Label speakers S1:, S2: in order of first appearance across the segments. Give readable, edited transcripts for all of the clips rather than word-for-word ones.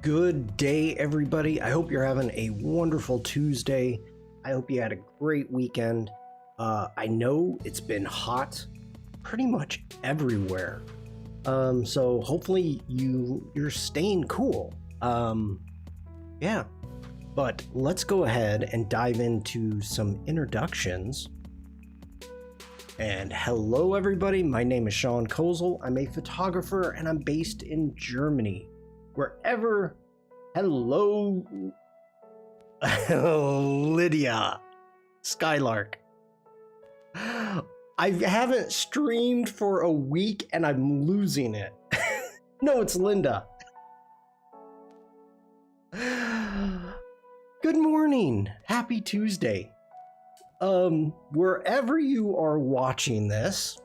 S1: Good day, everybody. I hope you're having a wonderful Tuesday. I hope you had a great weekend. I know it's been hot pretty much everywhere. So hopefully you're staying cool. Yeah. But let's go ahead and dive into some introductions. And hello, everybody. My name is Shawn. I'm a photographer and I'm based in Germany. Wherever. Hello, Lydia Skylark. I haven't streamed for a week and I'm losing it. No, it's Linda. Good morning. Happy Tuesday. Wherever you are watching this,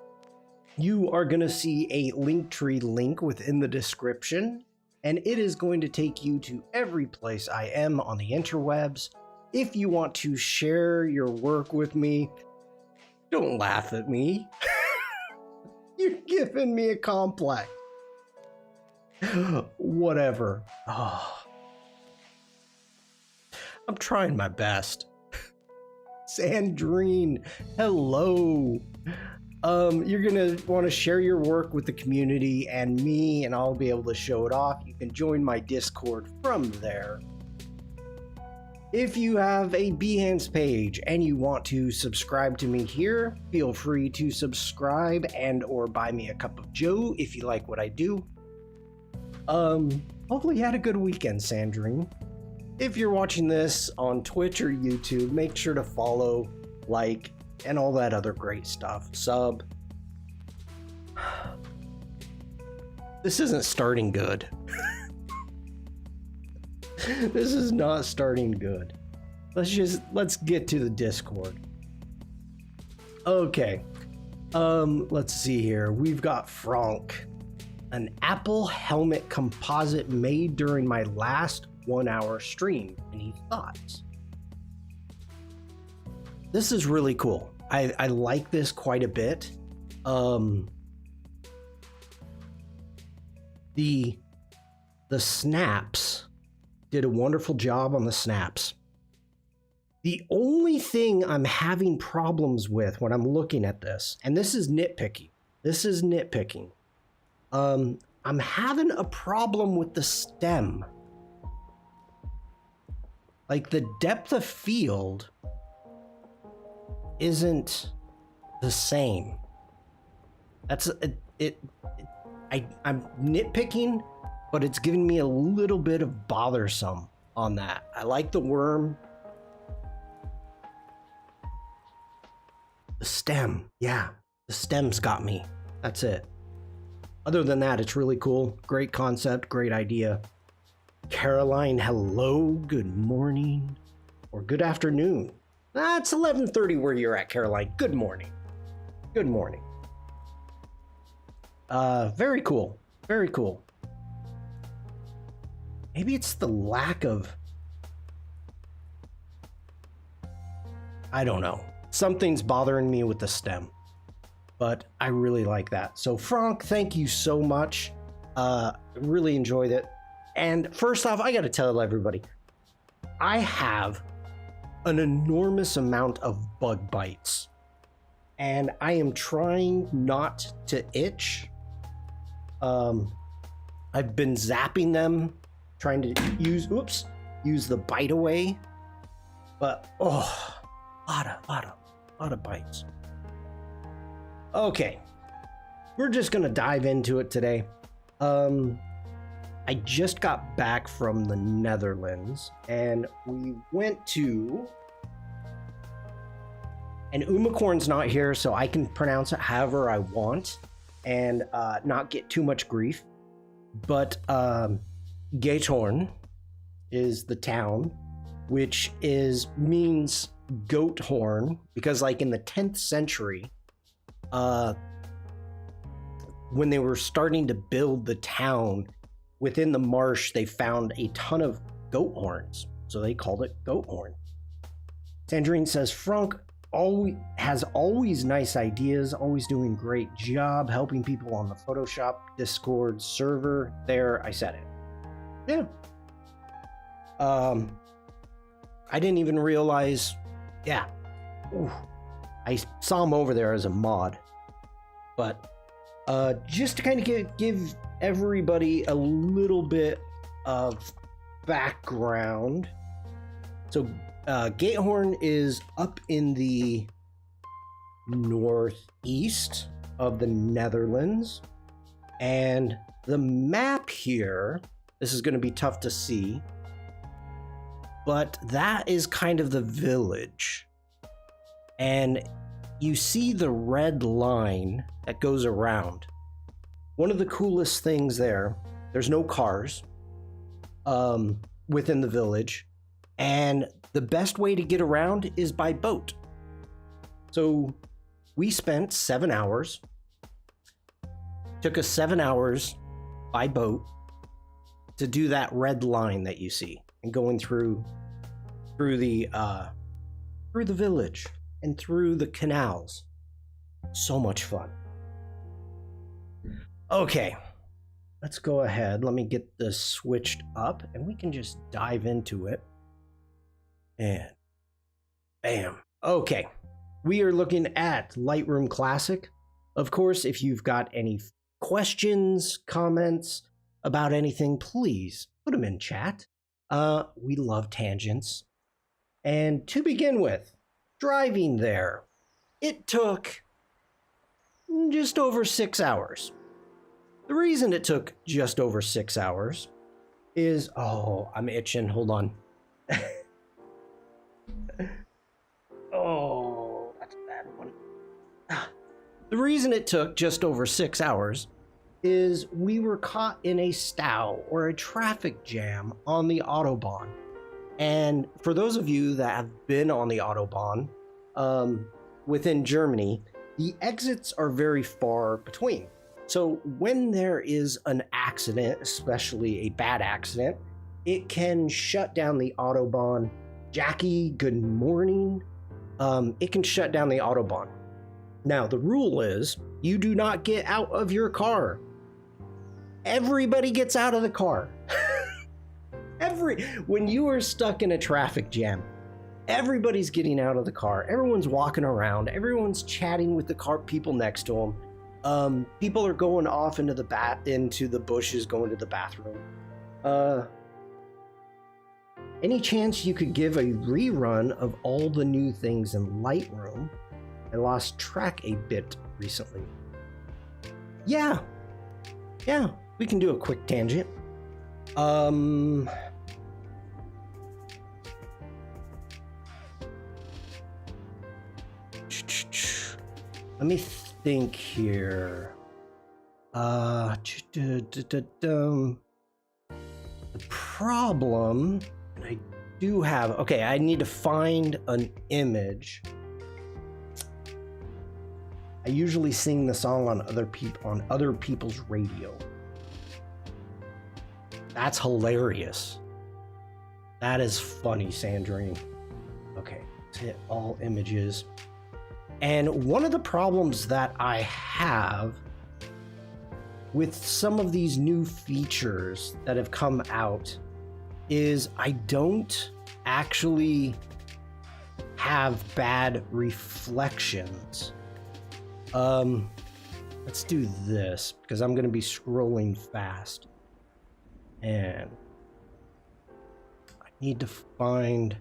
S1: you are going to see a Linktree link within the description, and it is going to take you to every place I am on the interwebs. If you want to share your work with me, don't laugh at me. You're giving me a complex. Whatever. Oh. I'm trying my best. Sandrine, hello. You're gonna want to share your work with the community and me, and I'll be able to show it off. You can join my Discord from there. If you have a Behance page and you want to subscribe to me here, feel free to subscribe and or buy me a cup of joe if you like what I do. Hopefully you had a good weekend, Sandrine. If you're watching this on Twitch or YouTube, make sure to follow, like, and all that other great stuff. Sub. This isn't starting good. This is not starting good. Let's get to the Discord. Okay. Let's see here. We've got Frank. An Apple helmet composite made during my last 1 hour stream. Any thoughts? This is really cool. I like this quite a bit. The snaps did a wonderful job on the snaps. The only thing I'm having problems with when I'm looking at this, and this is nitpicking. I'm having a problem with the stem. Like the depth of field isn't the same. That's it. I'm nitpicking, but it's giving me a little bit of bothersome on that. I like the worm. The stem, yeah, the stem's got me. That's it. Other than that, it's really cool. Great concept, great idea. Caroline, hello, good morning, or good afternoon. It's 11:30 where you're at, Caroline. Good morning. Good morning. Very cool. Very cool. Maybe it's the lack of... I don't know. Something's bothering me with the stem. But I really like that. So, Frank, thank you so much. Really enjoyed it. And first off, I got to tell everybody, I have an enormous amount of bug bites, and I am trying not to itch. I've been zapping them, trying to use the bite away, but a lot of bites. Okay, we're just gonna dive into it today. I just got back from the Netherlands, and we went to... And Umacorn's not here, so I can pronounce it however I want and not get too much grief. But Gatorn is the town, which means goat horn, because like in the 10th century, when they were starting to build the town, within the marsh, they found a ton of goat horns, so they called it goat horn. Sandrine says, Frank has always nice ideas, always doing great job helping people on the Photoshop Discord server. There, I said it. Yeah, I didn't even realize, yeah, ooh, I saw him over there as a mod. But just to kind of give everybody a little bit of background. So Gatehorn is up in the northeast of the Netherlands. And the map here, this is going to be tough to see, but that is kind of the village. And you see the red line that goes around. One of the coolest things there's no cars within the village, and the best way to get around is by boat. So we spent 7 hours. Took us 7 hours by boat to do that red line that you see, and going through the village and through the canals. So much fun. Okay, let's go ahead. Let me get this switched up and we can just dive into it. And bam. Okay, we are looking at Lightroom Classic. Of course, if you've got any questions, comments about anything, please put them in chat. We love tangents. And to begin with, driving there, it took just over 6 hours. The reason it took just over 6 hours is, oh, I'm itching, hold on. Oh, that's a bad one. The reason it took just over 6 hours is we were caught in a stow or a traffic jam on the Autobahn. And for those of you that have been on the Autobahn within Germany, the exits are very far between. So when there is an accident, especially a bad accident, it can shut down the Autobahn. Jackie, good morning. It can shut down the Autobahn. Now, the rule is you do not get out of your car. Everybody gets out of the car. When you are stuck in a traffic jam, everybody's getting out of the car. Everyone's walking around. Everyone's chatting with the car people next to them. People are going off into the bushes, going to the bathroom. Any chance you could give a rerun of all the new things in Lightroom? I lost track a bit recently. Yeah, we can do a quick tangent. Let me think here. The problem, and I do have, okay, I need to find an image. I usually sing the song on other people's radio. That's hilarious. That is funny, Sandrine. Okay, let's hit all images. And one of the problems that I have with some of these new features that have come out is I don't actually have bad reflections. Let's do this because I'm going to be scrolling fast. And I need to find...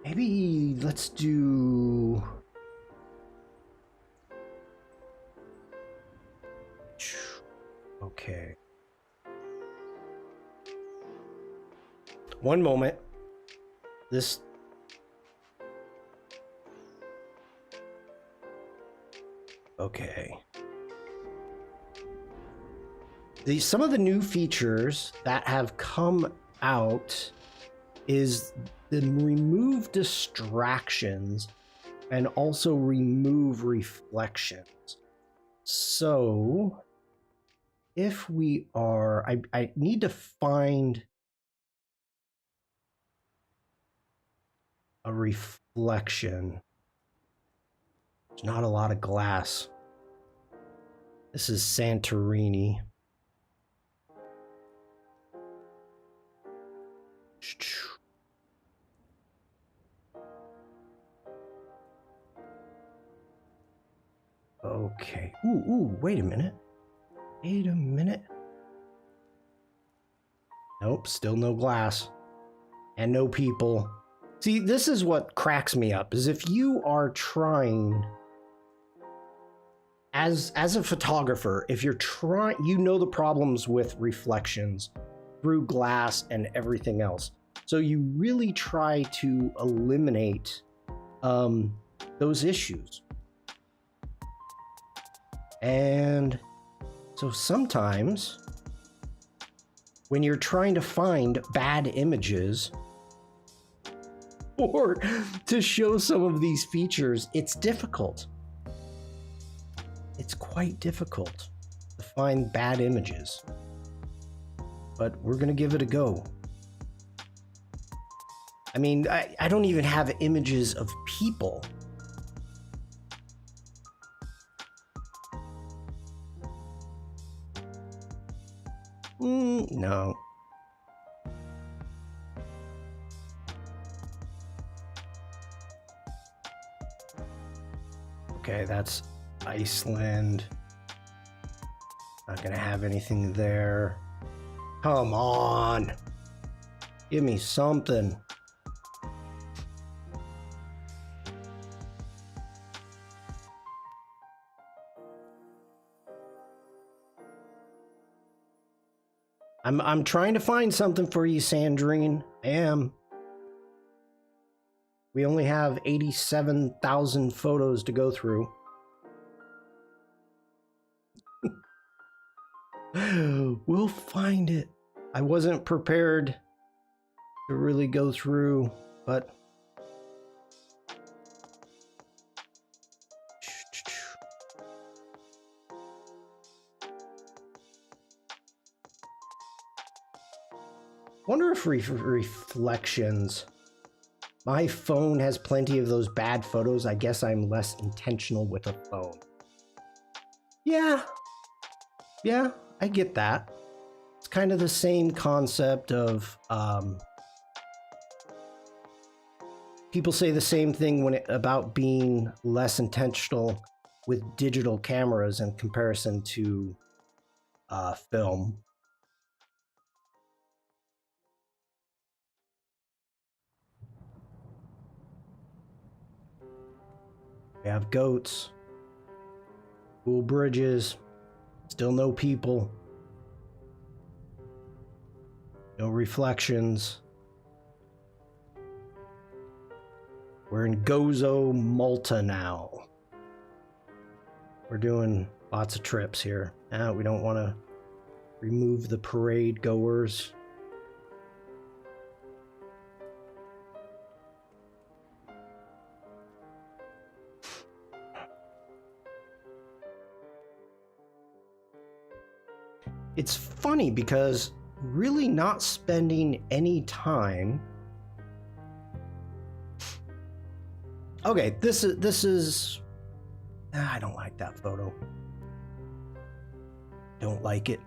S1: Maybe let's do... Okay. One moment. This... Okay. Some of the new features that have come out is the remove distractions and also remove reflections. So if we are, I need to find a reflection. There's not a lot of glass. This is Santorini. Okay. Ooh, wait a minute. Wait a minute. Nope, still no glass. And no people. See, this is what cracks me up, is if you are trying, as a photographer, if you're trying, you know the problems with reflections through glass and everything else. So you really try to eliminate those issues. And so sometimes when you're trying to find bad images or to show some of these features, it's difficult. It's quite difficult to find bad images. But we're gonna give it a go. I mean, I don't even have images of people. No. Okay, that's Iceland. Not gonna have anything there. Come on. Give me something. I'm trying to find something for you, Sandrine. I am. We only have 87,000 photos to go through. We'll find it. I wasn't prepared to really go through, but wonder if reflections. My phone has plenty of those bad photos. I guess I'm less intentional with a phone. Yeah, I get that. It's kind of the same concept of people say the same thing about being less intentional with digital cameras in comparison to film. We have goats, cool bridges, still no people, no reflections. We're in Gozo, Malta now. We're doing lots of trips here. We don't want to remove the parade goers. It's funny because really not spending any time. Okay, this is I don't like that photo. Don't like it.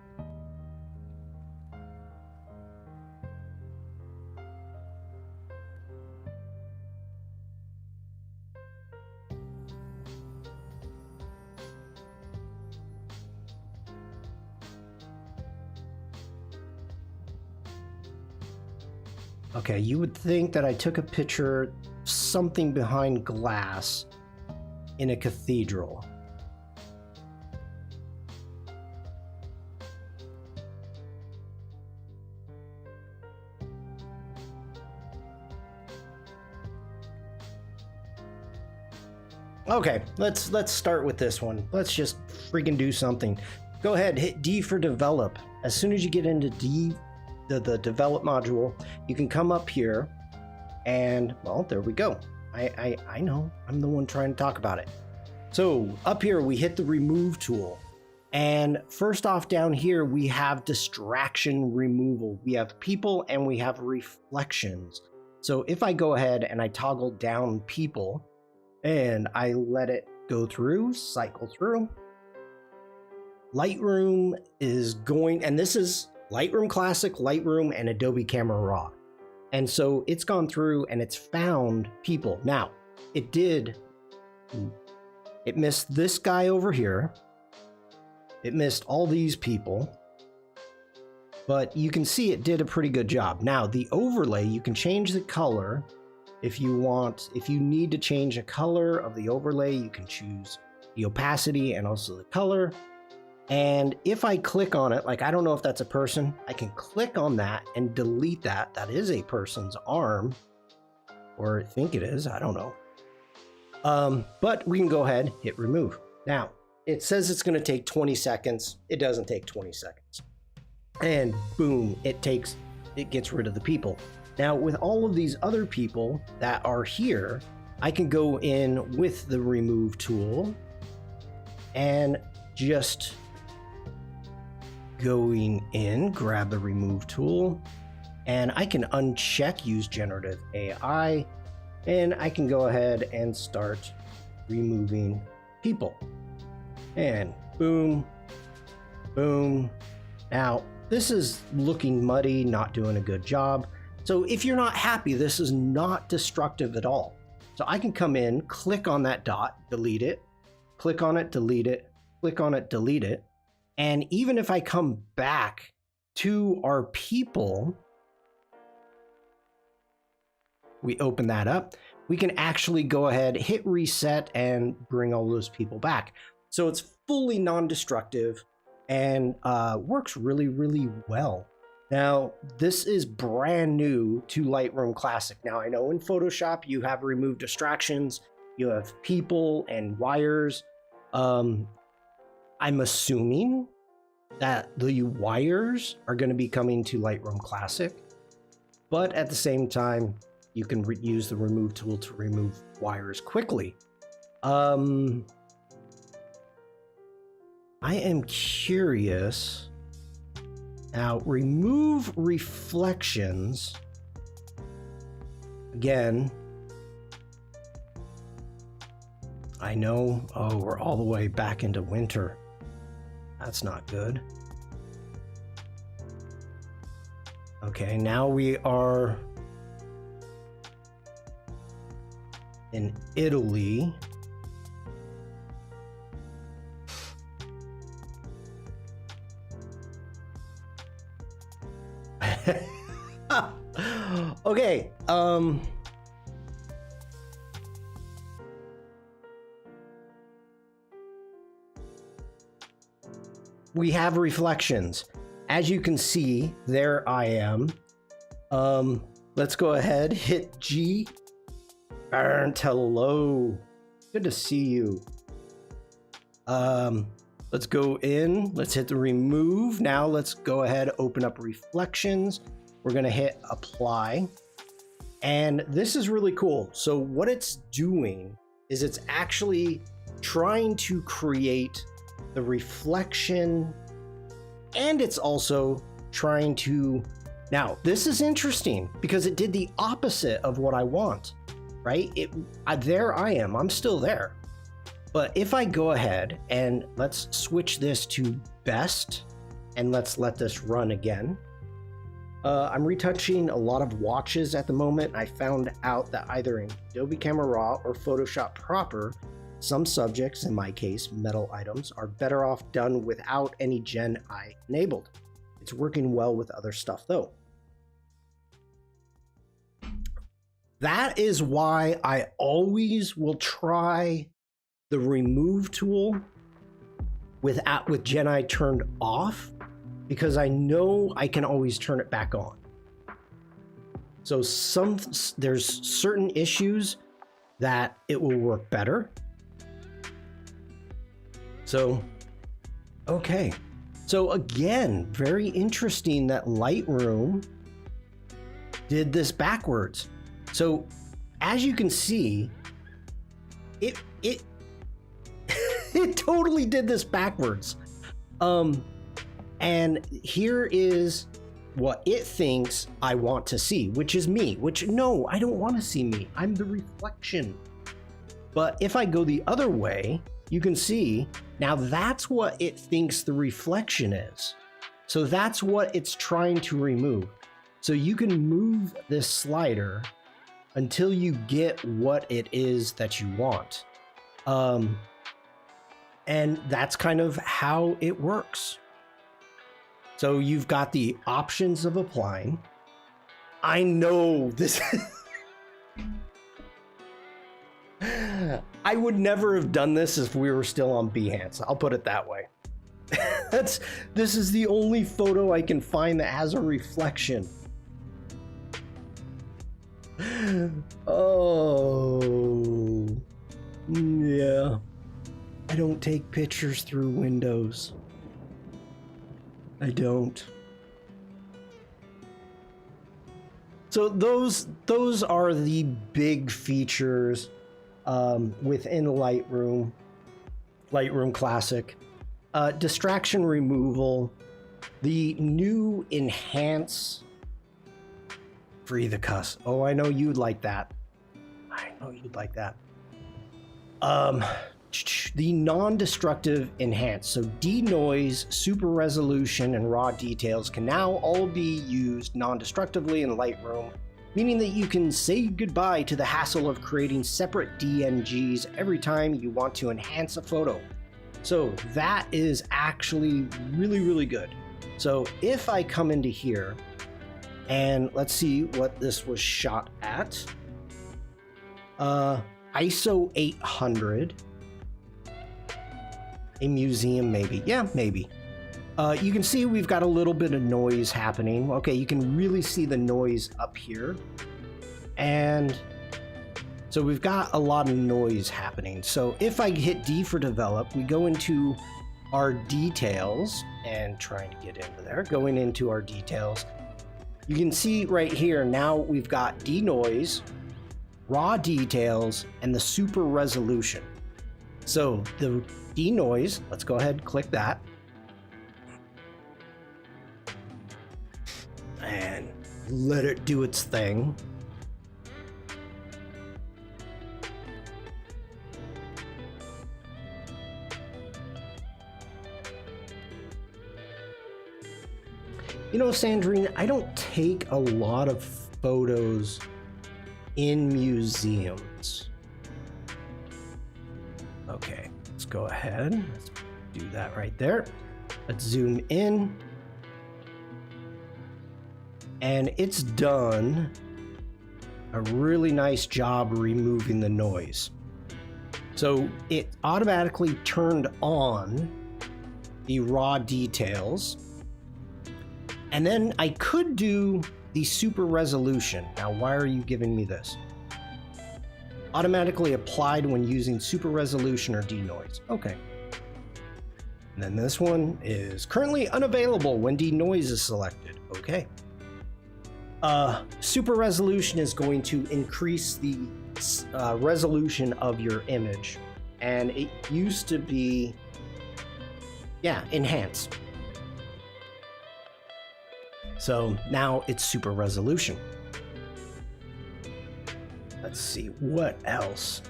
S1: Okay, you would think that I took a picture something behind glass in a cathedral. Okay, let's start with this one. Let's just freaking do something. Go ahead, hit D for develop. As soon as you get into D, the develop module, you can come up here and, well, there we go. I know, I'm the one trying to talk about it. So up here, we hit the remove tool. And first off down here, we have distraction removal. We have people and we have reflections. So if I go ahead and I toggle down people and I let it go through, cycle through, Lightroom is going, and this is Lightroom Classic, Lightroom, and Adobe Camera Raw. And so it's gone through and it's found people. Now, it missed this guy over here. It missed all these people. But you can see it did a pretty good job. Now, the overlay, you can change the color if you want. If you need to change the color of the overlay, you can choose the opacity and also the color. And if I click on it, like I don't know if that's a person, I can click on that and delete that. That is a person's arm, or I think it is, I don't know. But we can go ahead, hit remove. Now, it says it's gonna take 20 seconds. It doesn't take 20 seconds. And boom, it gets rid of the people. Now, with all of these other people that are here, I can go in with the remove tool and just going in, grab the remove tool, and I can uncheck use generative AI, and I can go ahead and start removing people. And boom, boom. Now, this is looking muddy, not doing a good job. So if you're not happy, this is not destructive at all. So I can come in, click on that dot, delete it, click on it, delete it, click on it, delete it. And even if I come back to our people, we open that up, we can actually go ahead, hit reset, and bring all those people back. So it's fully non-destructive and works really, really well. Now, this is brand new to Lightroom Classic. Now, I know in Photoshop you have remove distractions, you have people and wires. I'm assuming that the wires are going to be coming to Lightroom Classic, but at the same time, you can use the remove tool to remove wires quickly. I am curious. Now, remove reflections. Again, I know, oh, we're all the way back into winter. That's not good. Okay, now we are in Italy. Okay, we have reflections. As you can see, there I am. Let's go ahead, hit G. Bernd, hello. Good to see you. Let's go in, let's hit the remove. Now let's go ahead, open up reflections. We're gonna hit apply. And this is really cool. So what it's doing is it's actually trying to create the reflection, and it's also trying to, now this is interesting because it did the opposite of what I want, right? There I am, I'm still there. But if I go ahead and let's switch this to best and let's let this run again. I'm retouching a lot of watches at the moment. I found out that either in Adobe Camera Raw or Photoshop proper, some subjects, in my case, metal items, are better off done without any Gen I enabled. It's working well with other stuff though. That is why I always will try the remove tool with Gen I turned off, because I know I can always turn it back on. So there's certain issues that it will work better. So, okay. So again, very interesting that Lightroom did this backwards. So as you can see, it it totally did this backwards. And here is what it thinks I want to see, which is me, which no, I don't want to see me. I'm the reflection. But if I go the other way, you can see now that's what it thinks the reflection is. So that's what it's trying to remove. So you can move this slider until you get what it is that you want. And that's kind of how it works. So you've got the options of applying. I know this. I would never have done this if we were still on Behance. I'll put it that way. This is the only photo I can find that has a reflection. Oh, yeah. I don't take pictures through Windows. I don't. So those are the big features within Lightroom Classic. Distraction removal, the new enhance, free the cuss. Oh, I know you'd like that. I know you'd like that. The non-destructive enhance, so denoise, super resolution, and raw details can now all be used non-destructively in Lightroom, meaning that you can say goodbye to the hassle of creating separate DNGs every time you want to enhance a photo. So that is actually really, really good. So if I come into here and let's see what this was shot at. ISO 800. A museum, maybe. Yeah, maybe. You can see we've got a little bit of noise happening. Okay, you can really see the noise up here. And so we've got a lot of noise happening. So if I hit D for develop, we go into our details and trying to get into there, going into our details. You can see right here, now we've got denoise, raw details, and the super resolution. So the denoise, let's go ahead and click that. And let it do its thing. You know, Sandrine, I don't take a lot of photos in museums. Okay, let's go ahead. Let's do that right there. Let's zoom in. And it's done a really nice job removing the noise. So it automatically turned on the raw details. And then I could do the super resolution. Now, why are you giving me this? Automatically applied when using super resolution or denoise. Okay. And then this one is currently unavailable when denoise is selected. Okay. Super resolution is going to increase the resolution of your image. And it used to be, yeah, enhance. So now it's super resolution. Let's see, what else?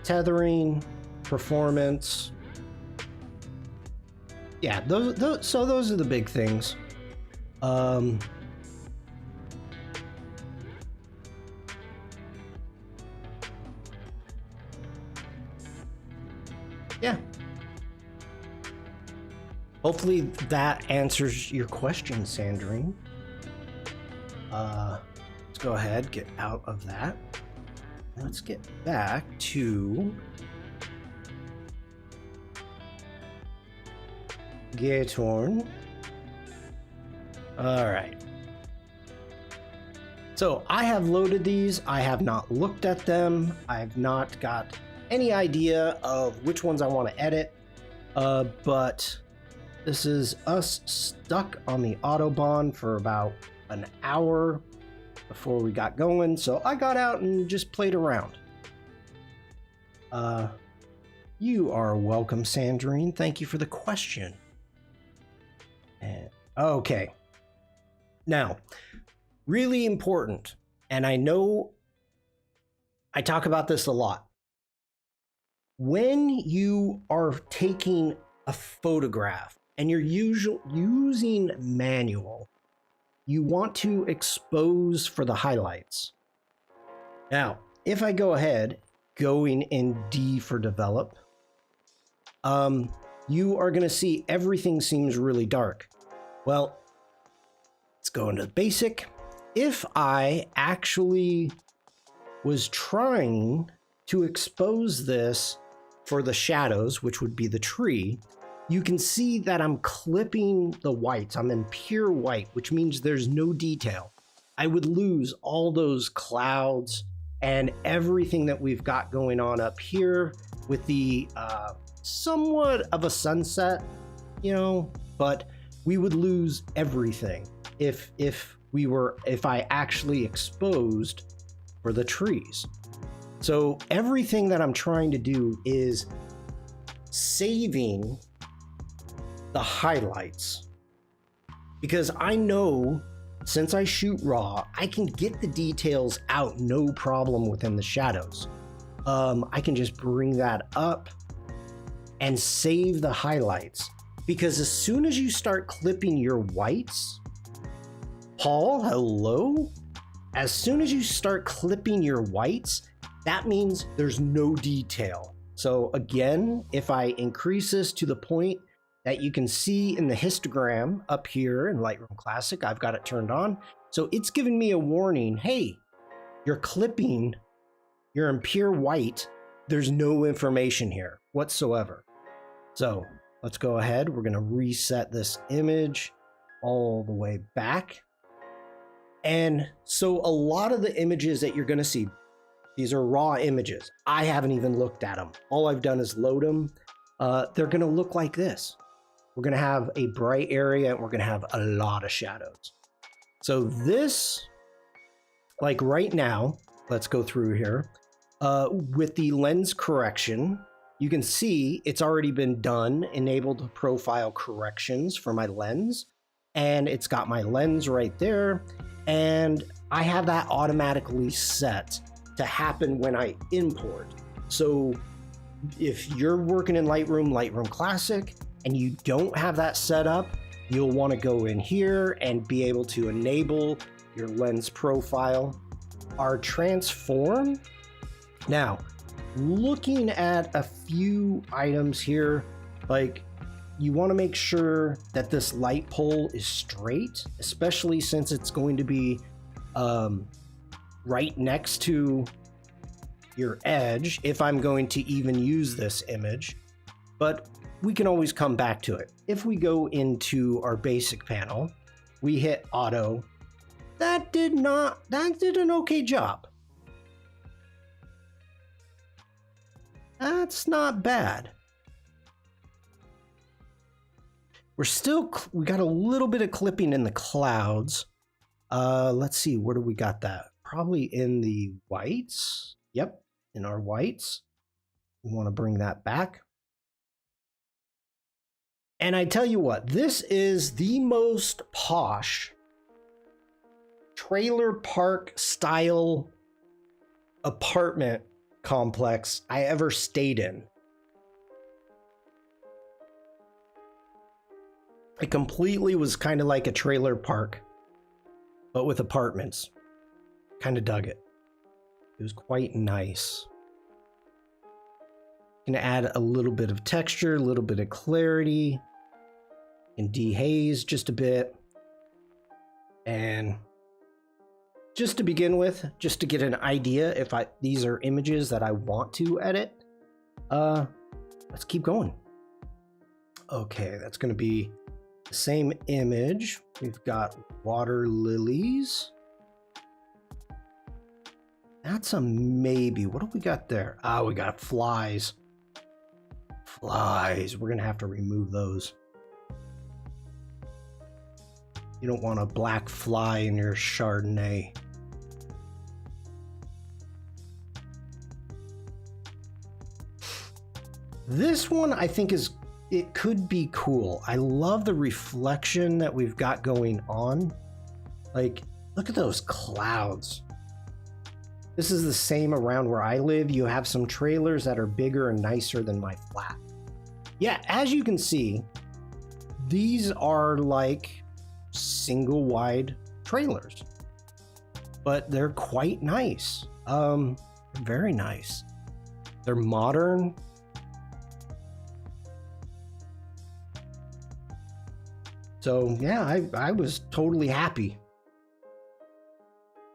S1: Tethering, performance. Yeah, so those are the big things. Yeah. Hopefully that answers your question, Sandrine. Let's go ahead, get out of that. Let's get back to Gatorn. All right. So I have loaded these. I have not looked at them. I've not got any idea of which ones I want to edit. But this is us stuck on the Autobahn for about an hour before we got going. So I got out and just played around. You are welcome, Sandrine. Thank you for the question. And, okay. Now, really important, and I know I talk about this a lot. When you are taking a photograph and you're using manual, you want to expose for the highlights. Now, if I go ahead, going in D for develop, you are going to see everything seems really dark. Well, let's go into basic. If I actually was trying to expose this for the shadows, which would be the tree, you can see that I'm clipping the whites. I'm in pure white, which means there's no detail. I would lose all those clouds and everything that we've got going on up here with the somewhat of a sunset, you know, but we would lose everything if I actually exposed for the trees. So everything that I'm trying to do is saving the highlights, because I know since I shoot raw, I can get the details out no problem within the shadows. I can just bring that up and save the highlights, because as soon as you start clipping your whites, Paul, hello? As soon as you start clipping your whites, that means there's no detail. So again, if I increase this to the point that you can see in the histogram up here in Lightroom Classic, I've got it turned on. So it's giving me a warning, hey, you're clipping, you're in pure white, there's no information here whatsoever. So let's go ahead, we're gonna reset this image all the way back. And so a lot of the images that you're gonna see, these are raw images. I haven't even looked at them. All I've done is load them. They're gonna look like this. We're gonna have a bright area and we're gonna have a lot of shadows. So this, like right now, let's go through here. With the lens correction, you can see it's already been done, enabled profile corrections for my lens. And it's got my lens right there. And I have that automatically set to happen when I import. So if you're working in Lightroom Classic, and you don't have that set up, you'll want to go in here and be able to enable your lens profile. Our transform. Now, looking at a few items here, like you want to make sure that this light pole is straight, especially since it's going to be right next to your edge if I'm going to even use this image, but we can always come back to it. If we go into our basic panel, we hit auto. That did an okay job. That's not bad. We got a little bit of clipping in the clouds. Let's see, where do we got that? Probably in the whites. Yep, in our whites. We want to bring that back. And I tell you what, this is the most posh trailer park style apartment complex I ever stayed in. It completely was kind of like a trailer park, but with apartments. Kind of dug it. It was quite nice. Gonna add a little bit of texture, a little bit of clarity, and dehaze just a bit. And just to begin with, just to get an idea if these are images that I want to edit, let's keep going. Okay, that's gonna be the same image. We've got water lilies. That's a maybe. What do we got there? Ah, we got flies. Flies. We're gonna have to remove those. You don't want a black fly in your Chardonnay. This one I think it could be cool. I love the reflection that we've got going on. Like, look at those clouds. This is the same around where I live. You have some trailers that are bigger and nicer than my flat. Yeah, as you can see, these are like single wide trailers, but they're quite nice. Very nice. They're modern. So yeah, I was totally happy.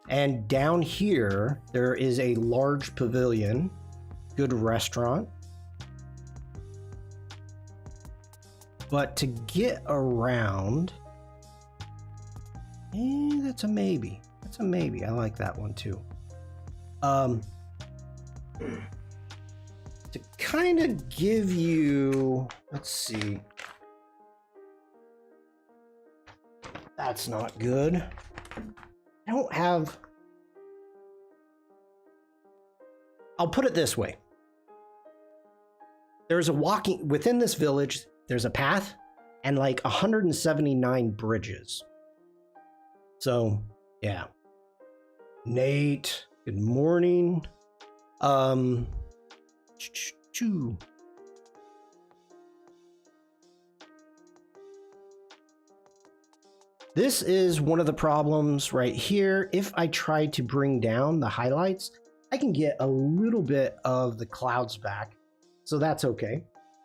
S1: And down here, there is a large pavilion, good restaurant. But to get around, that's a maybe. That's a maybe. I like that one too. To kind of give you, let's see. That's not good. I don't have... I'll put it this way. There's a walking... Within this village, there's a path and like 179 bridges. So, yeah. Nate, good morning. This is one of the problems right here. If I try to bring down the highlights, I can get a little bit of the clouds back. So that's okay.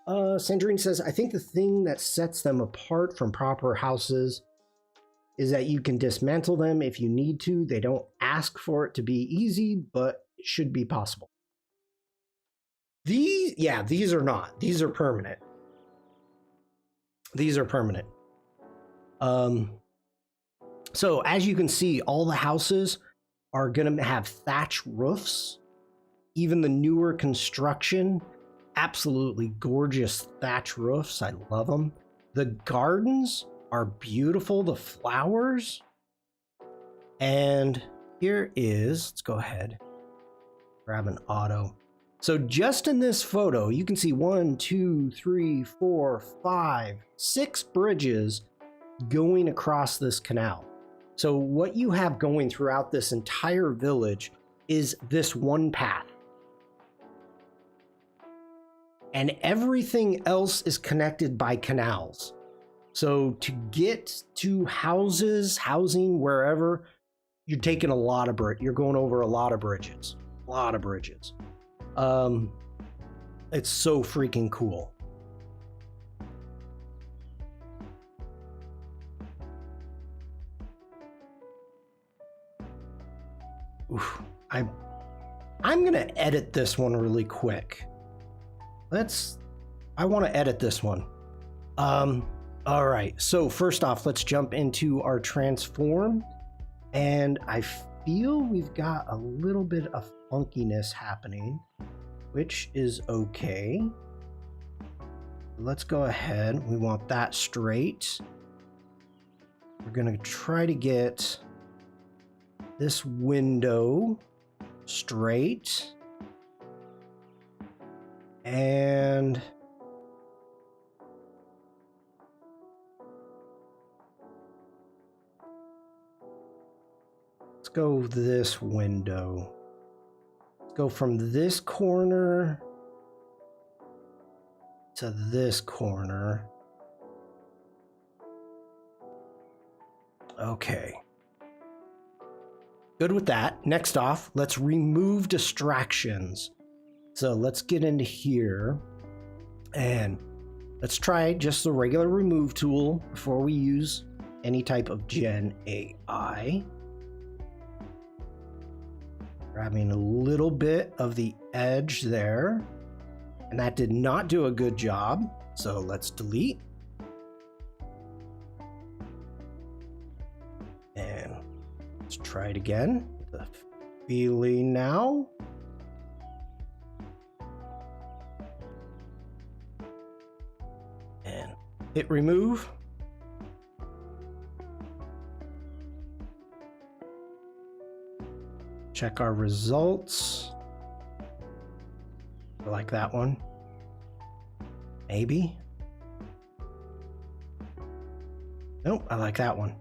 S1: Sandrine says, I think the thing that sets them apart from proper houses is that you can dismantle them if you need to. They don't ask for it to be easy, but it should be possible. These are not. These are permanent. These are permanent. So as you can see, all the houses are going to have thatch roofs. Even the newer construction, absolutely gorgeous thatch roofs. I love them. The gardens are beautiful. The flowers. And here is, let's go ahead, grab an auto. So just in this photo, you can see 1, 2, 3, 4, 5, 6 bridges going across this canal. So what you have going throughout this entire village is this one path. And everything else is connected by canals. So to get to housing, wherever, you're taking a lot of you're going over a lot of bridges. A lot of bridges. It's so freaking cool. Oof, I'm gonna edit this one really quick. I want to edit this one. All right, so first off, let's jump into our transform. And I feel we've got a little bit of funkiness happening, which is okay. Let's go ahead. We want that straight. We're gonna try to get this window straight. And let's go this window. Let's go from this corner to this corner. Okay. Good with that. Next off, let's remove distractions. So let's get into here and let's try just the regular remove tool before we use any type of Gen AI. Grabbing a little bit of the edge there, and that did not do a good job. So let's delete. And let's try it again. The feeling now. And hit remove. Check our results. I like that one. Maybe. Nope, I like that one.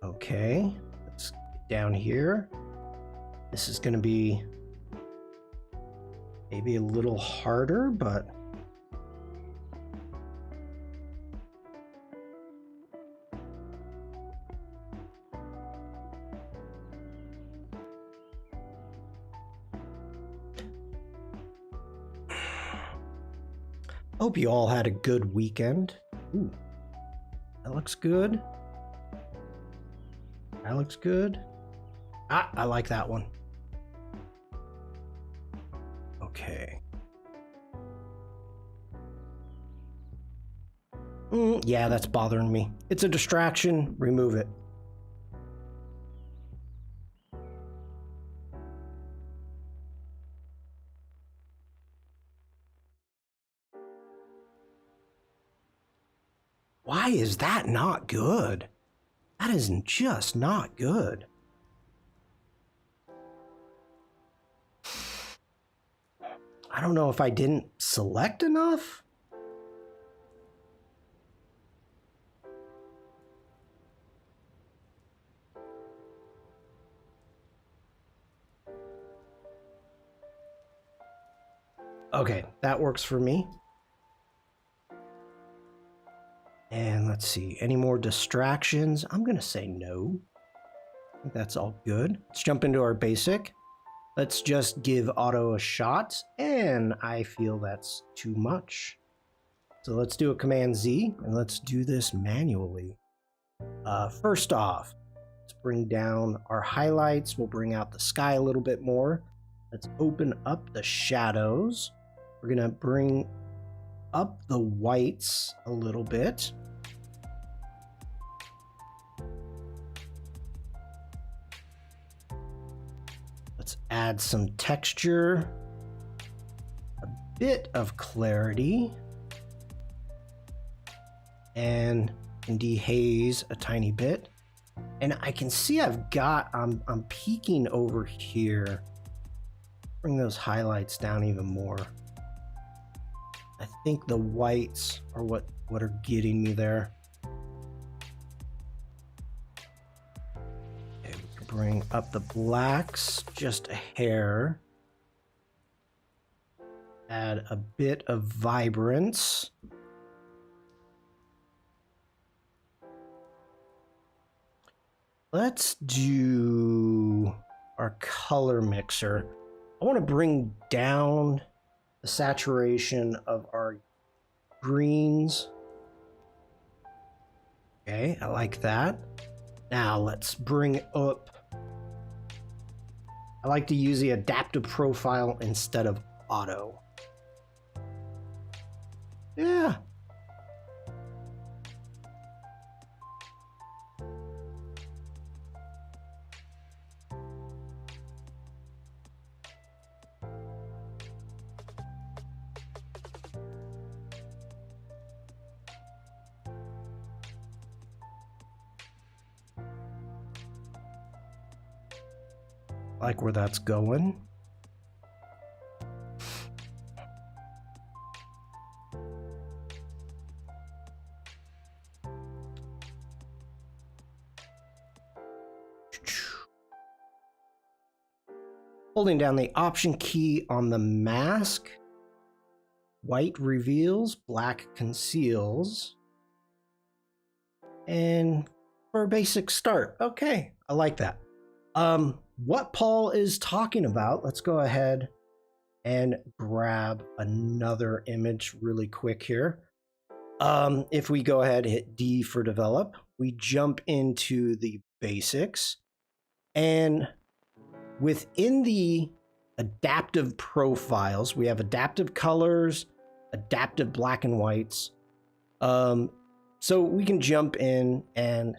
S1: Okay, let's get down here. This is going to be maybe a little harder, but Hope you all had a good weekend. Ooh, that looks good. That looks good. Ah, I like that one. Okay. Yeah, that's bothering me. It's a distraction. Remove it. Why is that not good? That is just not good. I don't know if I didn't select enough. Okay, that works for me. And let's see, any more distractions? I'm gonna say no. I think that's all good. Let's jump into our basic. Let's just give auto a shot, and I feel that's too much. So let's do a Command Z, and let's do this manually. First off, let's bring down our highlights. We'll bring out the sky a little bit more. Let's open up the shadows. We're gonna bring up the whites a little bit. Let's add some texture, a bit of clarity, and dehaze a tiny bit. And I can see I'm peeking over here. Bring those highlights down even more. I think the whites are what are getting me there. Okay, we can bring up the blacks just a hair. Add a bit of vibrance. Let's do our color mixer. I want to bring down the saturation of our greens. Okay, I like that. Now let's bring up, I like to use the adaptive profile instead of auto. Yeah. Like where that's going. Holding down the Option key on the mask, white reveals, black conceals. And for a basic start, okay, I like that. What Paul is talking about, let's go ahead and grab another image really quick here. If we go ahead and hit D for develop, we jump into the basics, and within the adaptive profiles, we have adaptive colors, adaptive black and whites. So we can jump in and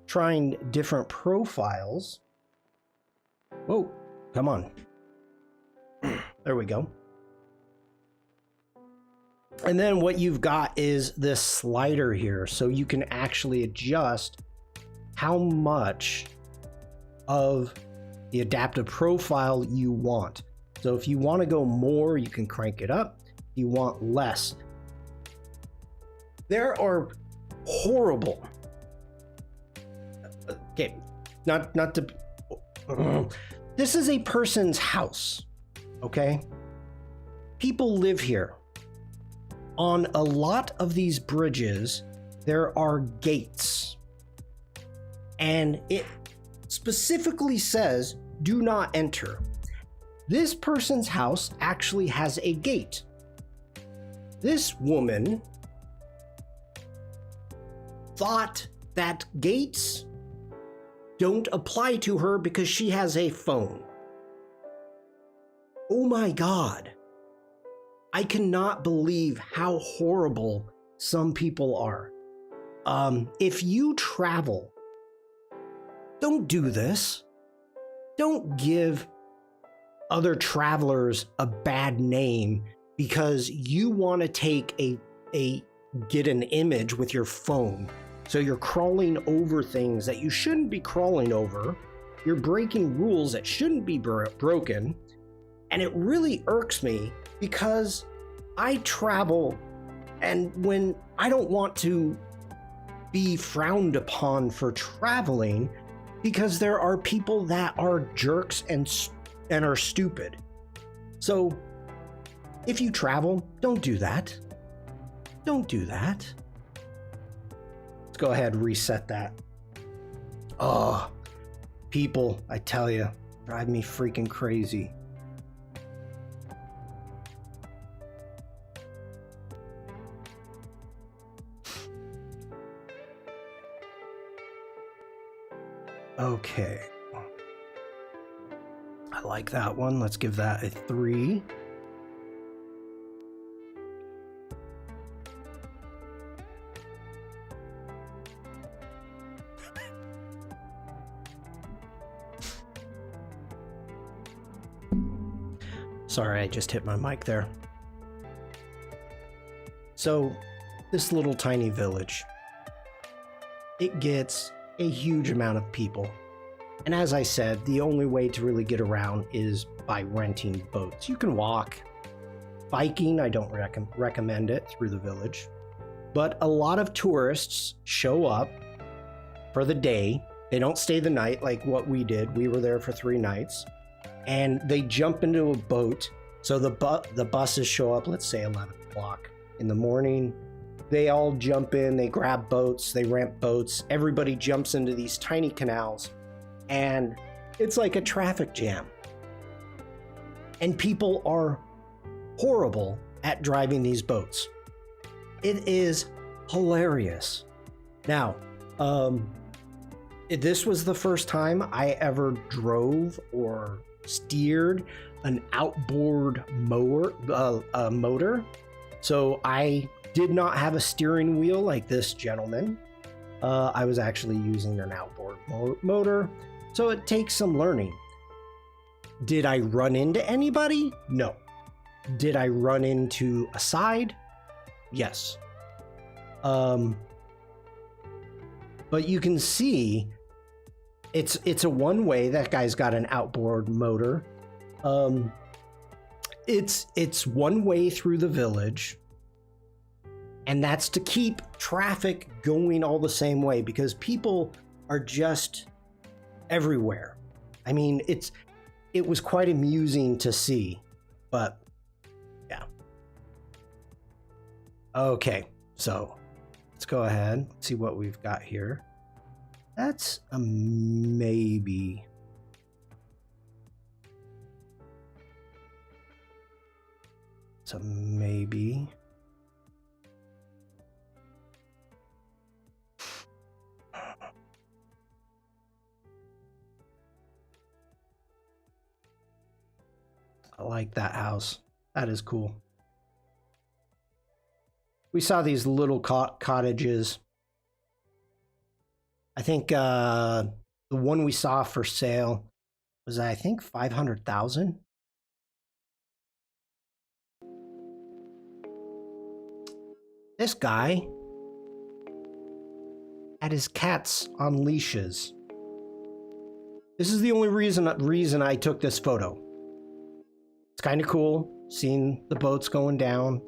S1: trying different profiles. Whoa, come on. There we go. And then what you've got is this slider here, so you can actually adjust how much of the adaptive profile you want. So if you want to go more, you can crank it up. If you want less. There are horrible, okay, not to, this is a person's house, okay? People live here. On a lot of these bridges, there are gates, and it specifically says, do not enter. This person's house actually has a gate. This woman thought that gates don't apply to her because she has a phone. Oh my God. I cannot believe how horrible some people are. If you travel, don't do this. Don't give other travelers a bad name because you want to take get an image with your phone. So you're crawling over things that you shouldn't be crawling over. You're breaking rules that shouldn't be broken. And it really irks me because I travel, and when I don't want to be frowned upon for traveling, because there are people that are jerks and are stupid. So if you travel, don't do that. Don't do that. Let's go ahead and reset that. Oh, people, I tell you, drive me freaking crazy. Okay. I like that one. Let's give that a 3. Sorry, I just hit my mic there. So, this little tiny village, it gets a huge amount of people. And as I said, the only way to really get around is by renting boats. You can walk. Biking, I don't recommend it through the village. But a lot of tourists show up for the day. They don't stay the night like what we did. We were there for 3 nights. And they jump into a boat. So the buses show up, let's say 11 o'clock in the morning. They all jump in, they grab boats, they rent boats. Everybody jumps into these tiny canals. And it's like a traffic jam. And people are horrible at driving these boats. It is hilarious. Now, this was the first time I ever drove or steered an outboard motor. So I did not have a steering wheel like this gentleman. I was actually using an outboard motor. So it takes some learning. Did I run into anybody? No. Did I run into a side? Yes. But you can see it's a one way. That guy's got an outboard motor. It's one way through the village. And that's to keep traffic going all the same way because people are just everywhere. I mean, it was quite amusing to see, but yeah. Okay, so let's go ahead, see what we've got here. That's a maybe. It's a maybe. I like that house. That is cool. We saw these little cottages. I think the one we saw for sale was, I think, 500,000. This guy had his cats on leashes. This is the only reason I took this photo. It's kind of cool seeing the boats going down.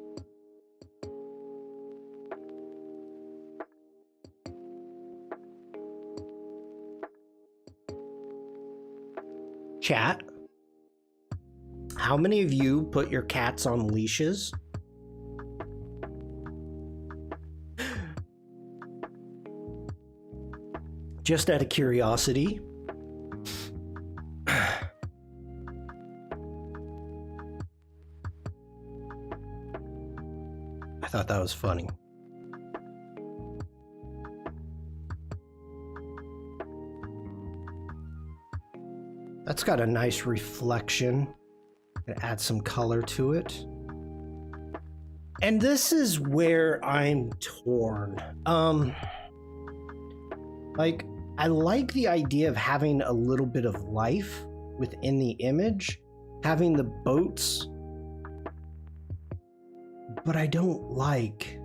S1: Chat, how many of you put your cats on leashes? Just out of curiosity. I thought that was funny. That's got a nice reflection. Gonna add some color to it. And this is where I'm torn. Like, I like the idea of having a little bit of life within the image, having the boats, but I don't like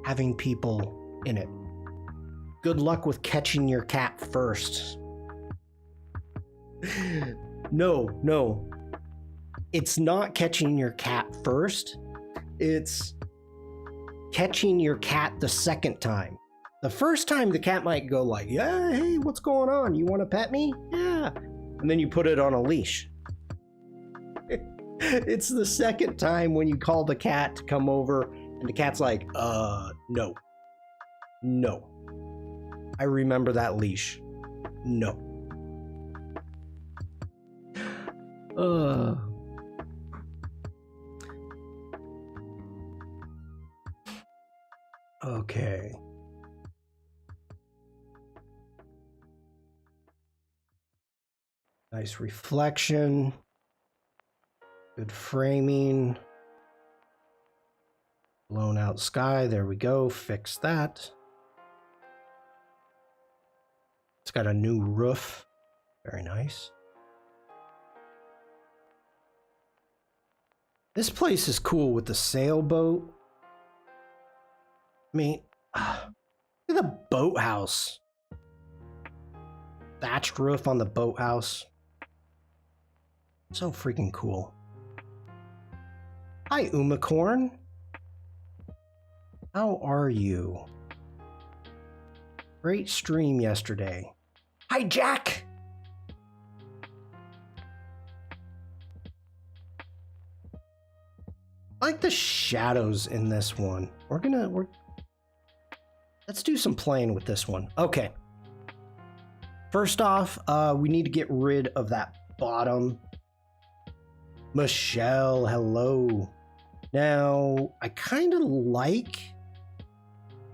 S1: having people in it. Good luck with catching your cat first. No. It's not catching your cat first. It's catching your cat the second time. The first time the cat might go like, yeah, hey, what's going on? You want to pet me? Yeah. And then you put it on a leash. It's the second time when you call the cat to come over and the cat's like, no. I remember that leash. No. Okay. Nice reflection. Good framing. Blown out sky. There we go. Fix that. It's got a new roof. Very nice. This place is cool with the sailboat. I mean, look at the boathouse. Thatched roof on the boathouse. So freaking cool. Hi, Umacorn. How are you? Great stream yesterday. Hi, Jack. I like the shadows in this one. Let's do some playing with this one. Okay. First off, we need to get rid of that bottom. Michelle, hello. Now, I kind of like,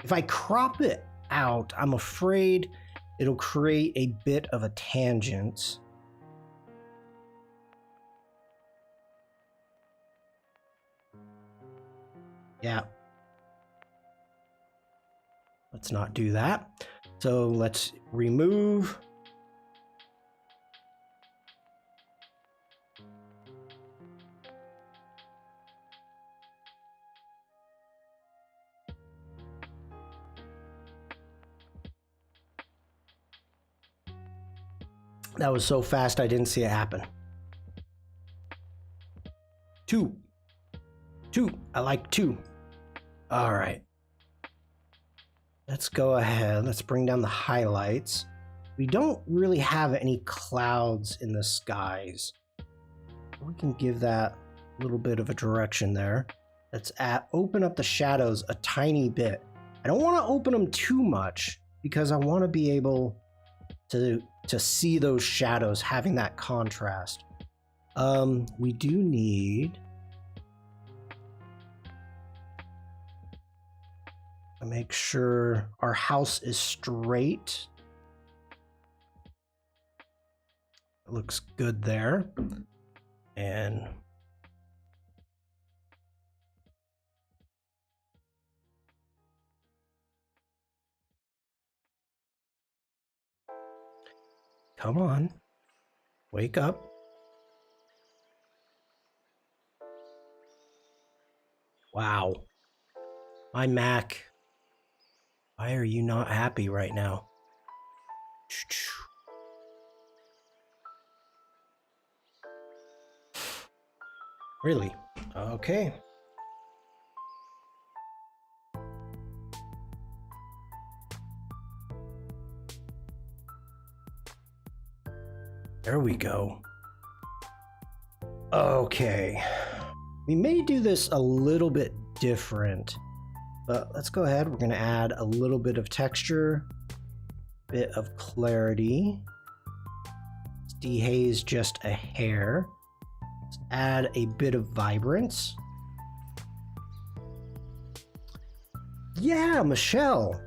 S1: if I crop it out, I'm afraid it'll create a bit of a tangent. Yeah. Let's not do that. So let's remove. That was so fast I didn't see it happen. Two. I like two. All right. Let's go ahead. Let's bring down the highlights. We don't really have any clouds in the skies. We can give that a little bit of a direction there. Let's open up the shadows a tiny bit. I don't want to open them too much because I want to be able to see those shadows, having that contrast. We do need to make sure our house is straight. It looks good there. And come on, wake up. Wow. My Mac. Why are you not happy right now? Really? Okay. There we go. Okay. We may do this a little bit different, but let's go ahead. We're going to add a little bit of texture, bit of clarity. Let's dehaze just a hair. Let's add a bit of vibrance. Yeah, Michelle.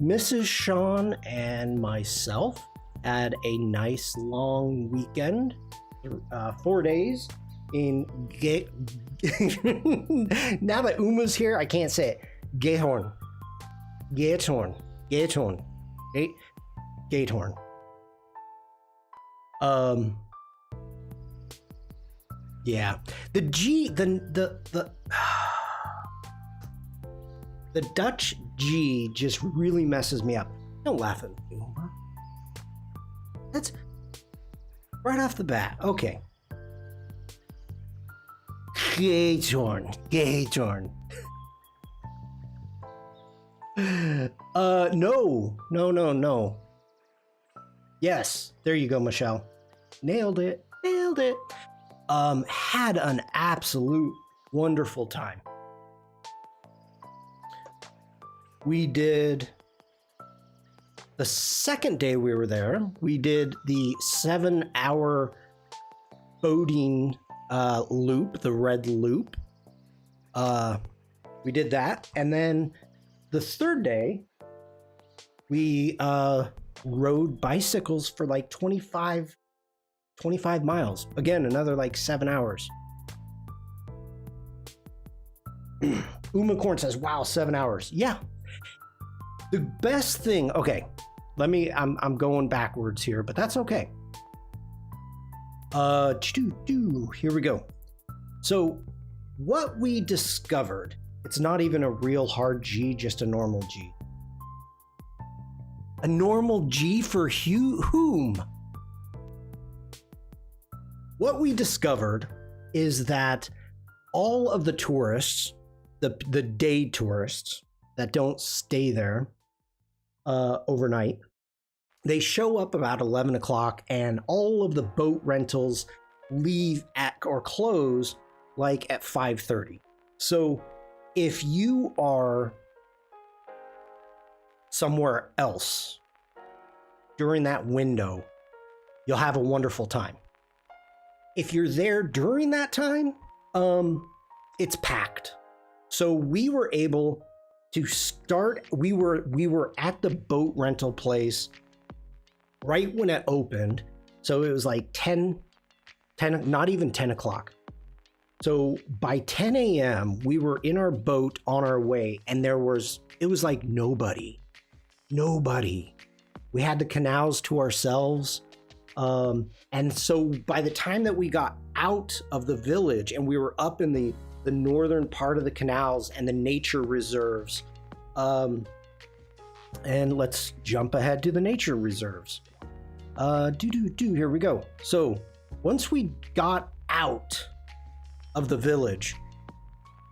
S1: Mrs. Shawn and myself had a nice long weekend, 4 days in now that Uma's here, I can't say it. Gayhorn. Yeah. The G the Dutch G just really messes me up. Don't laugh at me, Uma. That's right off the bat. Okay. Gaytorn. No. Yes, there you go, Michelle. Nailed it. Had an absolute wonderful time. We did the second day we were there, we did the 7-hour boating loop, the red loop. We did that, and then the third day we rode bicycles for like 25 miles. Again, another like 7 hours. Umacorn says, wow, 7 hours. Yeah. The best thing, okay, I'm going backwards here, but that's okay. Here we go. So what we discovered, it's not even a real hard G, just a normal G. A normal G for whom? What we discovered is that all of the tourists, the day tourists that don't stay there overnight, they show up about 11 o'clock and all of the boat rentals leave at or close like at 5:30. So if you are somewhere else during that window, you'll have a wonderful time. If you're there during that time, it's packed. So we were able to start, we were at the boat rental place right when it opened. So it was like 10, not even 10 o'clock. So by 10 a.m., we were in our boat on our way, and it was like nobody. We had the canals to ourselves. And so by the time that we got out of the village and we were up in the northern part of the canals and the nature reserves, and let's jump ahead to the nature reserves. Here we go. So once we got out of the village,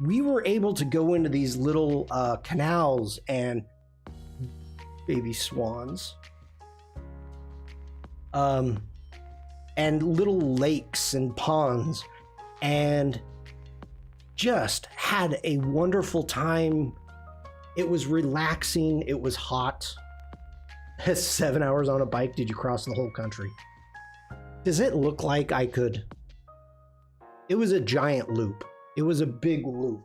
S1: we were able to go into these little canals and baby swans, and little lakes and ponds, and just had a wonderful time. It was relaxing. It was hot. 7 hours on a bike. Did you cross the whole country? Does it look like I could? It was a giant loop. It was a big loop.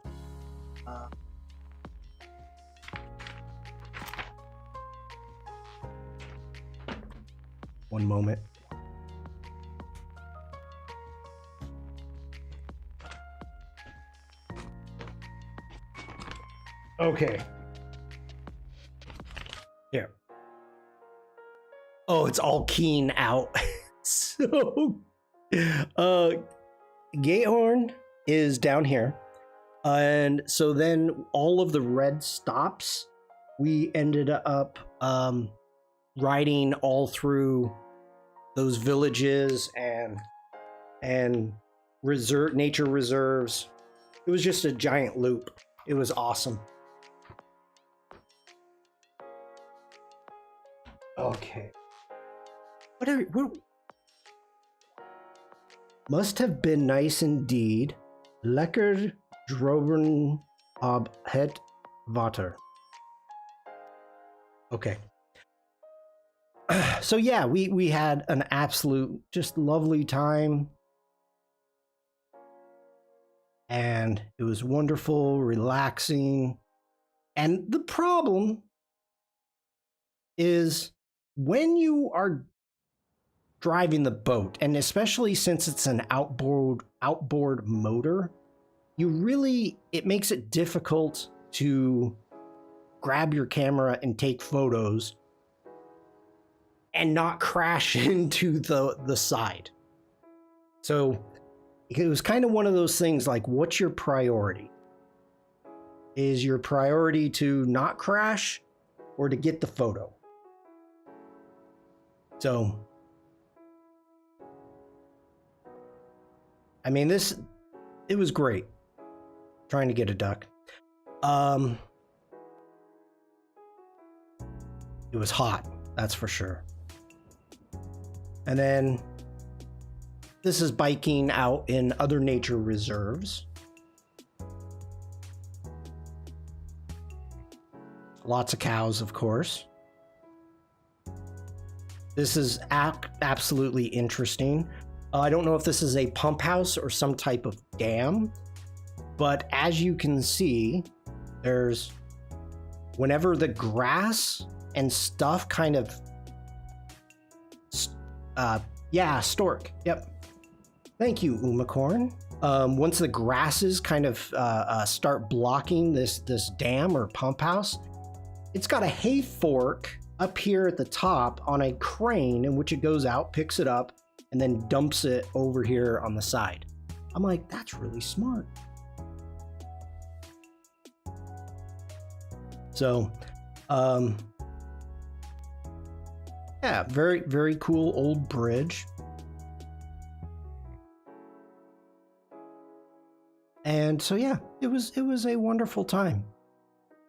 S1: One moment. Okay. Here. Oh, it's all keen out. So, Gayhorn is down here. And so then all of the red stops, we ended up riding all through those villages and nature reserves. It was just a giant loop. It was awesome. Okay. What must have been nice indeed. Lekker droben op het water. Okay. So yeah, we had an absolute just lovely time. And it was wonderful, relaxing. And the problem is when you are driving the boat, and especially since it's an outboard motor, it makes it difficult to grab your camera and take photos and not crash into the side. So it was kind of one of those things like, what's your priority? Is your priority to not crash or to get the photo? So, I mean, it was great trying to get a duck. It was hot, that's for sure. And then this is biking out in other nature reserves. Lots of cows, of course. This is absolutely interesting. I don't know if this is a pump house or some type of dam, but as you can see, there's whenever the grass and stuff kind of stork. Yep. Thank you, Umacorn. Once the grasses kind of start blocking this dam or pump house, it's got a hay fork up here at the top on a crane in which it goes out, picks it up, and then dumps it over here on the side. I'm like, that's really smart. So, yeah, very, very cool old bridge. And so, yeah, it was a wonderful time.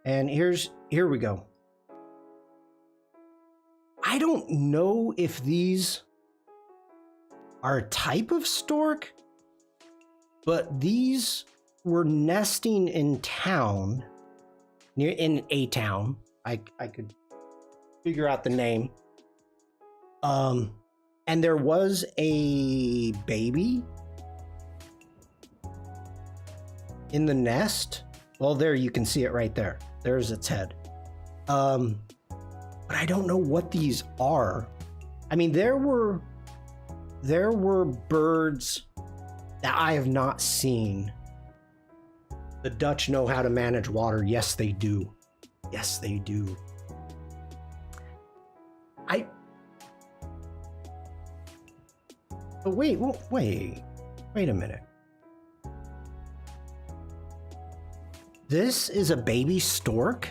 S1: And here we go. I don't know if these are a type of stork, but these were nesting in a town. I could figure out the name. And there was a baby in the nest. Well, there you can see it right there. There's its head. But I don't know what these are. I mean, there were birds that I have not seen. The Dutch know how to manage water. Yes, they do. Yes, they do. But wait a minute. This is a baby stork?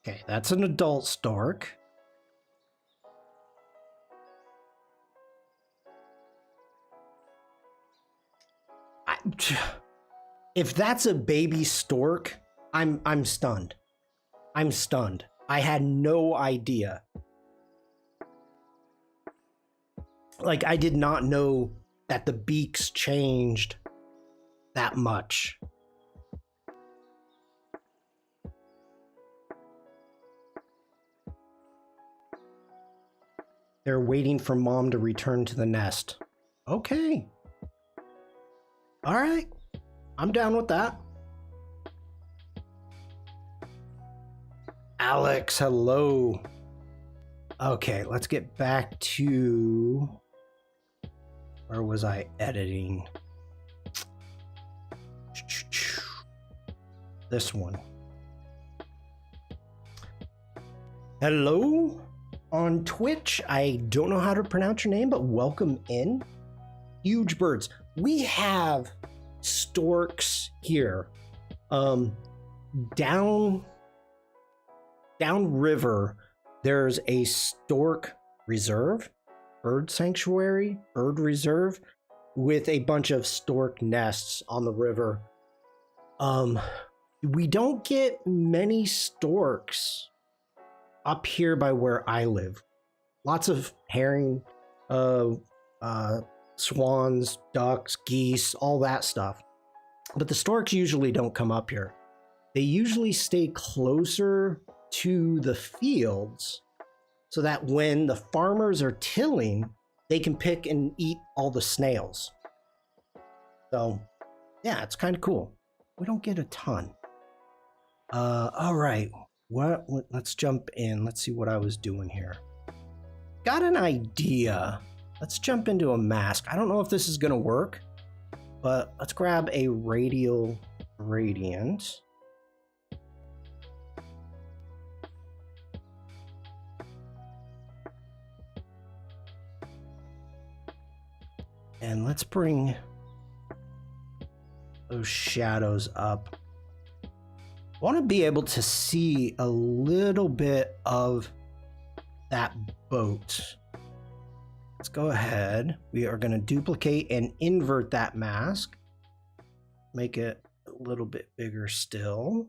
S1: Okay, that's an adult stork. If that's a baby stork, I'm stunned. I'm stunned. I had no idea. Like, I did not know that the beaks changed that much. They're waiting for mom to return to the nest. Okay. All right. I'm down with that. Alex, hello. Okay, let's get back to... Where was I editing? This one. Hello on Twitch. I don't know how to pronounce your name, but welcome in. Huge birds. We have storks here. Down river, there's a stork reserve, bird sanctuary, bird reserve, with a bunch of stork nests on the river. We don't get many storks up here by where I live. Lots of herring, swans, ducks, geese, all that stuff. But the storks usually don't come up here. They usually stay closer to the fields so that when the farmers are tilling, they can pick and eat all the snails. So, yeah, it's kind of cool. We don't get a ton. All right. Let's jump in. Let's see what I was doing here. Got an idea. Let's jump into a mask. I don't know if this is going to work, but let's grab a radial gradient. And let's bring those shadows up. I want to be able to see a little bit of that boat. Let's go ahead. We are going to duplicate and invert that mask. Make it a little bit bigger still.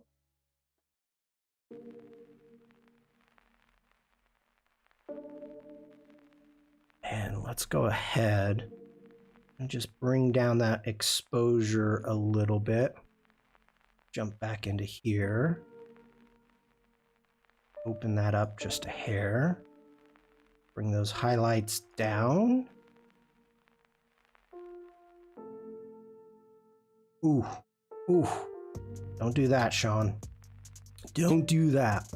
S1: And let's go ahead and just bring down that exposure a little bit. Jump back into here. Open that up just a hair. Bring those highlights down. Ooh, ooh. Don't do that, Shawn. Don't do that.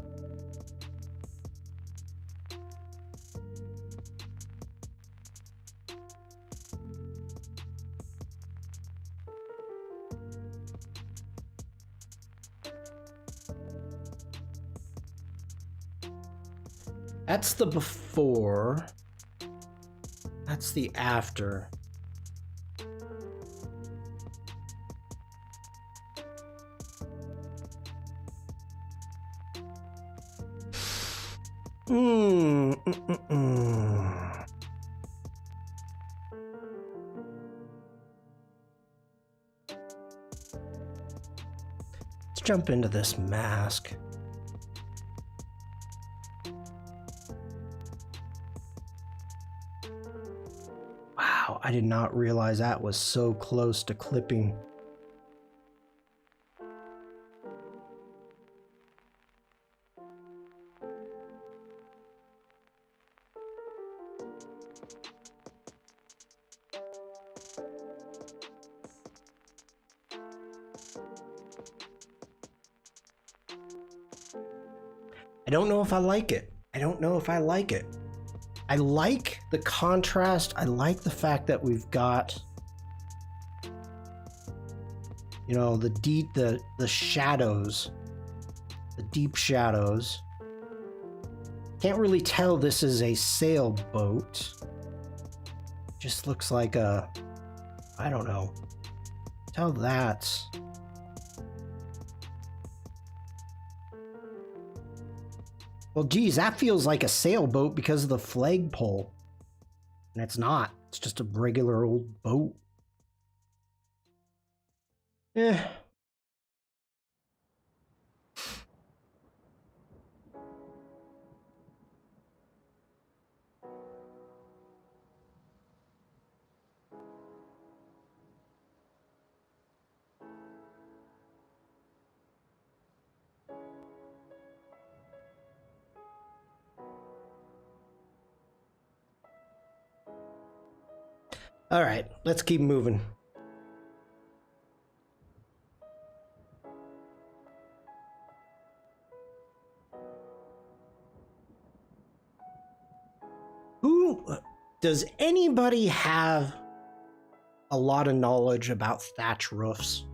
S1: That's the before. That's the after. Let's jump into this mask. Wow, I did not realize that was so close to clipping. I don't know if I like it. I don't know if I like it. I like the contrast. I like the fact that we've got, you know, the shadows, the deep shadows. Can't really tell this is a sailboat. Just looks like a, I don't know. Tell that. Well, geez, that feels like a sailboat because of the flagpole. And it's not. It's just a regular old boat. Eh. All right, let's keep moving. Does anybody have a lot of knowledge about thatch roofs?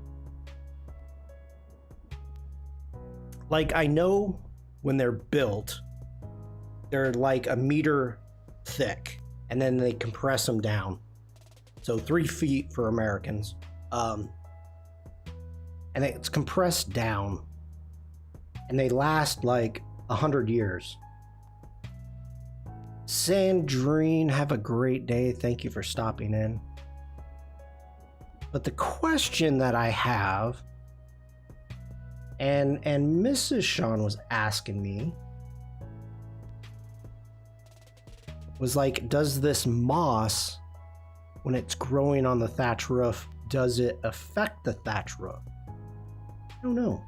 S1: Like, I know when they're built, they're like a meter thick, and then they compress them down. So 3 feet for Americans. And it's compressed down. And they last like 100 years. Sandrine, have a great day. Thank you for stopping in. But the question that I have, and Mrs. Shawn was asking me, was like, does this moss, when it's growing on the thatch roof, does it affect the thatch roof? I don't know.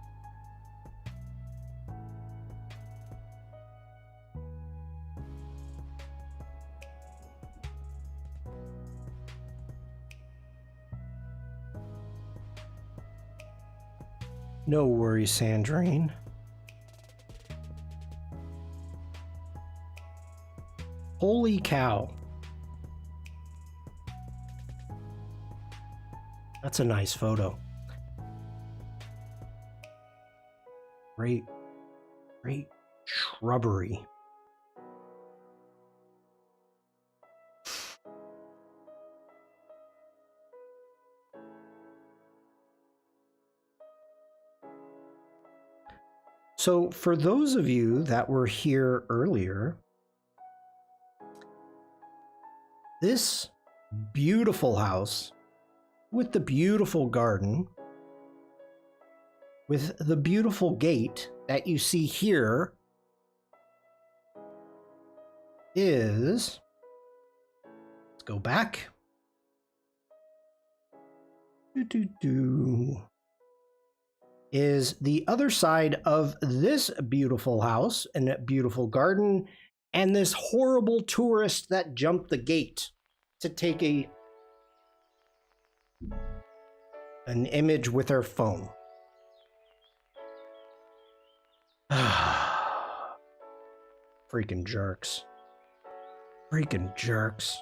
S1: No worries, Sandrine. Holy cow. That's a nice photo. Great shrubbery. So for those of you that were here earlier, this beautiful house with the beautiful garden, with the beautiful gate that you see here is, let's go back. Is the other side of this beautiful house and a beautiful garden and this horrible tourist that jumped the gate to take an image with her phone. Freaking jerks. Freaking jerks.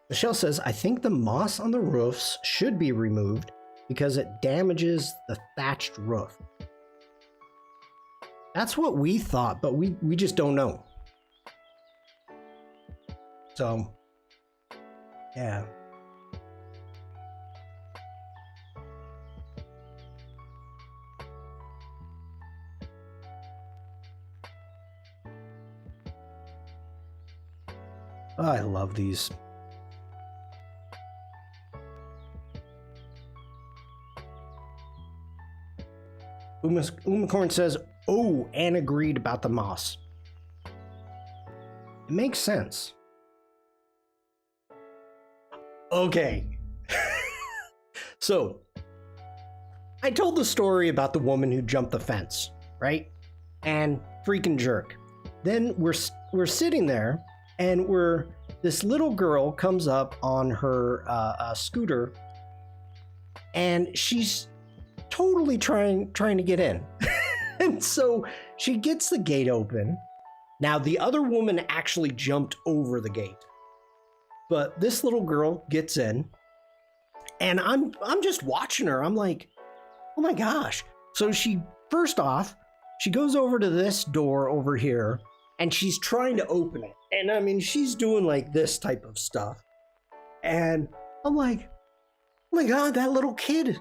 S1: Michelle says, I think the moss on the roofs should be removed because it damages the thatched roof. That's what we thought, but we just don't know. So, yeah. Oh, I love these. Umacorn says, oh, Anne agreed about the moss. It makes sense. Okay. So, I told the story about the woman who jumped the fence, right? And freaking jerk. Then we're sitting there, and this little girl comes up on her scooter, and she's totally trying to get in. And so she gets the gate open. Now the other woman actually jumped over the gate, but this little girl gets in, and I'm just watching her. I'm like, oh my gosh. So she goes over to this door over here, and she's trying to open it. And I mean, she's doing like this type of stuff. And I'm like, oh my God, that little kid.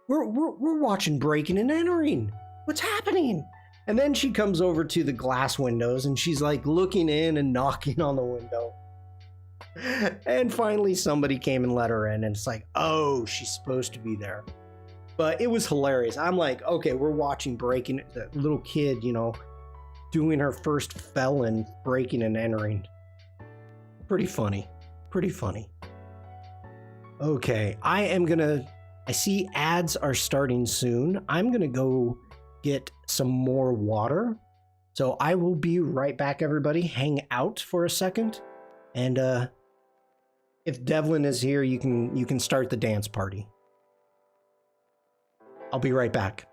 S1: We're watching breaking and entering. What's happening? And then she comes over to the glass windows and she's like looking in and knocking on the window. And finally somebody came and let her in, and it's like, oh, she's supposed to be there. But it was hilarious. I'm like, okay, we're watching breaking, the little kid, doing her first felon breaking and entering. Pretty funny. Okay, I see ads are starting soon. I'm gonna go get some more water. So I will be right back, everybody. Hang out for a second. And if Devlin is here, you can start the dance party. I'll be right back.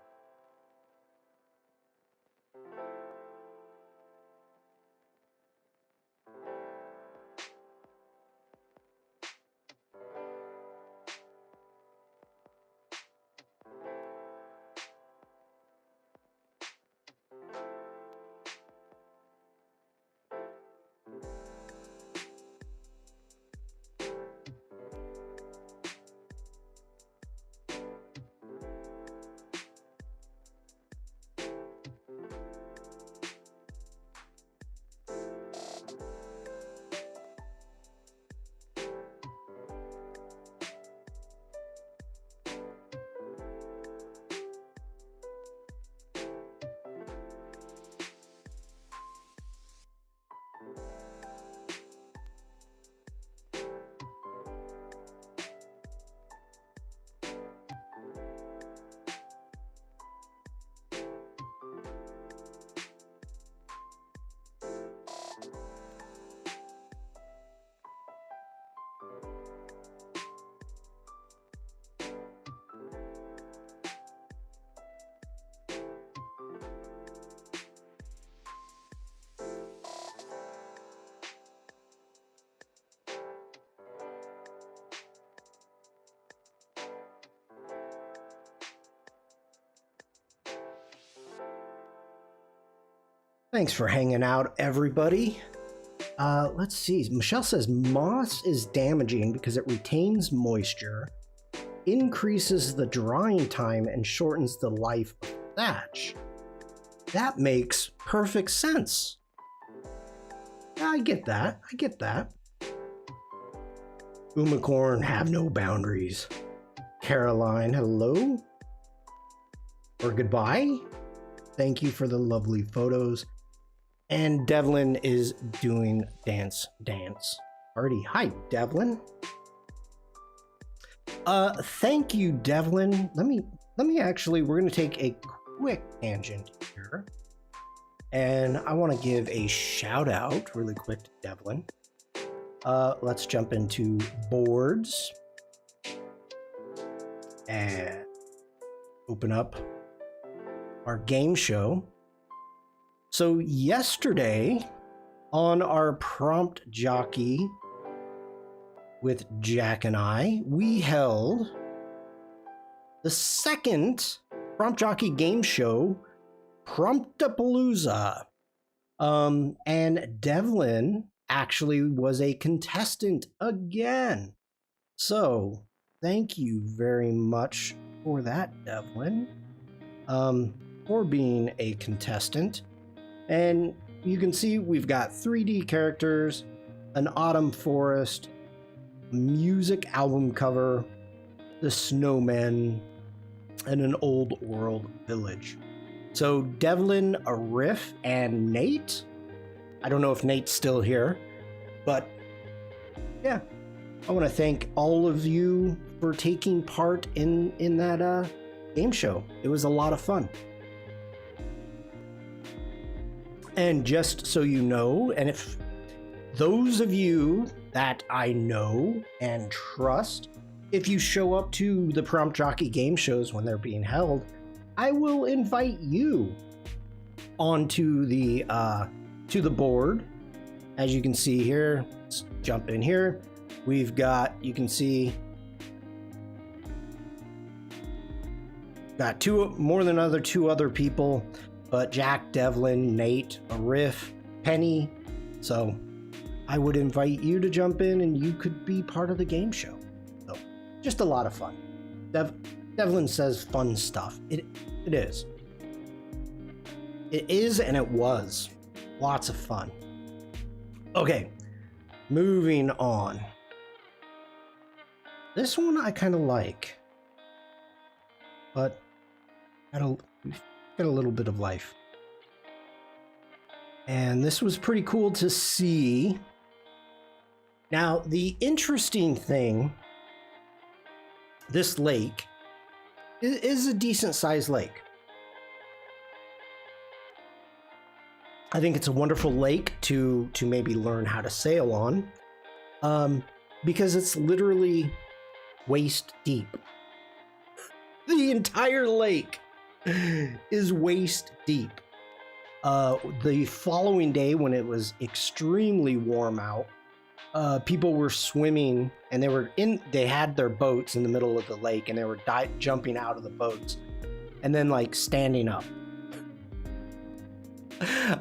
S1: Thanks for hanging out, everybody. Let's see. Michelle says moss is damaging because it retains moisture, increases the drying time, and shortens the life of thatch. That makes perfect sense. Yeah, I get that. I get that. Umacorn have no boundaries. Caroline, hello. Or goodbye. Thank you for the lovely photos. And Devlin is doing dance. Alrighty, hi Devlin. Thank you, Devlin. Let me actually, we're gonna take a quick tangent here. And I want to give a shout out really quick to Devlin. Let's jump into boards and open up our game show. So yesterday on our prompt jockey with Jack and I, we held the second prompt jockey game show, Promptapalooza. And Devlin actually was a contestant again. So thank you very much for that, Devlin, for being a contestant. And you can see we've got 3D characters, an autumn forest, music album cover, the snowmen, and an old world village. So Devlin, Arif, and Nate. I don't know if Nate's still here, but yeah, I want to thank all of you for taking part in that game show. It was a lot of fun. And just so you know, and if those of you that I know and trust, if you show up to the Prompt Jockey game shows when they're being held, I will invite you onto the to the board. As you can see here, let's jump in here. We've got, you can see, got more than two other people, but Jack, Devlin, Nate, Arif, Penny. So I would invite you to jump in and you could be part of the game show. So just a lot of fun. Devlin says fun stuff. It is. It is, and it was. Lots of fun. Okay, moving on. This one I kind of like, but got a little bit of life. And this was pretty cool to see. Now, the interesting thing, this lake is a decent sized lake. I think it's a wonderful lake to maybe learn how to sail on, because it's literally waist deep. The entire lake is waist deep. The following day, when it was extremely warm out, people were swimming, and they had their boats in the middle of the lake, and they were jumping out of the boats and then like standing up.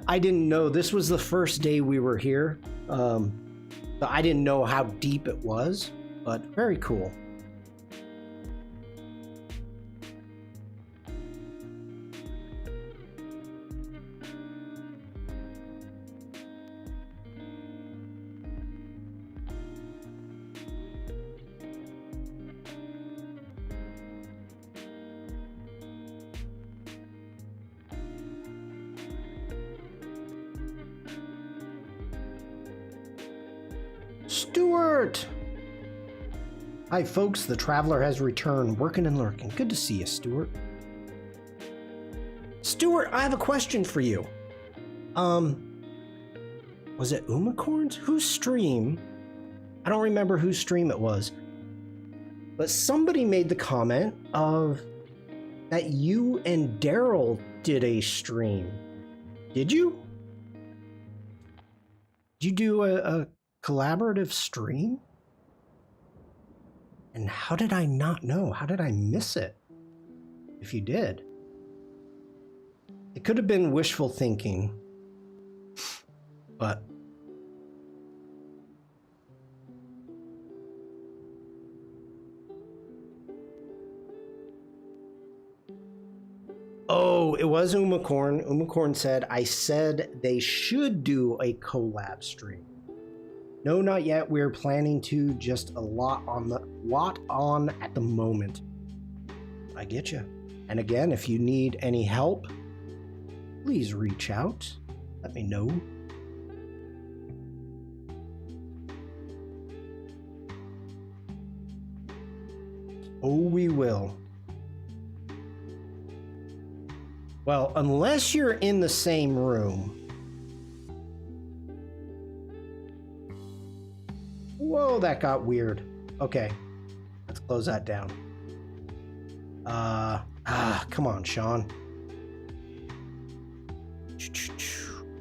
S1: I didn't know, this was the first day we were here, so I didn't know how deep it was, but very cool. Stuart! Hi folks, the Traveler has returned, working and lurking. Good to see you, Stuart. Stuart, I have a question for you. Was it Umacorn's? Whose stream? I don't remember whose stream it was. But somebody made the comment of that you and Daryl did a stream. Did you? Did you do a collaborative stream? And how did I not know? How did I miss it? If you did. It could have been wishful thinking. But oh, it was Umacorn. Umacorn said, I said they should do a collab stream. No, not yet. We're planning to, just a lot on at the moment. I get you. And again, if you need any help, please reach out. Let me know. Oh, we will. Well, unless you're in the same room. Whoa, that got weird. Okay, let's close that down. Come on, Shawn.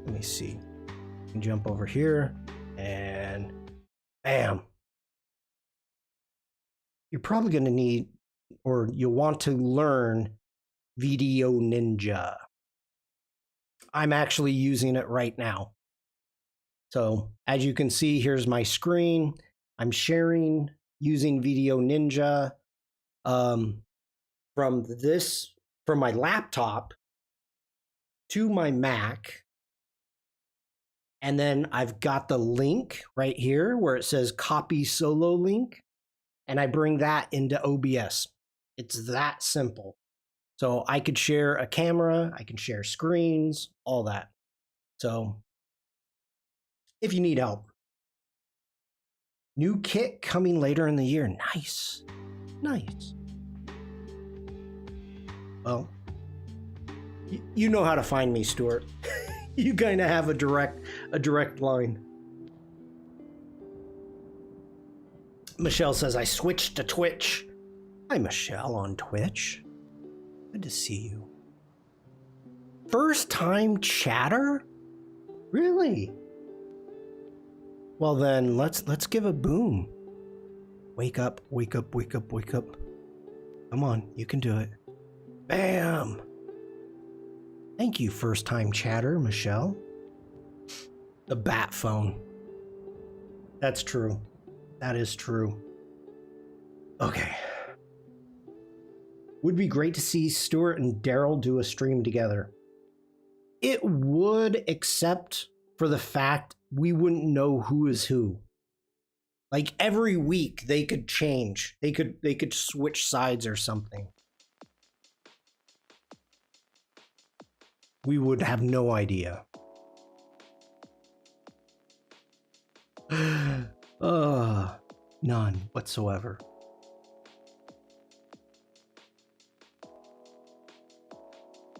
S1: Let me see. You can jump over here and bam. You're probably going to need, or you'll want to learn Video Ninja. I'm actually using it right now. So as you can see, here's my screen. I'm sharing using Video Ninja from my laptop to my Mac. And then I've got the link right here where it says copy solo link. And I bring that into OBS. It's that simple. So I could share a camera, I can share screens, all that. So if you need help. New kit coming later in the year. Nice. Nice. Well, you know how to find me, Stuart. You kind of have a direct line. Michelle says, I switched to Twitch. Hi, Michelle on Twitch. Good to see you. First time chatter? Really? Well then, let's give a boom. Wake up, wake up, wake up, wake up. Come on, you can do it. Bam! Thank you, first time chatter, Michelle. The bat phone. That's true. That is true. Okay. Would be great to see Stuart and Daryl do a stream together. It would, except for the fact we wouldn't know who is who. Like every week they could change. They could switch sides or something. We would have no idea. None whatsoever.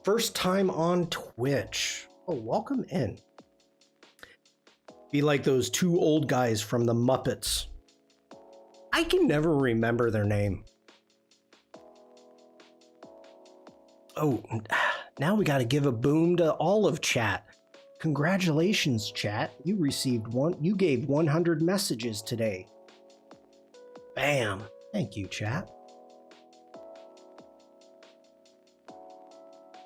S1: First time on Twitch. Oh, welcome in. Be like those two old guys from the Muppets. I can never remember their name. Oh, now we got to give a boom to all of chat. Congratulations, chat. You gave 100 messages today. Bam. Thank you, chat.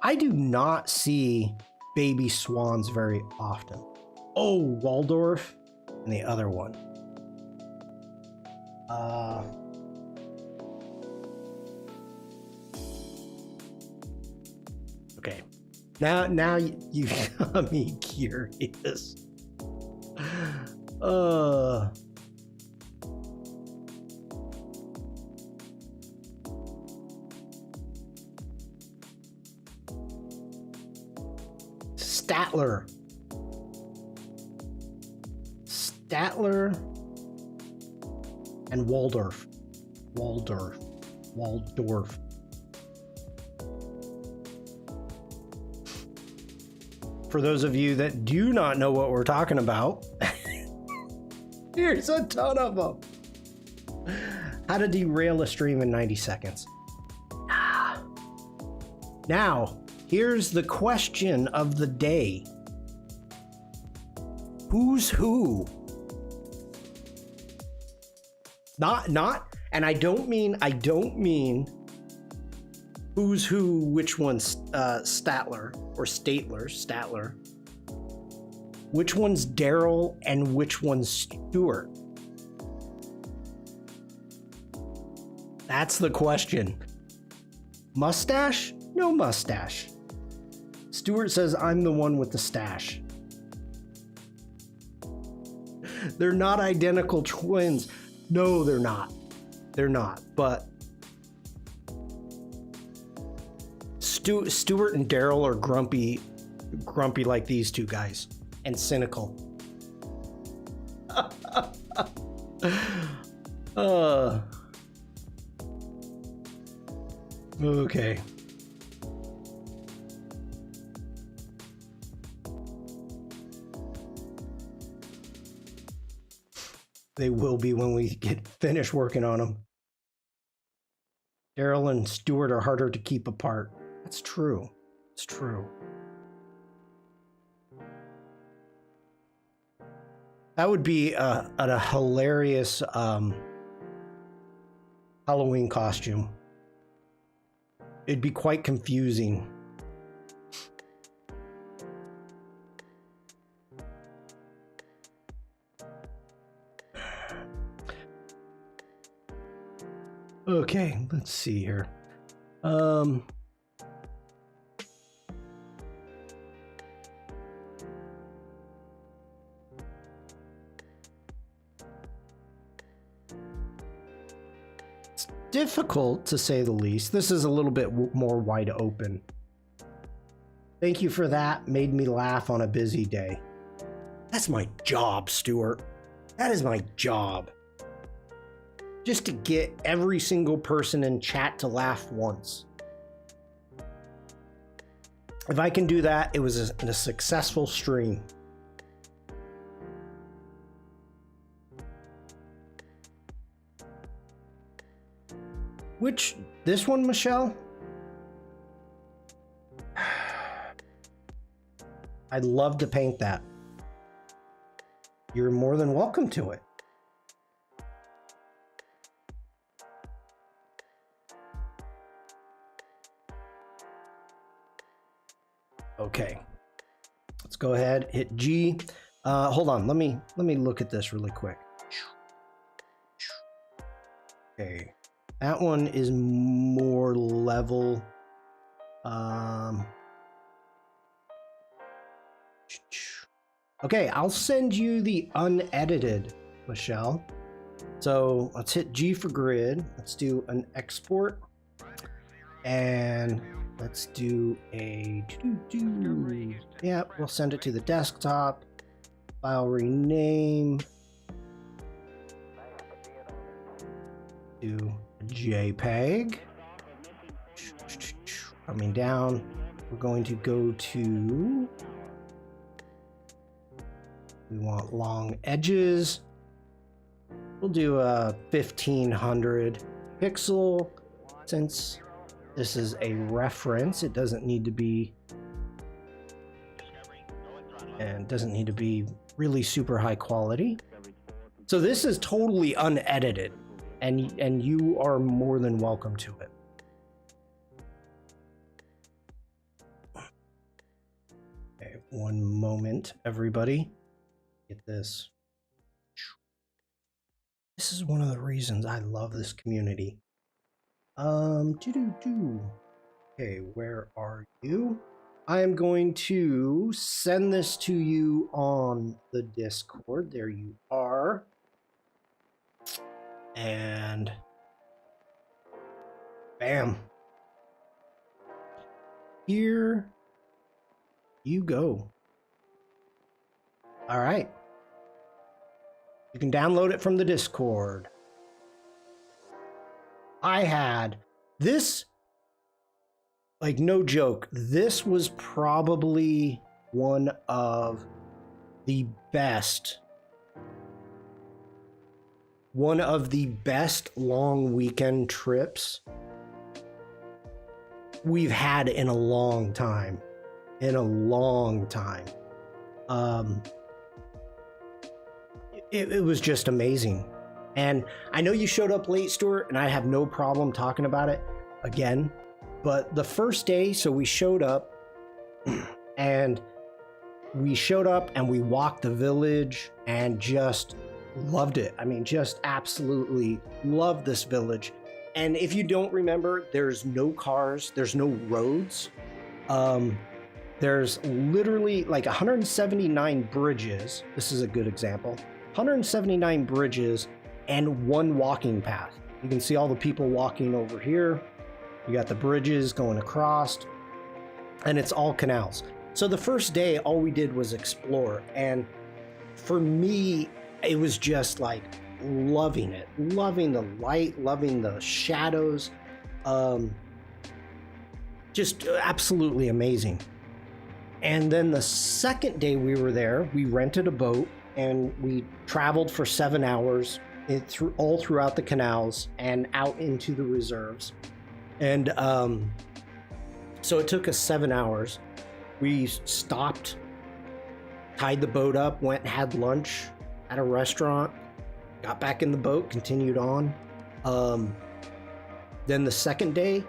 S1: I do not see baby swans very often. Oh, Waldorf and the other one. Okay. Now you got me curious. Statler and Waldorf. For those of you that do not know what we're talking about, here's a ton of them. How to derail a stream in 90 seconds. Now, here's the question of the day. Who's who? Not, and I don't mean who's who, which one's Statler or Statler. Which one's Daryl and which one's Stuart? That's the question. Mustache? No mustache. Stuart says I'm the one with the stash. They're not identical twins. No, they're not. They're not. But Stuart and Daryl are grumpy like these two guys, and cynical. Okay. They will be when we get finished working on them. Daryl and Stuart are harder to keep apart. That's true. It's true. That would be a hilarious Halloween costume. It'd be quite confusing. Okay, let's see here. It's difficult to say the least. This is a little bit more wide open. Thank you for that. Made me laugh on a busy day. That's my job, Stuart. That is my job. Just to get every single person in chat to laugh once. If I can do that, it was a successful stream. Which, this one, Michelle? I'd love to paint that. You're more than welcome to it. Okay, let's go ahead, hit G. Hold on, let me look at this really quick. Okay, that one is more level. Okay, I'll send you the unedited, Michelle. So let's hit G for grid. Let's do an export. And let's do a yeah, we'll send it to the desktop. File rename. Do JPEG. Coming down. We're going to go to, we want long edges. We'll do a 1500 pixel. Since this is a reference, it doesn't need to be, and doesn't need to be really super high quality. So this is totally unedited, and you are more than welcome to it. Okay, one moment, everybody. Get this. This is one of the reasons I love this community. Okay, where are you? I am going to send this to you on the Discord. There you are. And bam. Here you go. All right. You can download it from the Discord. I had this, like, no joke, this was probably one of the best long weekend trips we've had in a long time. It was just amazing. And I know you showed up late, Stuart, and I have no problem talking about it again. But the first day, so we showed up, and we showed up and we walked the village and just loved it. I mean, just absolutely loved this village. And if you don't remember, there's no cars, there's no roads. There's literally like 179 bridges. This is a good example. 179 bridges and one walking path. You can see all the people walking over here. You got the bridges going across, and it's all canals. So the first day, all we did was explore. And for me, it was just like loving it, loving the light, loving the shadows. Just absolutely amazing. And then the second day we were there, we rented a boat and we traveled for 7 hours all throughout the canals and out into the reserves. And so it took us 7 hours. We stopped, tied the boat up, went and had lunch at a restaurant, got back in the boat, continued on. Then the second day,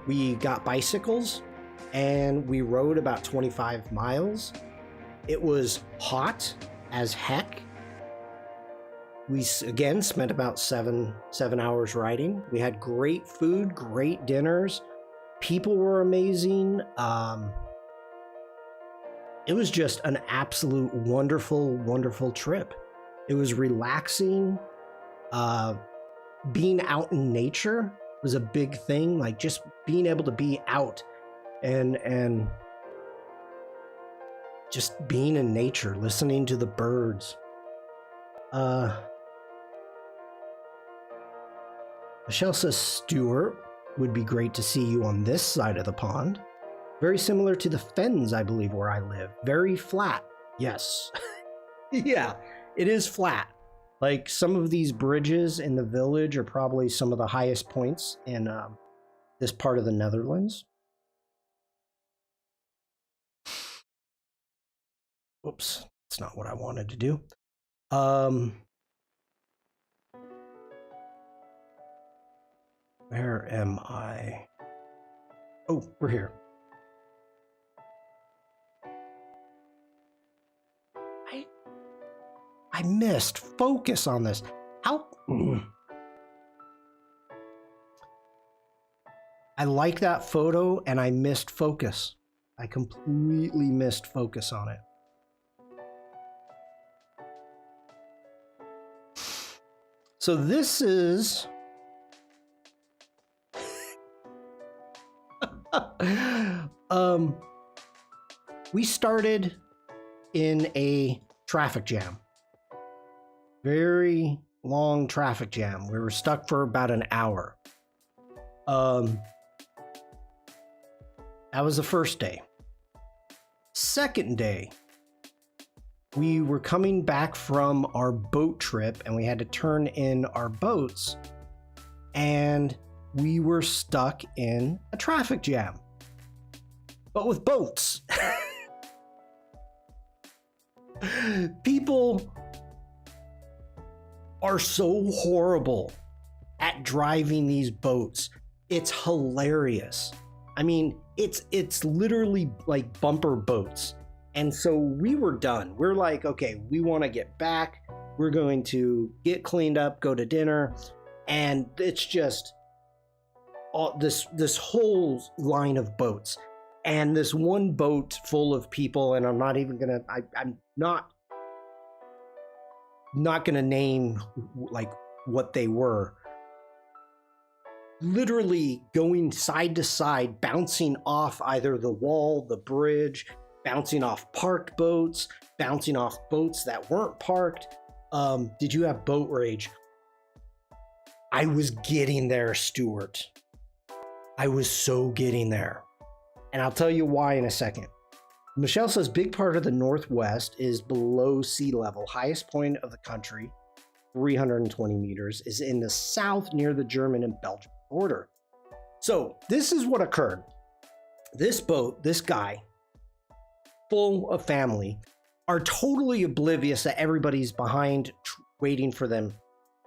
S1: we got bicycles and we rode about 25 miles. It was hot as heck. We again spent about seven hours riding. We had great food, great dinners. People were amazing. It was just an absolute wonderful, wonderful trip. It was relaxing. Being out in nature was a big thing. Like just being able to be out and just being in nature, listening to the birds. Michelle says, Stuart, would be great to see you on this side of the pond. Very similar to the fens, I believe, where I live. Very flat. Yes. Yeah, it is flat. Like some of these bridges in the village are probably some of the highest points in this part of the Netherlands. Oops, that's not what I wanted to do. Where am I? Oh, we're here. I missed focus on this. How? I like that photo and I missed focus. I completely missed focus on it. So this is we started in a traffic jam. Very long traffic jam. We were stuck for about an hour. That was the first day. Second day, we were coming back from our boat trip and we had to turn in our boats and we were stuck in a traffic jam, but with boats. People are so horrible at driving these boats. It's hilarious. I mean, it's literally like bumper boats. And so we were done. We're like, okay, we want to get back. We're going to get cleaned up, go to dinner. And it's just all this whole line of boats. And this one boat full of people, and I'm not even gonna, I'm not gonna name like what they were. Literally going side to side, bouncing off either the wall, the bridge, bouncing off parked boats, bouncing off boats that weren't parked. Did you have boat rage? I was getting there, Stuart. I was so getting there. And I'll tell you why in a second. Michelle says big part of the Northwest is below sea level. Highest point of the country, 320 meters, is in the south near the German and Belgian border. So this is what occurred. This boat, this guy, full of family, are totally oblivious that everybody's behind waiting for them.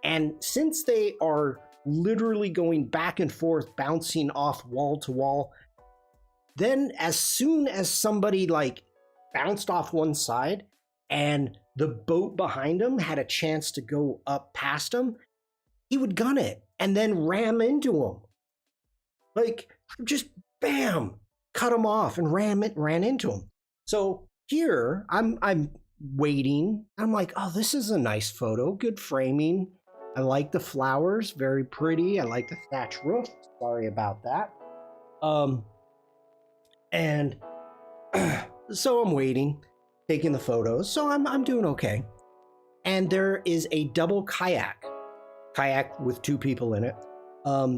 S1: And since they are literally going back and forth, bouncing off wall to wall, then as soon as somebody like bounced off one side and the boat behind him had a chance to go up past him, he would gun it and then ram into him. Like, just bam, cut him off and ran into him. So here I'm waiting. I'm like, oh, this is a nice photo, good framing. I like the flowers, very pretty. I like the thatch roof. Sorry about that. And so I'm waiting, taking the photos. So I'm doing okay. And there is a double kayak with two people in it,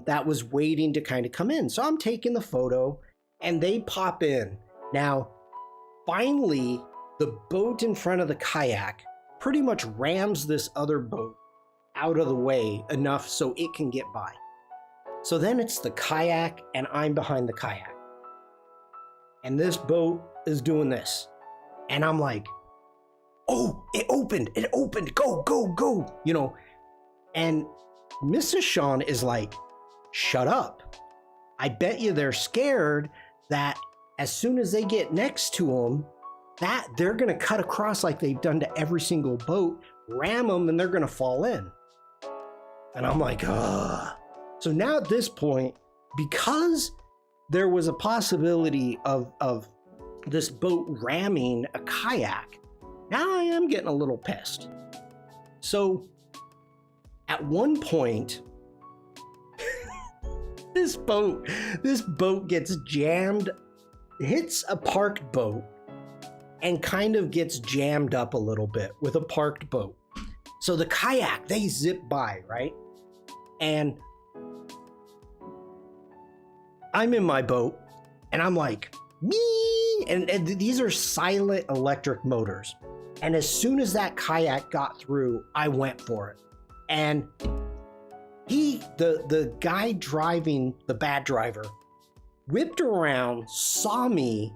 S1: that was waiting to kind of come in. So I'm taking the photo and they pop in. Now, finally, the boat in front of the kayak pretty much rams this other boat out of the way enough so it can get by. So then it's the kayak and I'm behind the kayak. And this boat is doing this. And I'm like, oh, it opened, go, you know. And Mrs. Shawn is like, shut up. I bet you they're scared that as soon as they get next to them, that they're going to cut across like they've done to every single boat, ram them, and they're going to fall in. And I'm like, ugh. So now at this point, because there was a possibility of this boat ramming a kayak, now I am getting a little pissed. So at one point, this boat gets jammed, hits a parked boat, and kind of gets jammed up a little bit with a parked boat. So the kayak, they zip by, right? And I'm in my boat, and I'm like, me, and these are silent electric motors. And as soon as that kayak got through, I went for it. And the guy driving, the bad driver, whipped around, saw me,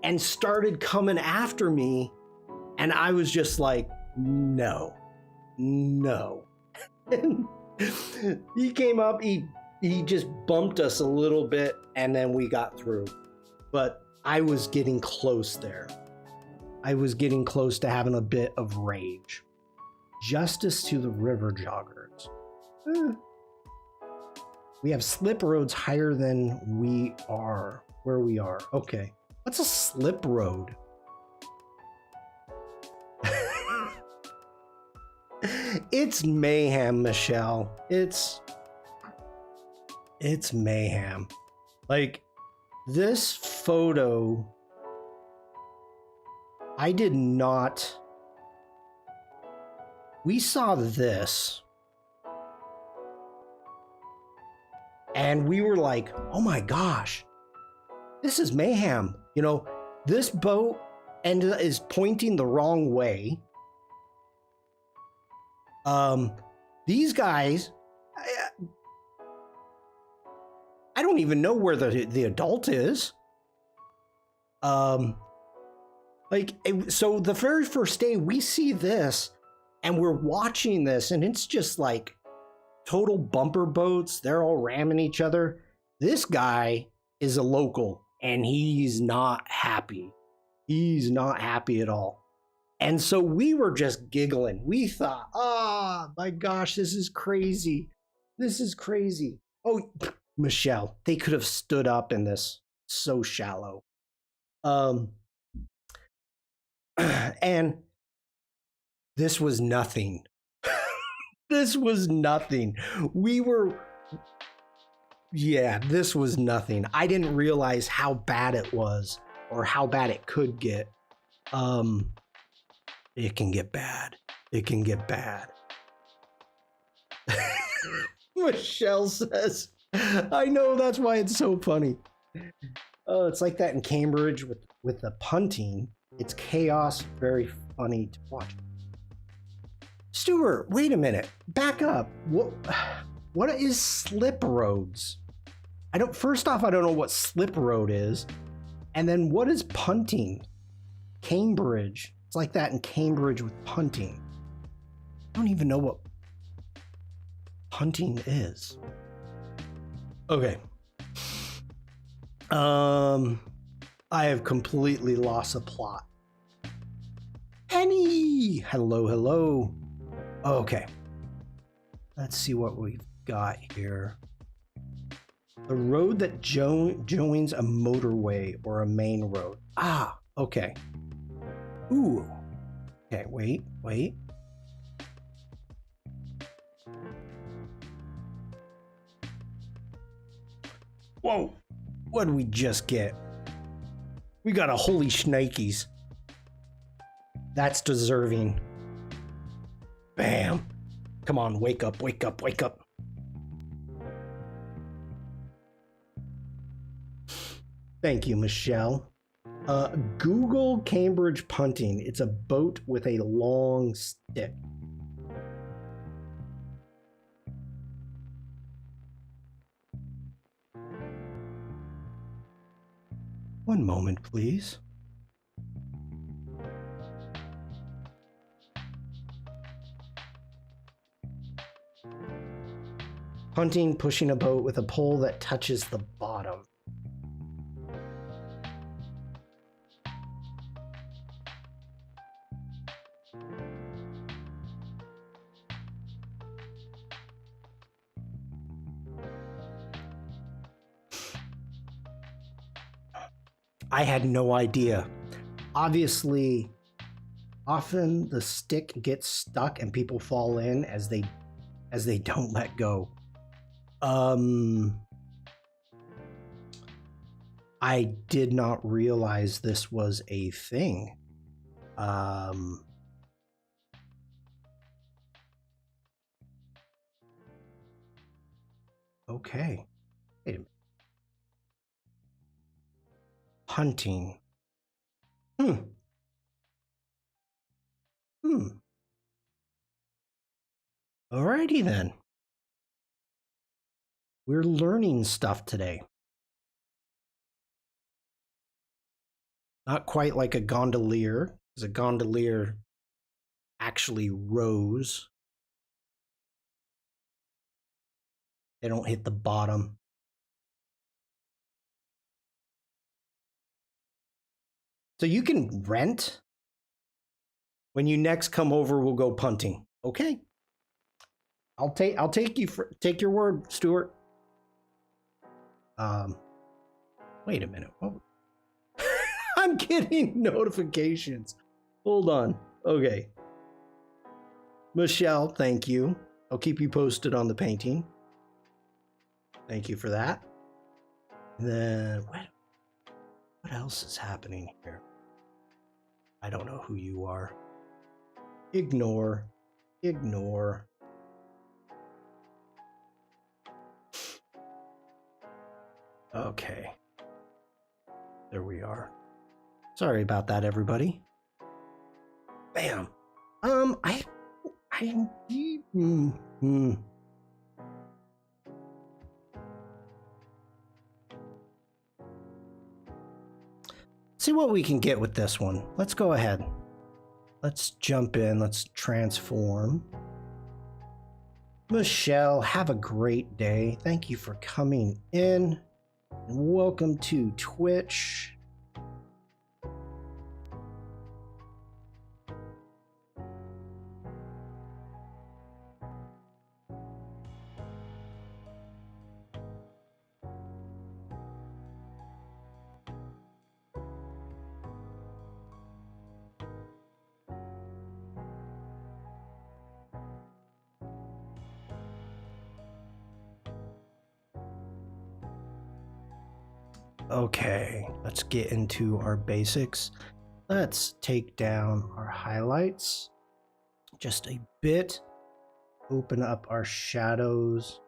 S1: and started coming after me. And I was just like, no. And he came up, he just bumped us a little bit, and then we got through. But I was getting close there. I was getting close to having a bit of rage. Justice to the river joggers. We have slip roads higher than where we are. Okay. What's a slip road? It's mayhem, Michelle. It's mayhem. Like, this photo, we saw this and we were like, oh my gosh, this is mayhem. You know, this boat is pointing the wrong way. These guys, I don't even know where the adult is. So the very first day we see this and we're watching this and it's just like total bumper boats. They're all ramming each other. This guy is a local and he's not happy. He's not happy at all. And so we were just giggling. We thought, oh my gosh, this is crazy. This is crazy. Oh, Michelle, they could have stood up in this. So shallow. And this was nothing. This was nothing. This was nothing. I didn't realize how bad it was or how bad it could get. It can get bad. It can get bad. Michelle says, I know, that's why it's so funny. Oh, it's like that in Cambridge with the punting. It's chaos, very funny to watch. Stuart, wait a minute. Back up. What is slip roads? First off, I don't know what slip road is. And then what is punting? Cambridge. It's like that in Cambridge with punting. I don't even know what punting is. Okay. I have completely lost a plot. Penny! Hello, hello. Okay. Let's see what we've got here. The road that joins a motorway or a main road. Ah, okay. Ooh. Okay, wait. Whoa. What did we just get? We got a holy shnikes. That's deserving. Bam. Come on, wake up, wake up, wake up. Thank you, Michelle. Google Cambridge punting. It's a boat with a long stick. One moment, please. Punting, pushing a boat with a pole that touches the bottom. I had no idea. Obviously, often the stick gets stuck and people fall in as they don't let go. I did not realize this was a thing. Okay. Wait a minute. Hunting. Alrighty then. We're learning stuff today. Not quite like a gondolier, because a gondolier actually rows. They don't hit the bottom. So you can rent. When you next come over, we'll go punting. Okay. I'll take your word, Stuart. Wait a minute. Oh. I'm getting notifications. Hold on. Okay. Michelle, thank you. I'll keep you posted on the painting. Thank you for that. And then what else is happening here? I don't know who you are. Ignore. Okay. There we are. Sorry about that, everybody. Bam. See what we can get with this one. Let's go ahead. Let's jump in. Let's transform. Michelle, have a great day. Thank you for coming in. And welcome to Twitch. Okay, let's get into our basics. Let's take down our highlights just a bit. Open up our shadows.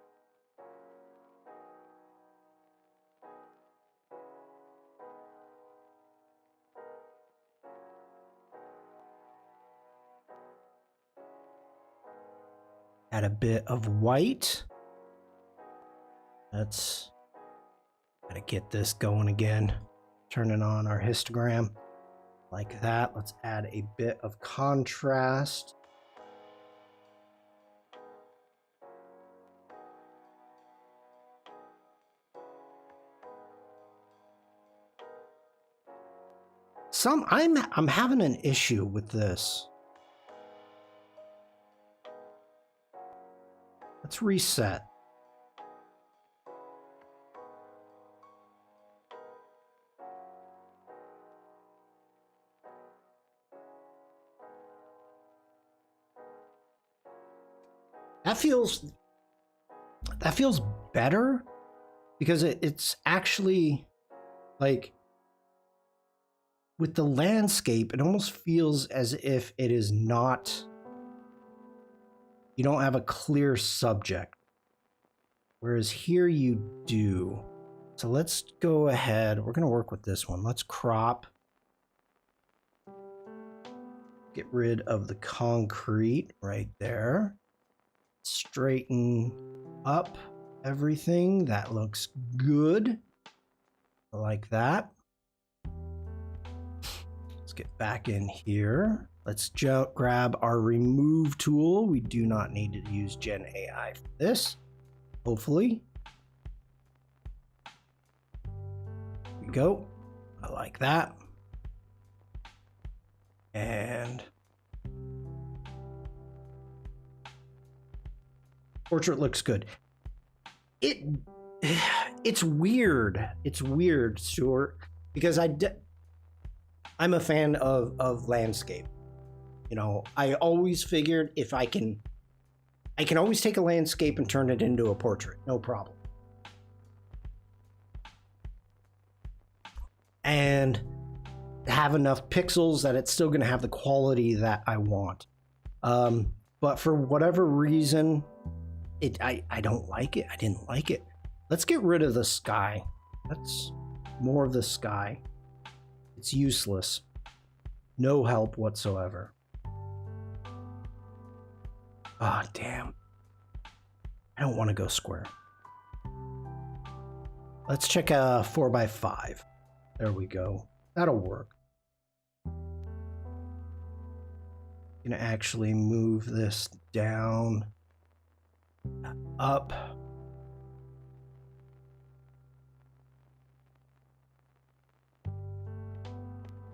S1: Add a bit of white. Let's gotta get this going again. Turning on our histogram like that. Let's add a bit of contrast. I'm having an issue with this. Let's reset. That feels better because it's actually like with the landscape, it almost feels as if it is not, you don't have a clear subject. Whereas here you do. So let's go ahead. We're going to work with this one. Let's crop. Get rid of the concrete right there. Straighten up everything. That looks good. I like that. Let's get back in here. Let's grab our remove tool. We do not need to use Gen AI for this. Hopefully. Here we go. I like that. And portrait looks good. It's weird. It's weird, Stuart, because I'm a fan of landscape. You know, I always figured if I can always take a landscape and turn it into a portrait, no problem. And have enough pixels that it's still going to have the quality that I want. But for whatever reason, I don't like it. I didn't like it. Let's get rid of the sky. That's more of the sky. It's useless. No help whatsoever. Ah, oh, damn. I don't want to go square. Let's check a 4x5. There we go. That'll work. Gonna actually move this down, up.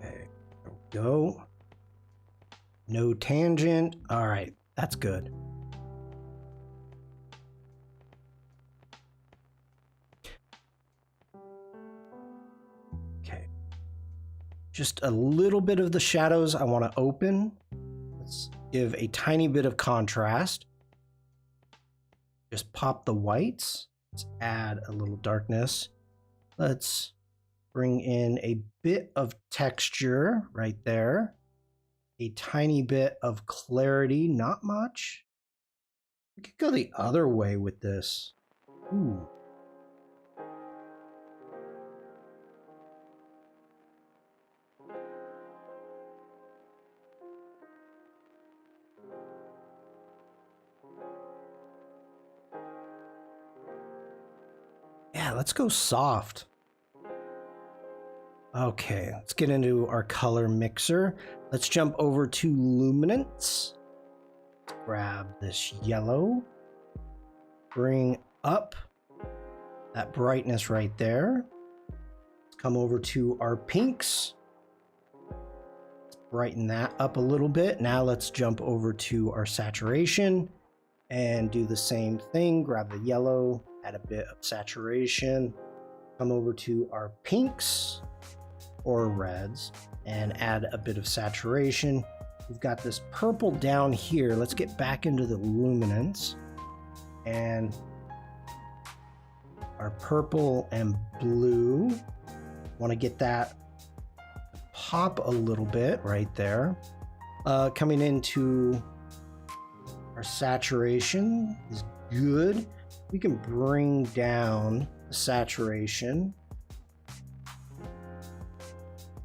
S1: Okay, there we go. No tangent. All right, that's good. Okay. Just a little bit of the shadows I want to open. Let's give a tiny bit of contrast. Just pop the whites. Let's add a little darkness. Let's bring in a bit of texture right there. A tiny bit of clarity, not much. We could go the other way with this. Ooh. Yeah, let's go soft. Okay, let's get into our color mixer. Let's jump over to luminance. Let's grab this yellow. Bring up that brightness right there. Let's come over to our pinks. Let's brighten that up a little bit. Now let's jump over to our saturation and do the same thing. Grab the yellow, add a bit of saturation. Come over to our pinks or reds and add a bit of saturation. We've got this purple down here. Let's get back into the luminance and our purple and blue. Want to get that pop a little bit right there. Coming into our saturation is good. We can bring down the saturation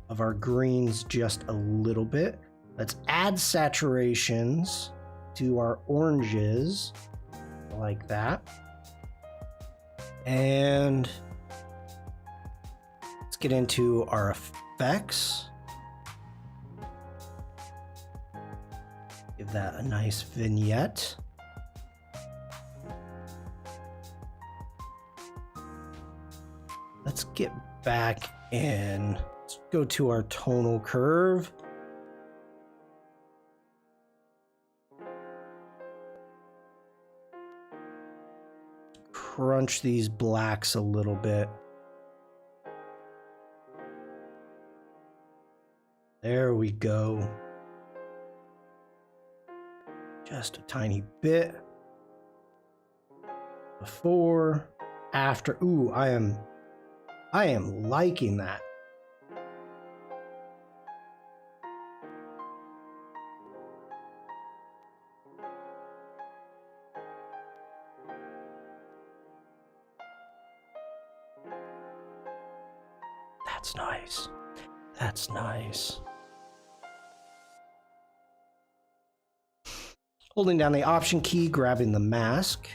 S1: of our greens just a little bit. Let's add saturations to our oranges like that. And let's get into our effects. Give that a nice vignette. Let's get back in Let's go to our tonal curve. Crunch these blacks a little bit. There we go. Just a tiny bit. Before, after. Ooh, I am liking that. That's nice. That's nice. Holding down the Option key, grabbing the mask.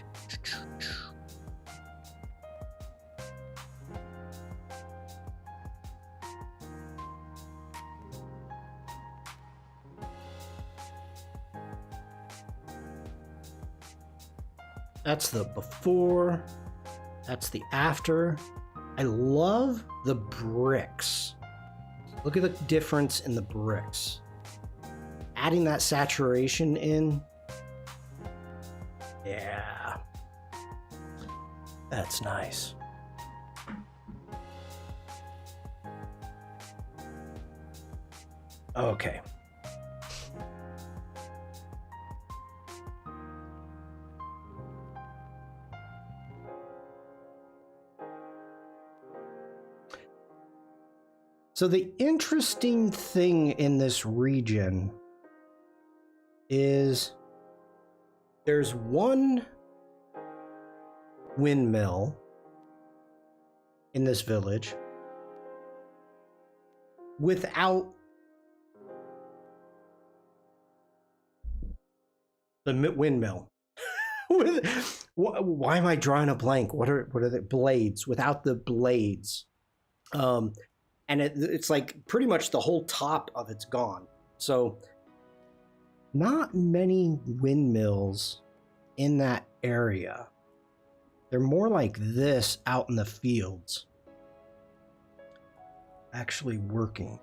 S1: That's the before. That's the after. I love the bricks. Look at the difference in the bricks. Adding that saturation in. Yeah. That's nice. Okay. So the interesting thing in this region is there's one windmill in this village without the windmill. Why am I drawing a blank? What are the blades? Without the blades. And it's like pretty much the whole top of it's gone. So not many windmills in that area. They're more like this out in the fields. Actually working.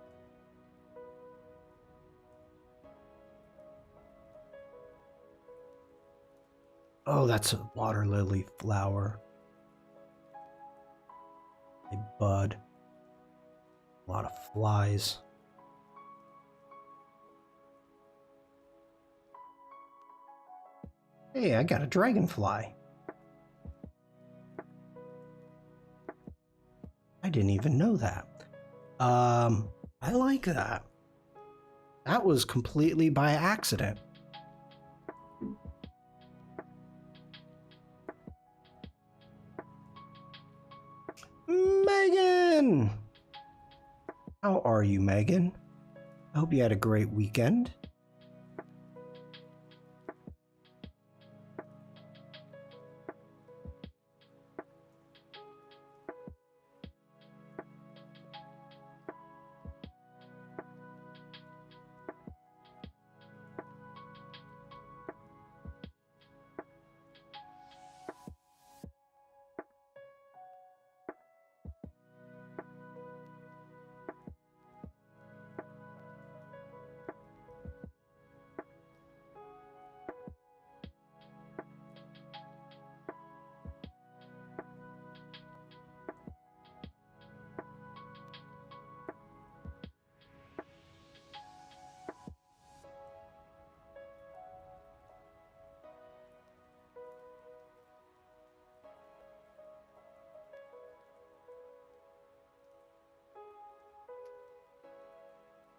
S1: Oh, that's a water lily flower. A bud. A lot of flies. Hey, I got a dragonfly. I didn't even know that. I like that. That was completely by accident. Megan! How are you, Megan? I hope you had a great weekend.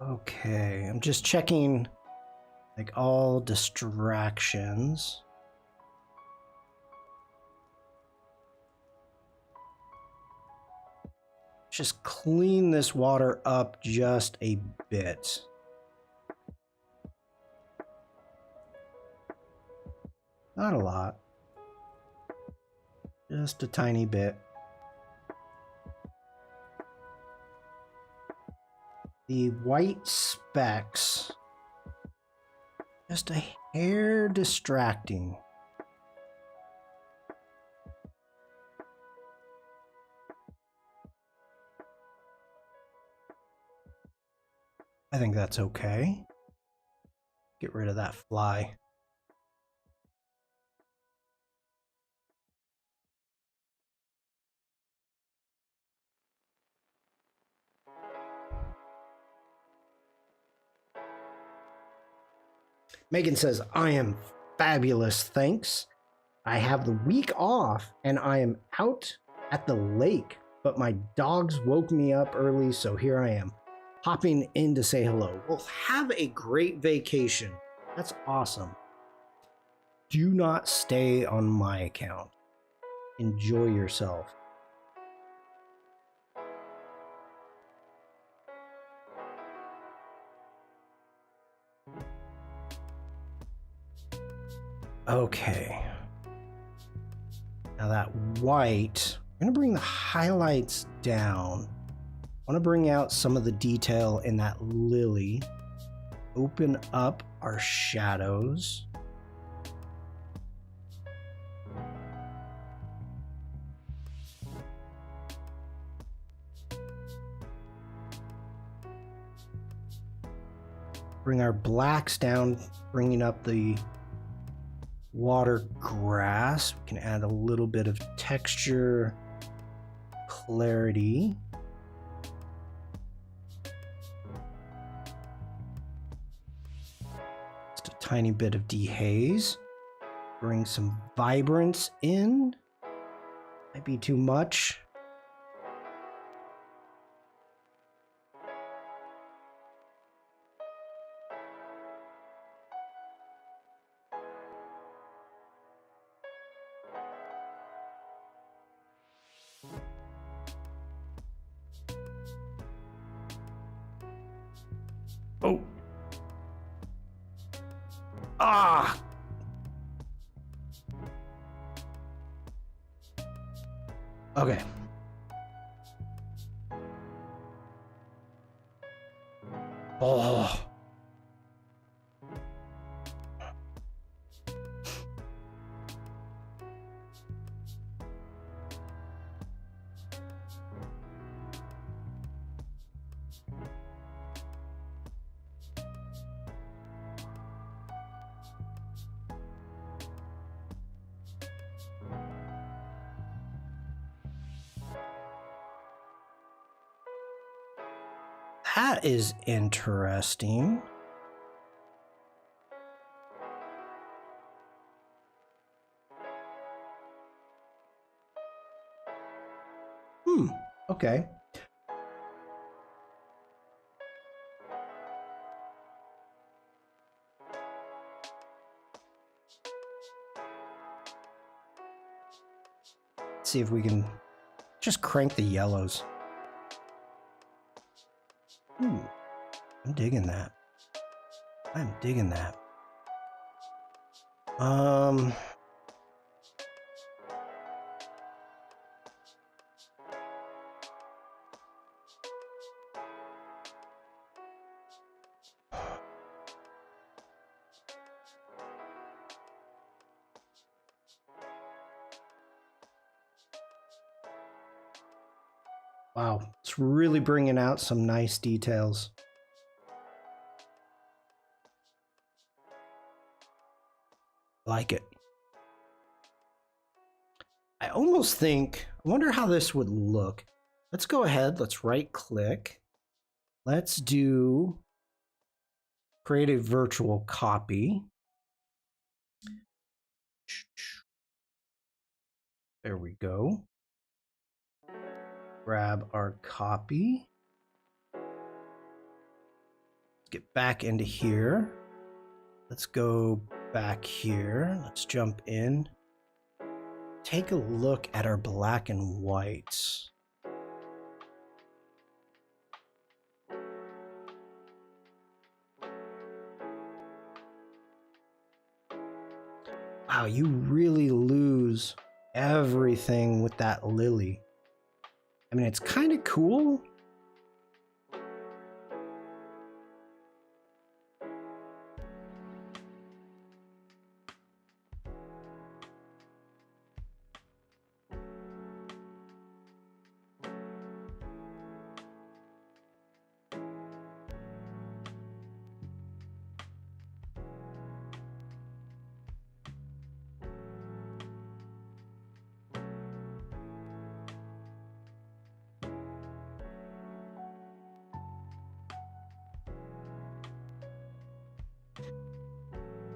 S1: Okay, I'm just checking like all distractions. Just clean this water up just a bit. Not a lot. Just a tiny bit. The white specks, just a hair distracting. I think that's okay. Get rid of that fly. Megan says, I am fabulous, thanks. I have the week off and I am out at the lake, but my dogs woke me up early, so here I am, hopping in to say hello. Well, have a great vacation. That's awesome. Do not stay on my account. Enjoy yourself. Okay. Now that white, I'm going to bring the highlights down. I want to bring out some of the detail in that lily. Open up our shadows. Bring our blacks down, bringing up the water grass. We can add a little bit of texture, clarity. Just a tiny bit of dehaze. Bring some vibrance in. Might be too much. Oh. Ah. Okay. Oh. That is interesting. Okay. Let's see if we can just crank the yellows. I'm digging that. I'm digging that. Wow, it's really bringing out some nice details. Like it. I almost think, I wonder how this would look. Let's go ahead, let's right click. Let's do create a virtual copy. There we go. Grab our copy. Let's get back into here. Let's go back here. Let's jump in. Take a look at our black and whites. Wow, you really lose everything with that lily. I mean, it's kind of cool.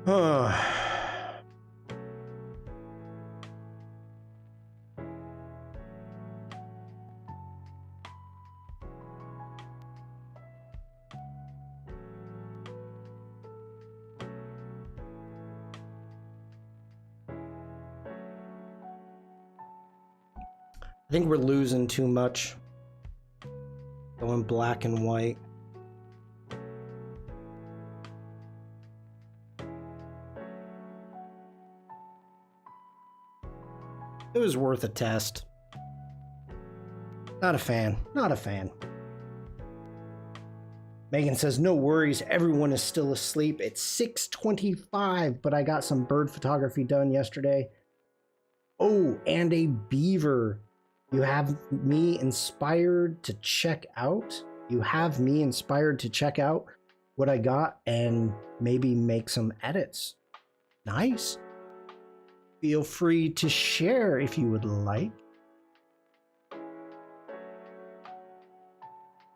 S1: I think we're losing too much. Going black and white. It was worth a test. Not a fan. Not a fan. Megan says, no worries. Everyone is still asleep. It's 6:25, but I got some bird photography done yesterday. Oh, and a beaver. You have me inspired to check out. You have me inspired to check out what I got and maybe make some edits. Nice. Feel free to share if you would like.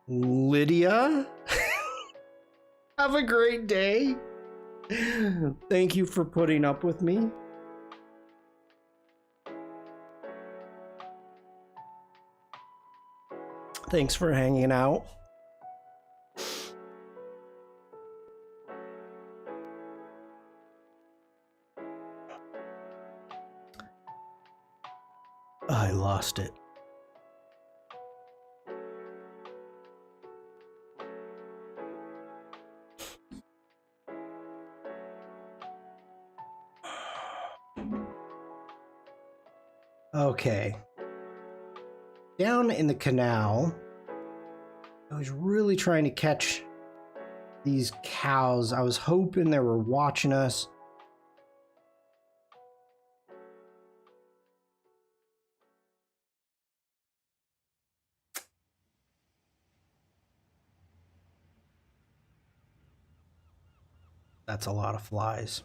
S1: Lydia, have a great day. Thank you for putting up with me. Thanks for hanging out. I lost it. Okay. Down in the canal, I was really trying to catch these cows. I was hoping they were watching us. That's a lot of flies.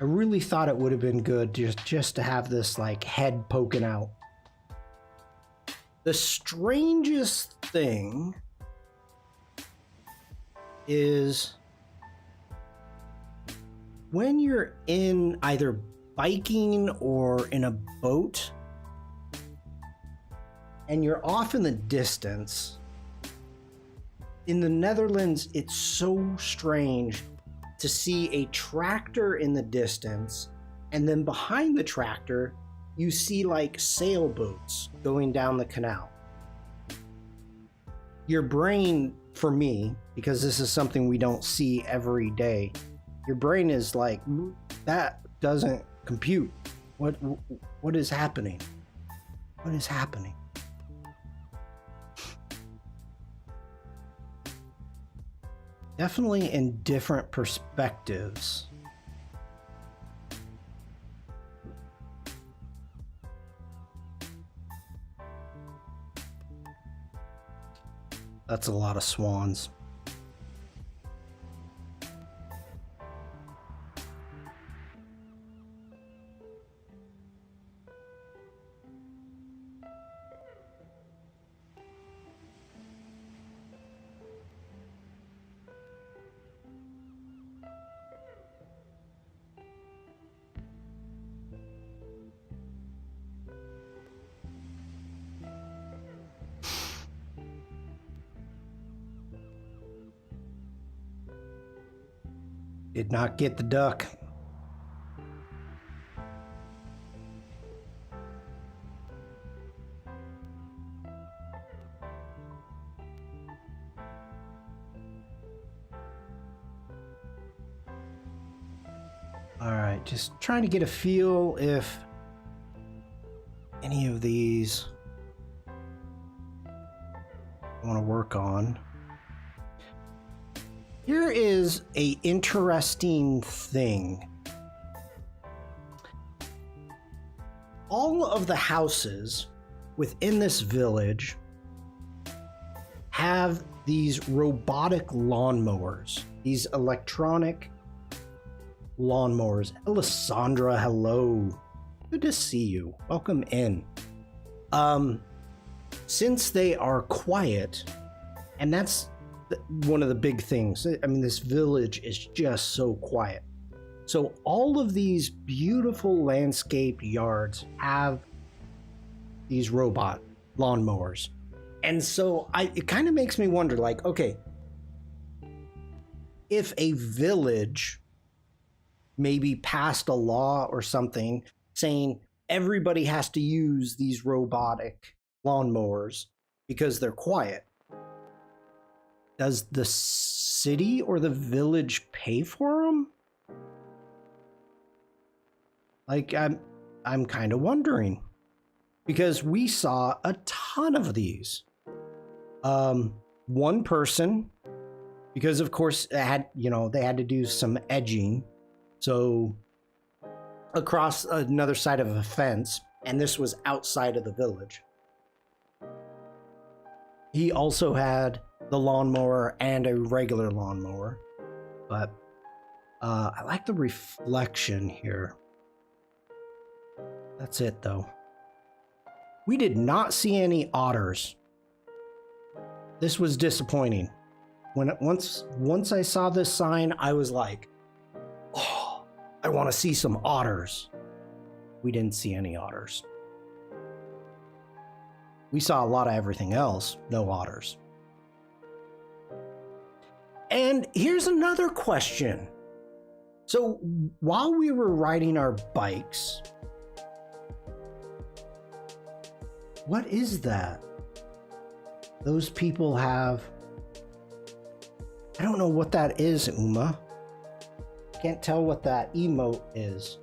S1: I really thought it would have been good just to have this like head poking out. The strangest thing is when you're in either biking or in a boat and you're off in the distance. In the Netherlands, it's so strange to see a tractor in the distance, and then behind the tractor, you see like sailboats going down the canal. Your brain, for me, because this is something we don't see every day, your brain is like, that doesn't compute. What is happening? What is happening? Definitely in different perspectives. That's a lot of swans. Did not get the duck. All right, just trying to get a feel if any of these I want to work on. Here is an interesting thing. All of the houses within this village have these robotic lawnmowers, these electronic lawnmowers. Alessandra, hello. Good to see you. Welcome in. since they are quiet, and that's one of the big things. I mean, this village is just so quiet. So all of these beautiful landscape yards have these robot lawnmowers. And so it kind of makes me wonder, like, okay, if a village maybe passed a law or something saying everybody has to use these robotic lawnmowers because they're quiet, does the city or the village pay for them? Like, I'm kind of wondering, because we saw a ton of these. One person, because of course they had to do some edging, so across another side of a fence, and this was outside of the village. He also had the lawnmower and a regular lawnmower, but I like the reflection here. That's it, though. We did not see any otters. This was disappointing. Once I saw this sign, I was like, oh, I want to see some otters. We didn't see any otters. We saw a lot of everything else, no otters. And here's another question. So while we were riding our bikes, what is that? Those people have... I don't know what that is, Uma. Can't tell what that emote is.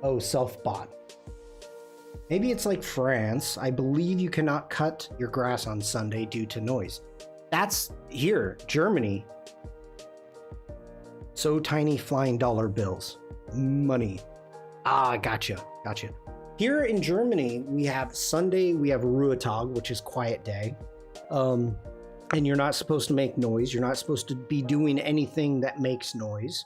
S1: Oh, self-bought. Maybe it's like France. I believe you cannot cut your grass on Sunday due to noise. That's here, Germany. So tiny flying dollar bills. Money. Ah, gotcha. Here in Germany, we have Sunday, we have Ruhetag, which is quiet day. And you're not supposed to make noise. You're not supposed to be doing anything that makes noise.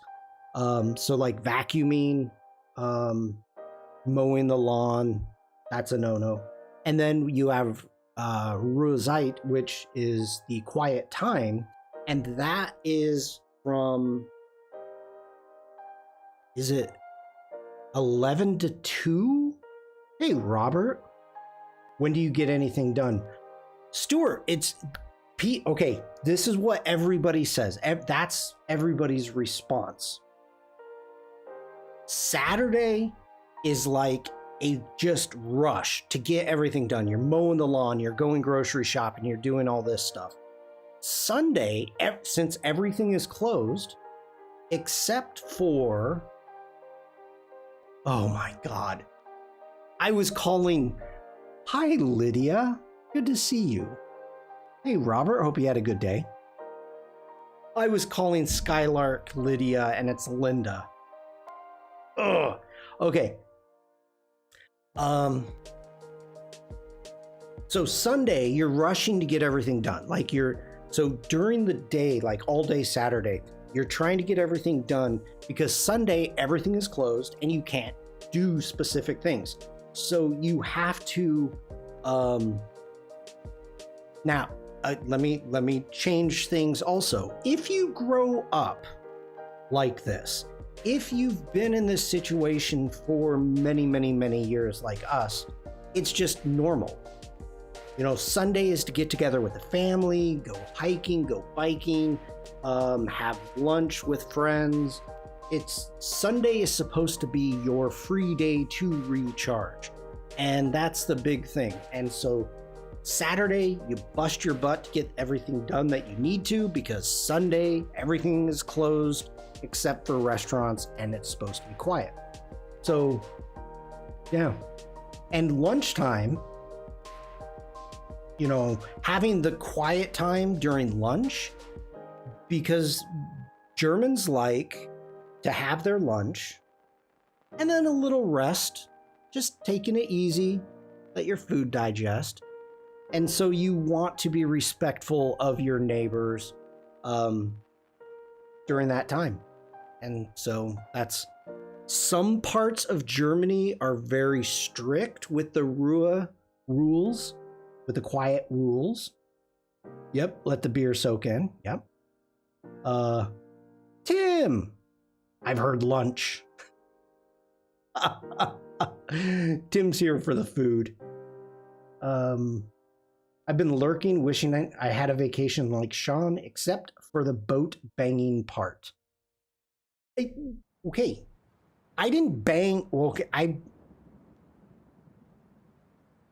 S1: So like vacuuming, mowing the lawn, that's a no-no. And then you have Ruhezeit, which is the quiet time. And that is from, is it 11 to 2? Hey, Robert. When do you get anything done? Stuart, it's Pete. Okay, this is what everybody says. That's everybody's response. Saturday is like a just rush to get everything done. You're mowing the lawn, you're going grocery shopping, you're doing all this stuff. Sunday, since everything is closed, except for... Oh my God. I was calling, hi Lydia, good to see you. Hey Robert, hope you had a good day. I was calling Skylark Lydia and it's Linda. Ugh. Okay. So Sunday, you're rushing to get everything done. So during the day, like all day Saturday, you're trying to get everything done because Sunday, everything is closed and you can't do specific things. So you have to, now, let me change things also. If you grow up like this, if you've been in this situation for many, many, many years like us, it's just normal. You know, Sunday is to get together with the family, go hiking, go biking, have lunch with friends. Sunday is supposed to be your free day to recharge. And that's the big thing. And so Saturday, you bust your butt to get everything done that you need to, because Sunday, everything is closed except for restaurants and it's supposed to be quiet. So, yeah. And lunchtime, you know, having the quiet time during lunch, because Germans like to have their lunch and then a little rest, just taking it easy, let your food digest. And so you want to be respectful of your neighbors during that time. And so that's Some parts of Germany are very strict with the Ruhe rules, with the quiet rules. Yep, let the beer soak in. Yep. Tim, I've heard lunch. Tim's here for the food. I've been lurking, wishing I had a vacation like Shawn, except for the boat banging part. Okay. I didn't bang. Well, okay,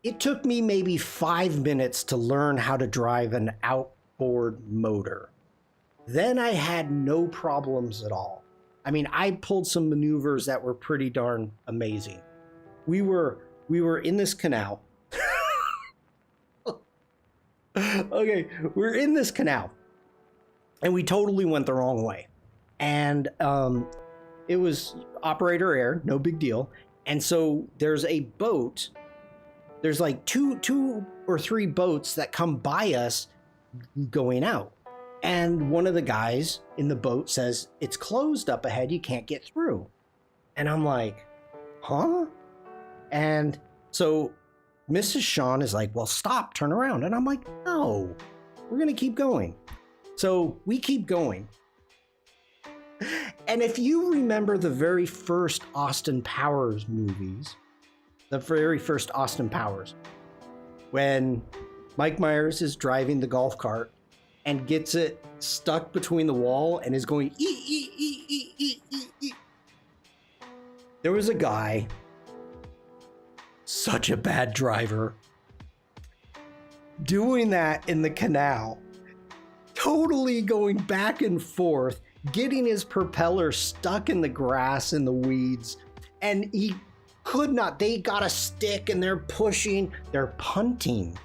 S1: it took me maybe 5 minutes to learn how to drive an outboard motor. Then I had no problems at all. I mean, I pulled some maneuvers that were pretty darn amazing. We were in this canal. Okay, we're in this canal, and we totally went the wrong way. And it was operator error, no big deal. And so there's a boat. There's like two or three boats that come by us going out. And one of the guys in the boat says, it's closed up ahead, you can't get through. And I'm like, huh? And so Mrs. Shawn is like, well, stop, turn around. And I'm like, no, we're going to keep going. So we keep going. And if you remember the very first Austin Powers movies, when Mike Myers is driving the golf cart and gets it stuck between the wall and is going, there was a guy, such a bad driver, doing that in the canal, totally going back and forth, getting his propeller stuck in the grass and the weeds, and he could not. They got a stick and they're pushing, they're punting.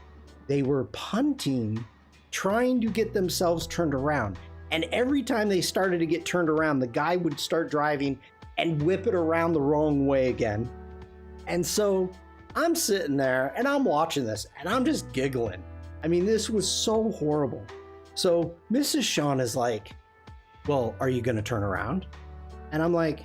S1: They were punting, trying to get themselves turned around. And every time they started to get turned around, the guy would start driving and whip it around the wrong way again. And so I'm sitting there and I'm watching this and I'm just giggling. I mean, this was so horrible. So Mrs. Shawn is like, well, are you going to turn around? And I'm like,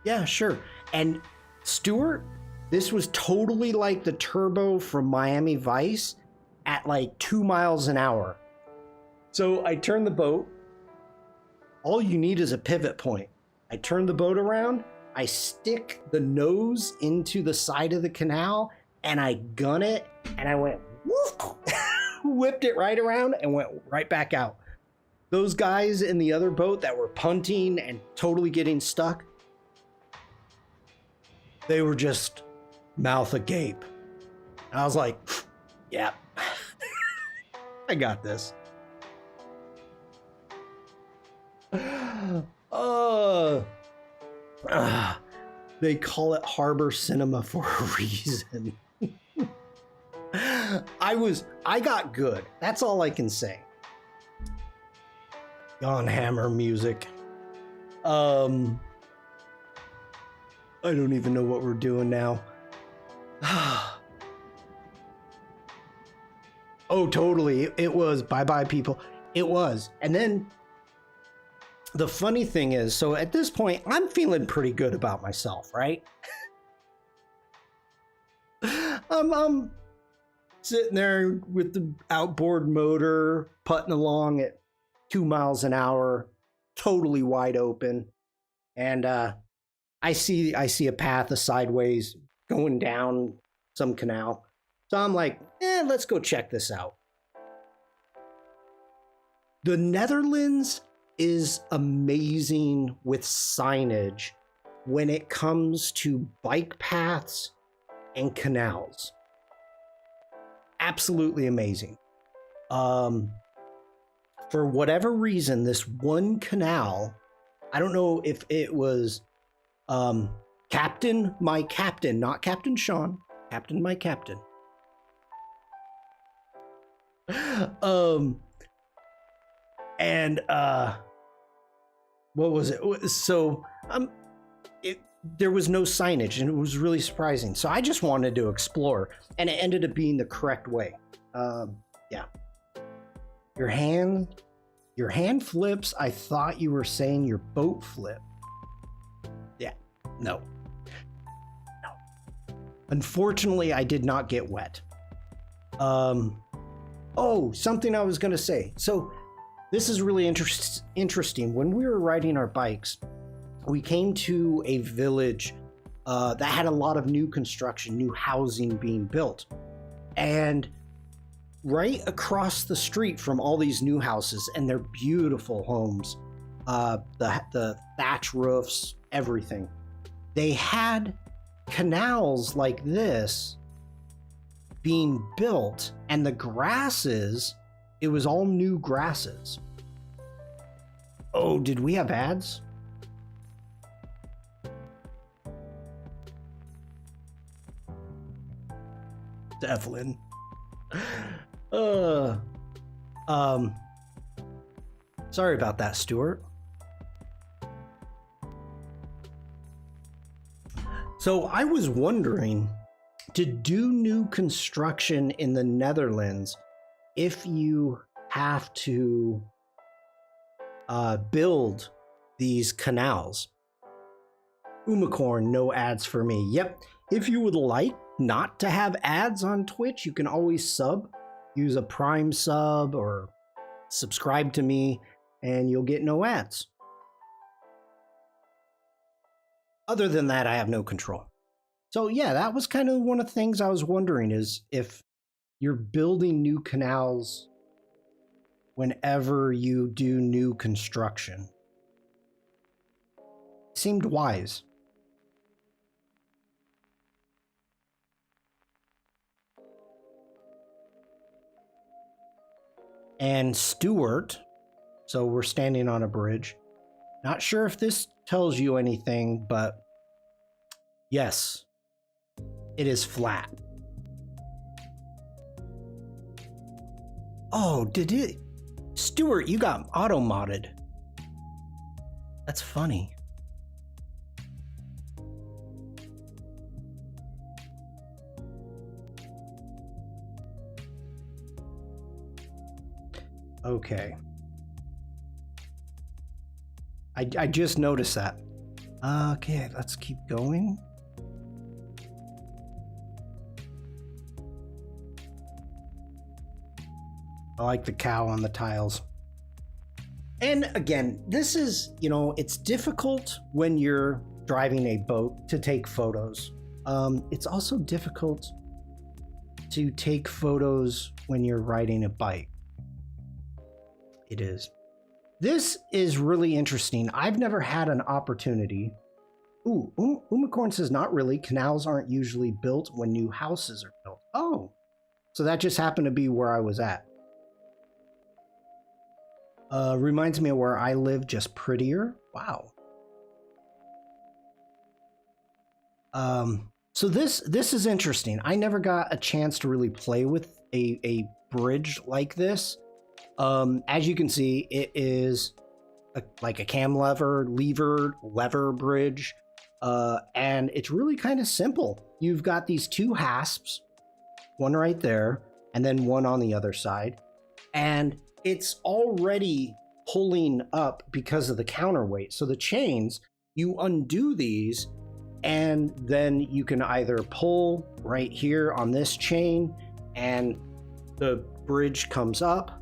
S1: yeah, sure. And Stuart, this was totally like the turbo from Miami Vice at like 2 miles an hour. So I turn the boat. All you need is a pivot point. I turn the boat around. I stick the nose into the side of the canal and I gun it and I went woof, whipped it right around and went right back out. Those guys in the other boat that were punting and totally getting stuck, they were just mouth agape. And I was like, yeah, I got this. They call it harbor cinema for a reason. I got good. That's all I can say. On Hammer music. I don't even know what we're doing now. Oh, totally. It was bye-bye people. It was. And then the funny thing is, so at this point, I'm feeling pretty good about myself, right? I'm sitting there with the outboard motor, putting along at 2 miles an hour, totally wide open. And I see a path of sideways going down some canal. So I'm like, let's go check this out. The Netherlands is amazing with signage when it comes to bike paths and canals. Absolutely amazing. For whatever reason, this one canal, I don't know if it was Captain, my captain, not Captain Shawn, Captain, my captain. What was it? So there was no signage and it was really surprising. So I just wanted to explore and it ended up being the correct way. Yeah. Your hand flips. I thought you were saying your boat flip. Yeah. No. Unfortunately, I did not get wet. Oh, something I was going to say. So this is really interesting. When we were riding our bikes, we came to a village that had a lot of new construction, new housing being built. And right across the street from all these new houses, and they're beautiful homes, the thatch roofs, everything, they had canals like this being built, and the grasses, it was all new grasses. Oh, did we have ads? Devlin. Sorry about that, Stuart. So I was wondering, to do new construction in the Netherlands, if you have to build these canals. Umicorn, no ads for me. Yep. If you would like not to have ads on Twitch, you can always sub. Use a Prime sub or subscribe to me, and you'll get no ads. Other than that, I have no control. So yeah, that was kind of one of the things I was wondering, is if you're building new canals whenever you do new construction. Seemed wise. And Stuart, so we're standing on a bridge. Not sure if this tells you anything, but yes, it is flat. Oh, did it? Stuart, you got auto-modded. That's funny. Okay. I just noticed that. Okay, let's keep going. I like the cow on the tiles. And again, this is, it's difficult when you're driving a boat to take photos. It's also difficult to take photos when you're riding a bike. It is. This is really interesting. I've never had an opportunity. Ooh, Umicorn says not really. Canals aren't usually built when new houses are built. Oh, so that just happened to be where I was at. Reminds me of where I live, just prettier. Wow. So this is interesting. I never got a chance to really play with a bridge like this. As you can see, it is like a cam lever bridge, and it's really kind of simple. You've got these two hasps, one right there, and then one on the other side, and it's already pulling up because of the counterweight. So the chains, you undo these, and then you can either pull right here on this chain, and the bridge comes up.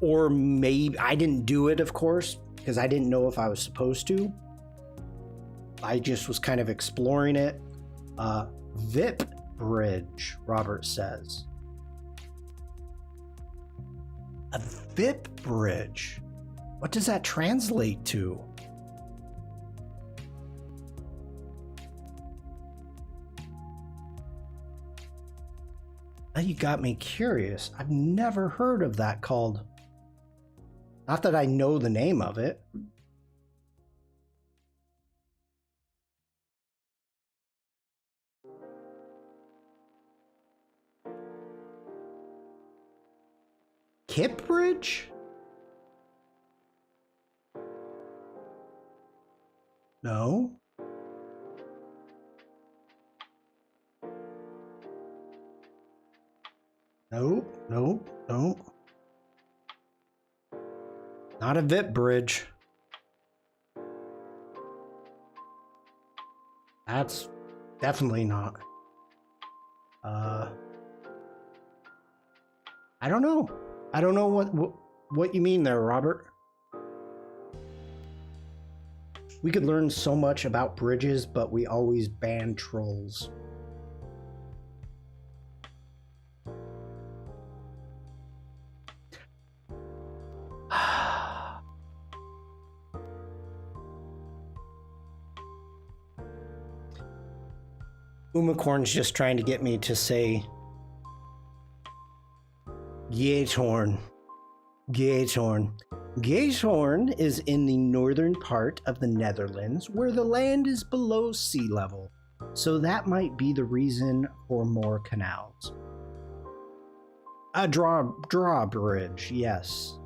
S1: Or maybe I didn't do it, of course, because I didn't know if I was supposed to. I just was kind of exploring it. VIP bridge, Robert says. A VIP bridge. What does that translate to? Now you got me curious. I've never heard of that called. Not that I know the name of it. Kip Bridge? No. Nope. Not a VIP bridge. That's definitely not. I don't know. I don't know what you mean there, Robert. We could learn so much about bridges, but we always ban trolls. Umacorn's just trying to get me to say Gatorn. Gatorn. Gatorn is in the northern part of the Netherlands where the land is below sea level, so that might be the reason for more canals. A drawbridge, yes.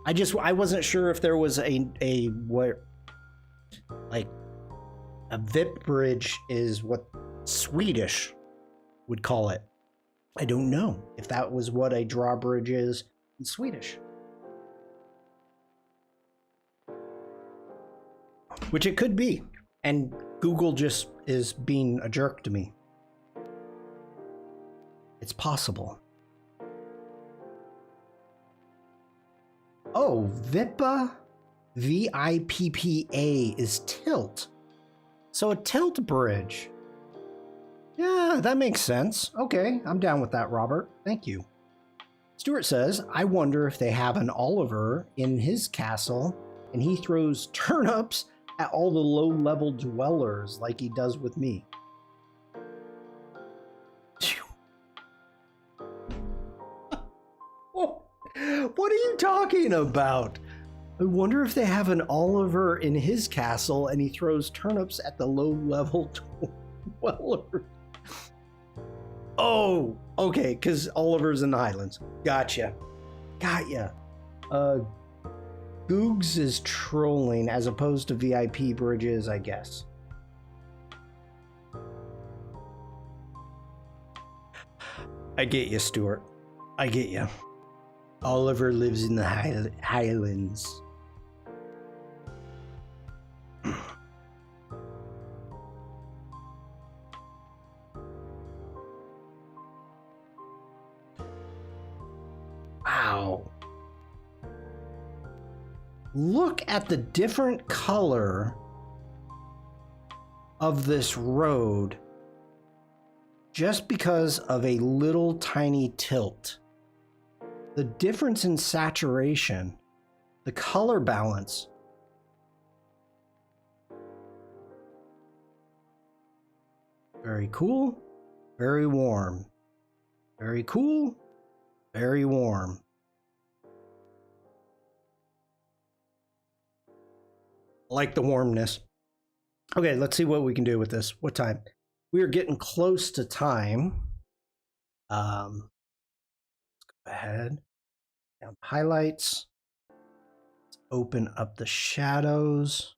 S1: I wasn't sure if there was a what, like, a VIP bridge is what Swedish would call it. I don't know if that was what a drawbridge is in Swedish. Which it could be. And Google just is being a jerk to me. It's possible. Oh, VIPA? VIPPA is tilt. So a tilt bridge. Yeah, that makes sense. Okay, I'm down with that, Robert. Thank you. Stuart says, I wonder if they have an Oliver in his castle and he throws turnips at all the low-level dwellers like he does with me. What are you talking about? I wonder if they have an Oliver in his castle and he throws turnips at the low-level dwellers. Oh, okay, because Oliver's in the Highlands. Gotcha. Got ya. Googs is trolling as opposed to VIP bridges, I guess. I get you, Stuart. I get you. Oliver lives in the Highlands. Wow. Look at the different color of this road just because of a little tiny tilt. The difference in saturation, the color balance. Very cool, very warm. Very cool, very warm. I like the warmness. Okay, let's see what we can do with this. What time? We are getting close to time. Let's go ahead. Down highlights. Let's open up the shadows.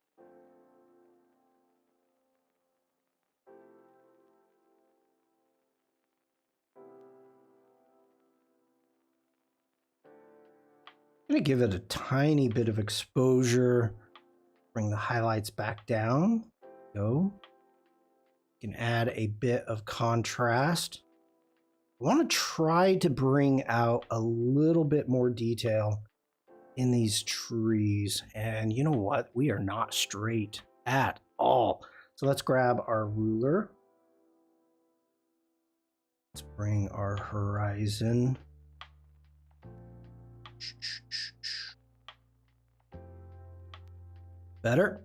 S1: I'm going to give it a tiny bit of exposure. Bring the highlights back down. Go. You can add a bit of contrast. I want to try to bring out a little bit more detail in these trees. And you know what? We are not straight at all. So let's grab our ruler. Let's bring our horizon. Better.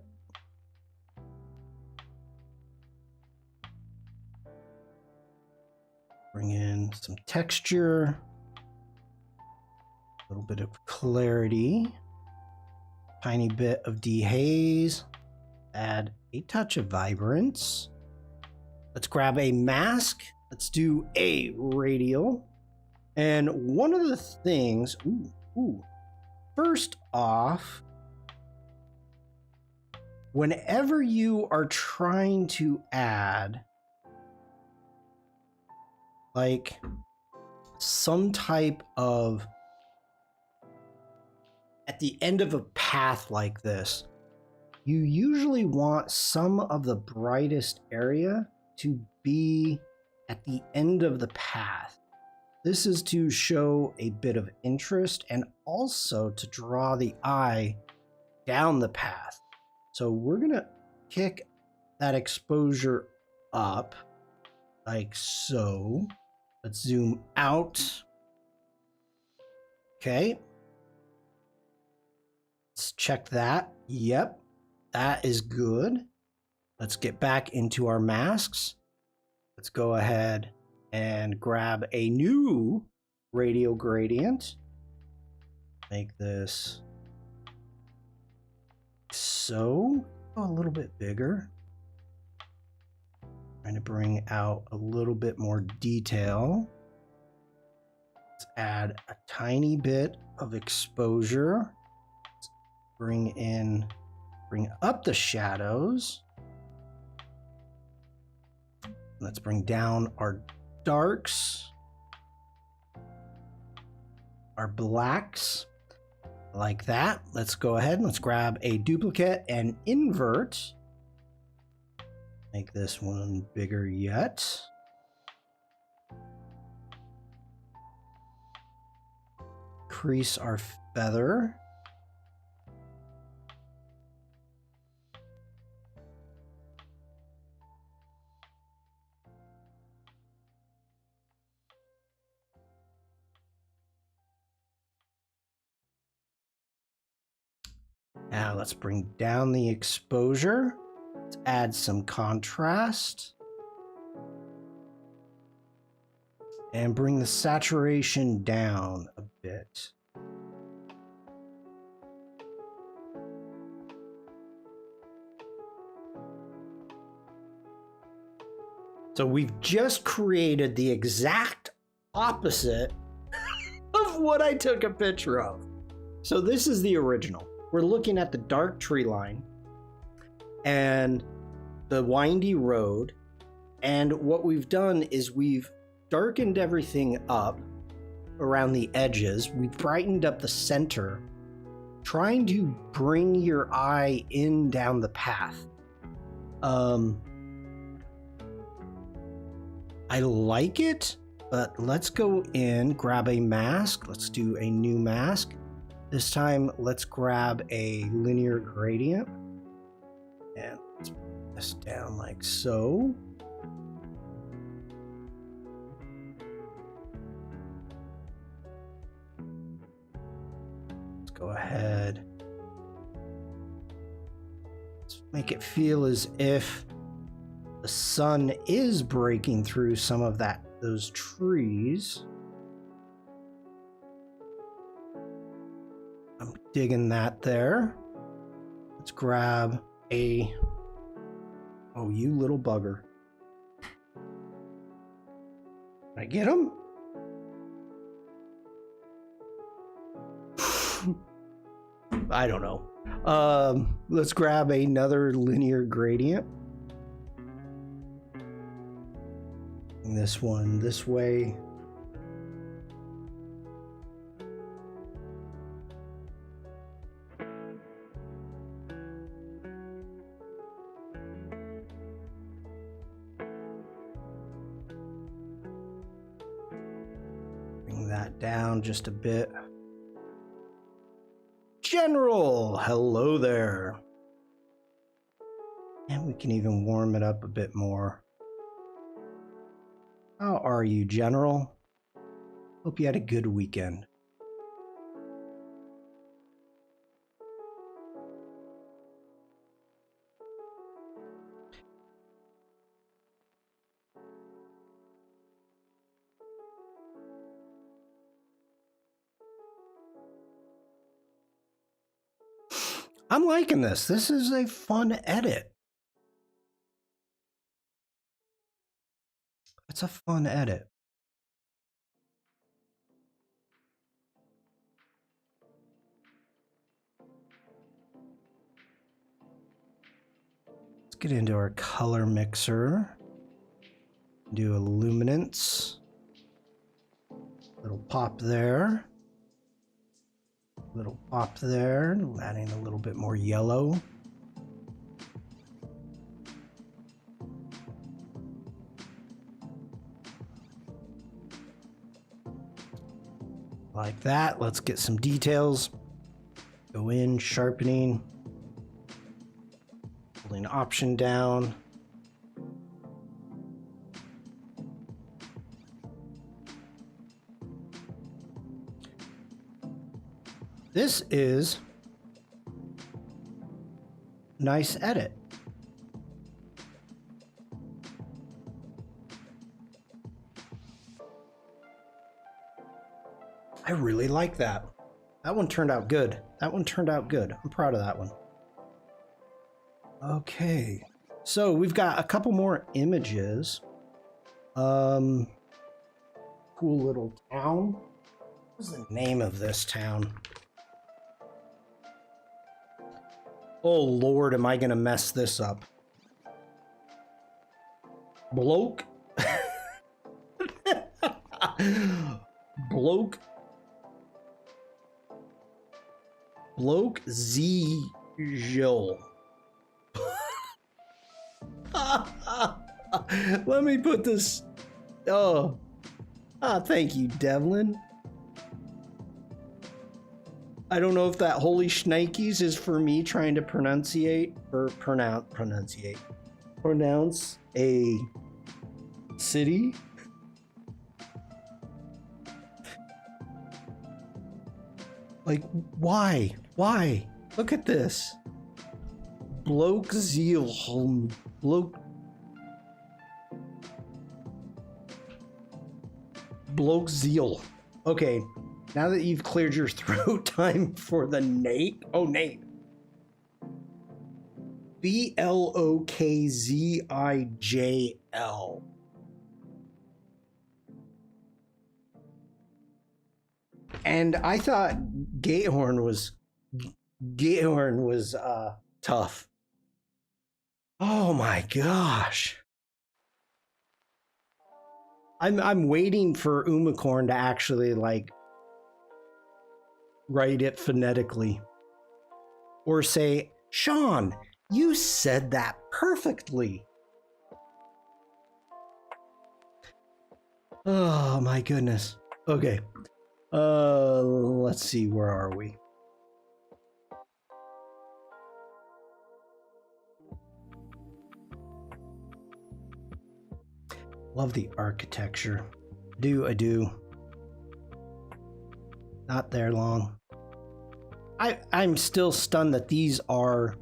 S1: Bring in some texture, a little bit of clarity, tiny bit of dehaze, add a touch of vibrance. Let's grab a mask. Let's do a radial. And one of the things, first off, whenever you are trying to add like some type of, at the end of a path like this, you usually want some of the brightest area to be at the end of the path. This is to show a bit of interest and also to draw the eye down the path. So we're gonna kick that exposure up like so. Let's zoom out. Okay. Let's check that. Yep, that is good. Let's get back into our masks. Let's go ahead and grab a new radial gradient. Make this so. Go a little bit bigger. Trying to bring out a little bit more detail. Let's add a tiny bit of exposure. Let's bring up the shadows. Let's bring down our darks, our blacks, like that. Let's go ahead and let's grab a duplicate and invert. Make this one bigger yet. Crease our feather. Now let's bring down the exposure. Let's add some contrast. And bring the saturation down a bit. So we've just created the exact opposite of what I took a picture of. So this is the original. We're looking at the dark tree line and the windy road. And what we've done is we've darkened everything up around the edges. We've brightened up the center, trying to bring your eye in down the path. I like it, but let's go in, grab a mask. Let's do a new mask. This time, let's grab a linear gradient. And let's put this down like so. Let's go ahead. Let's make it feel as if the sun is breaking through some of those trees. I'm digging that there. Let's grab a... Oh, you little bugger. Can I get him? I don't know. Let's grab another linear gradient. Bring this one this way. Bring that down just a bit. General, hello there. And we can even warm it up a bit more. How are you, General? Hope you had a good weekend. I'm liking this. This is a fun edit. It's a fun edit. Let's get into our color mixer. Do a luminance. Little pop there. Little pop there. Adding a little bit more yellow. Like that. Let's get some details. Go in, sharpening. Holding Option down. This is nice edit. I really like that. That one turned out good. That one turned out good. I'm proud of that one. Okay. So we've got a couple more images. Cool little town. What's the name of this town? Oh Lord, am I gonna mess this up? Bloke? Bloke? Bloke Ziel. Let me put this. Oh. Thank you, Devlin. I don't know if that holy shnikes is for me trying to pronounce a city. Like, why? Why? Look at this. Bloke Ziel. Bloke Ziel. Okay. Now that you've cleared your throat, time for the Nate. Oh, Nate. Blokzijl. And I thought Gatehorn was tough. Oh my gosh. I'm waiting for Umacorn to actually like write it phonetically. Or say, Shawn, you said that perfectly. Oh my goodness. Okay. Let's see, where are we? Love the architecture. I do. Not there long. I'm still stunned that these are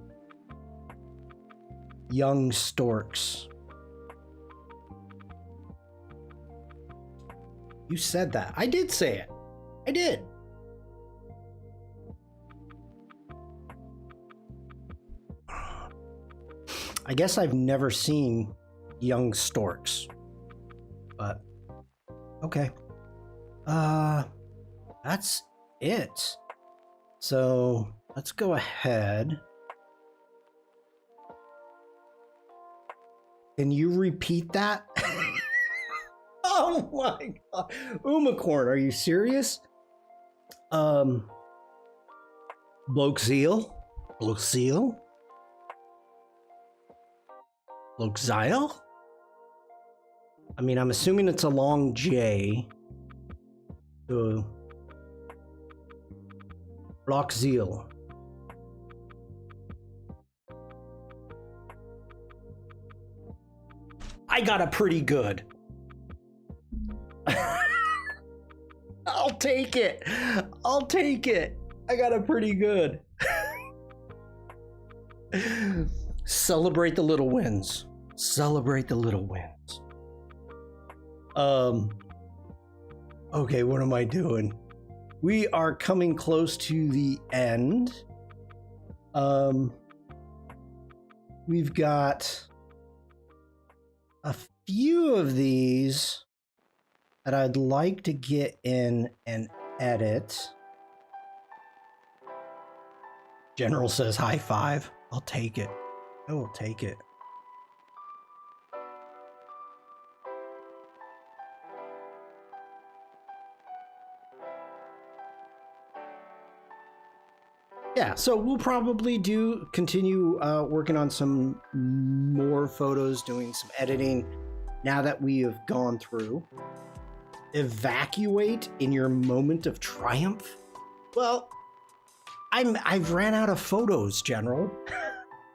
S1: young storks. You said that. I did say it. I did. I guess I've never seen young storks. But okay. That's it. So let's go ahead. Can you repeat that? Oh my god. Umacorn, are you serious? Blokzijl? Blokzijl? Blokzijl? I mean, I'm assuming it's a long J. Blokzijl. I got a pretty good. I'll take it. I'll take it. I got a pretty good. Celebrate the little wins. Celebrate the little wins. Okay, what am I doing? We are coming close to the end. We've got a few of these that I'd like to get in and edit. General says high five. I'll take it. I will take it. Yeah, so we'll probably continue working on some more photos, doing some editing now that we have gone through. evacuate in your moment of triumph? Well, I've ran out of photos, General.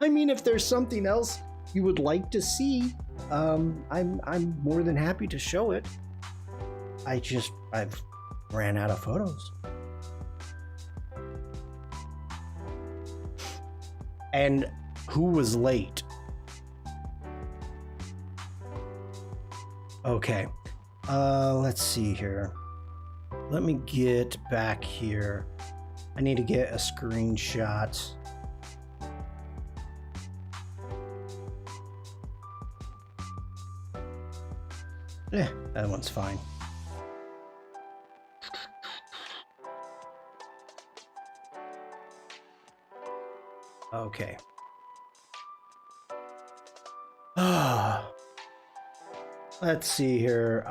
S1: I mean, if there's something else you would like to see, I'm more than happy to show it. I've ran out of photos. And who was late? Okay. Let's see here. Let me get back here. I need to get a screenshot. That one's fine. Okay. Let's see here.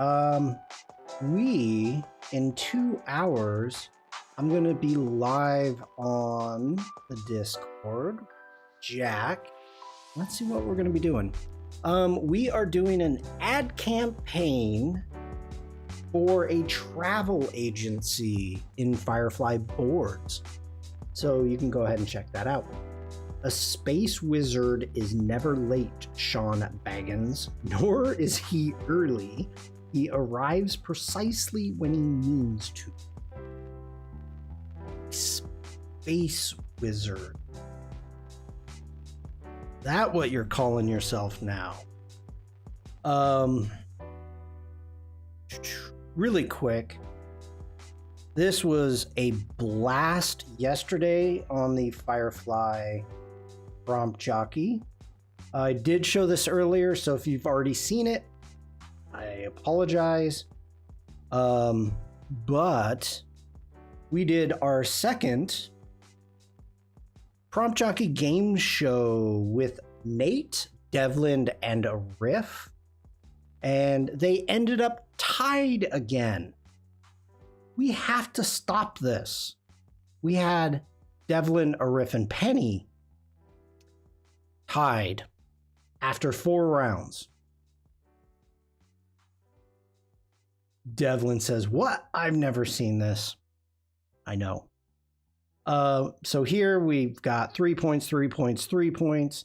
S1: In 2 hours, I'm gonna be live on the Discord. Jack. Let's see what we're gonna be doing. We are doing an ad campaign for a travel agency in Firefly Boards. So you can go ahead and check that out. A space wizard is never late, Shawn Baggins, nor is he early. He arrives precisely when he means to. Space wizard. That what you're calling yourself now? Really quick. This was a blast yesterday on the Firefly prompt jockey. I did show this earlier, so if you've already seen it, I apologize. But we did our second prompt jockey game show with Nate, Devlin, and a Riff, and they ended up tied again. We have to stop this. We had Devlin, a Riff, and Penny tied after 4 rounds. Devlin says, "What? I've never seen this." I know. So here we've got 3 points, 3 points, 3 points.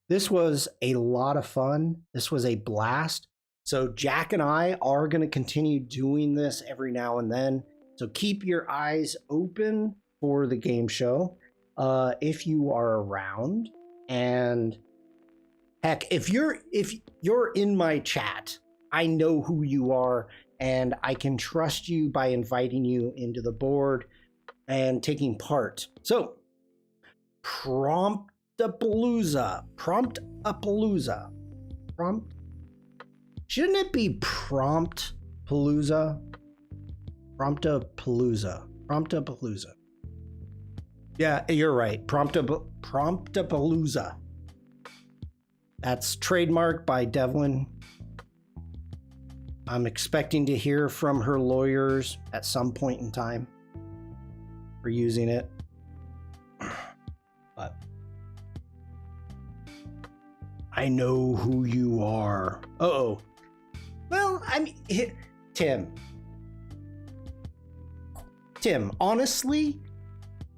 S1: This was a lot of fun. This was a blast. So Jack and I are going to continue doing this every now and then. So keep your eyes open for the game show. If you are around, and heck, if you're in my chat, I know who you are, and I can trust you by inviting you into the board and taking part. So, Promptapalooza. Shouldn't it be Promptapalooza? Promptapalooza. Yeah, you're right. Promptapalooza. That's trademarked by Devlin. I'm expecting to hear from her lawyers at some point in time for using it. But I know who you are. Uh-oh. Well, I mean, Tim, honestly,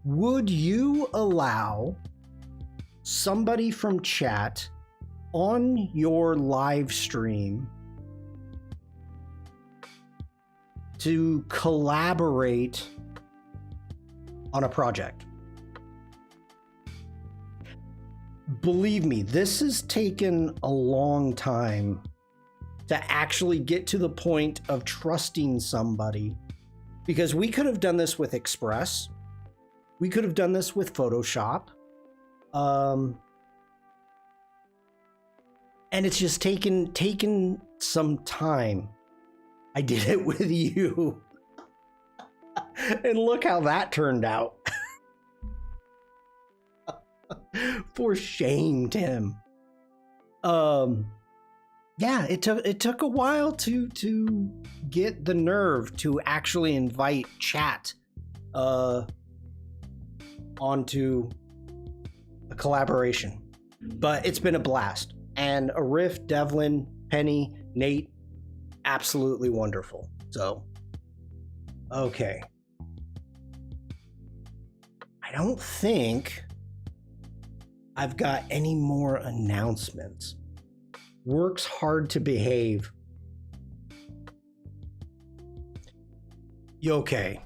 S1: would you allow somebody from chat on your live stream to collaborate on a project? Believe me, this has taken a long time to actually get to the point of trusting somebody, because we could have done this with Express. We could have done this with Photoshop. And it's just taken some time. I did it with you. And look how that turned out. For shame, Tim. Yeah, it took a while to get the nerve to actually invite chat onto a collaboration. But it's been a blast. And Arif, Devlin, Penny, Nate, absolutely wonderful. So, okay. I don't think I've got any more announcements. Works hard to behave. You okay?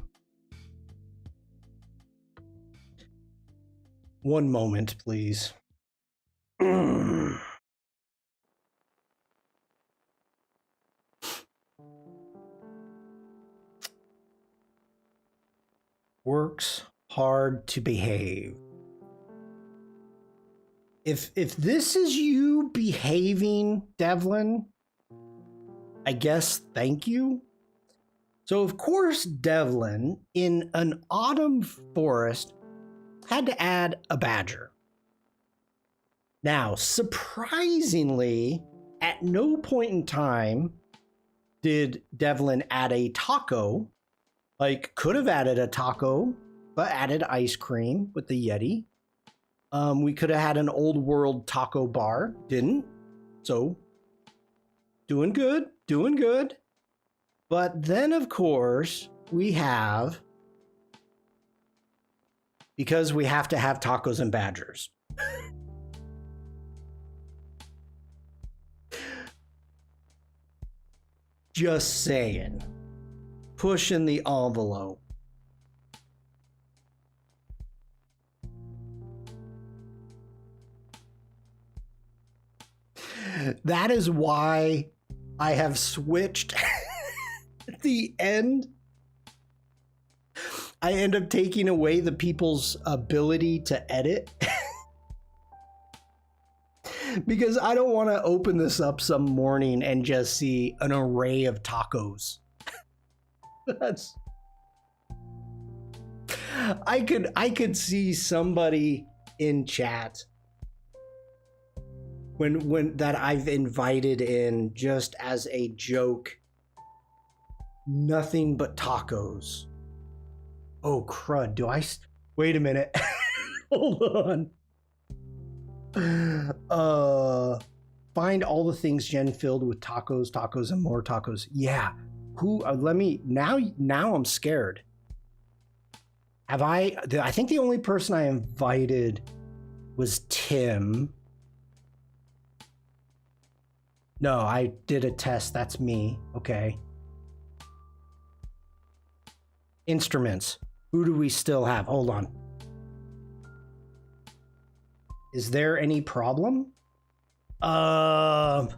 S1: One moment, please. Works hard to behave. If this is you behaving, Devlin, I guess thank you. So of course, Devlin, in an autumn forest, had to add a badger. Now, surprisingly, at no point in time did Devlin add a taco. Like, could have added a taco, but added ice cream with the Yeti. We could have had an old world taco bar, didn't. So, doing good, doing good. But then, of course, we have, because we have to have tacos and badgers. Just saying. Pushing the envelope. That is why I have switched at the end. I end up taking away the people's ability to edit. Because I don't want to open this up some morning and just see an array of tacos. That's... I could see somebody in chat when that I've invited in just as a joke. Nothing but tacos. Oh crud, wait a minute. Hold on. Find all the things Jen filled with tacos and more tacos. Yeah. Who let me now I'm scared. I think the only person I invited was Tim. No, I did a test. That's me. Okay. Instruments. Who do we still have? Hold on. Is there any problem? No.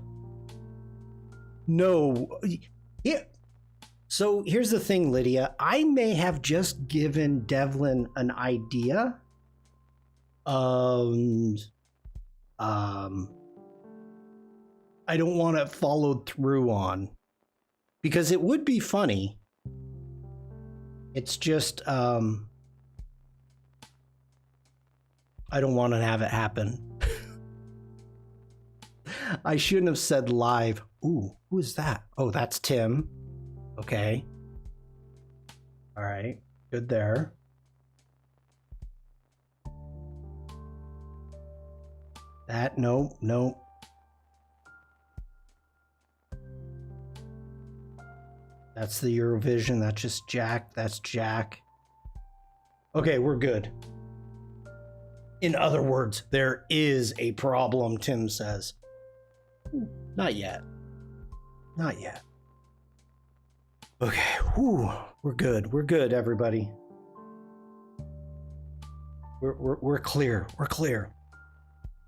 S1: Yeah. So here's the thing, Lydia. I may have just given Devlin an idea. I don't want it followed through on, because it would be funny. It's just I don't want to have it happen. I shouldn't have said live. Ooh, who is that? Oh, that's Tim. Okay. All right. Good there. That, no. That's the Eurovision. That's just Jack. That's Jack. Okay, we're good. In other words, there is a problem, Tim says. Not yet. Not yet. Okay, whew, we're good. We're good, everybody. We're clear. We're clear.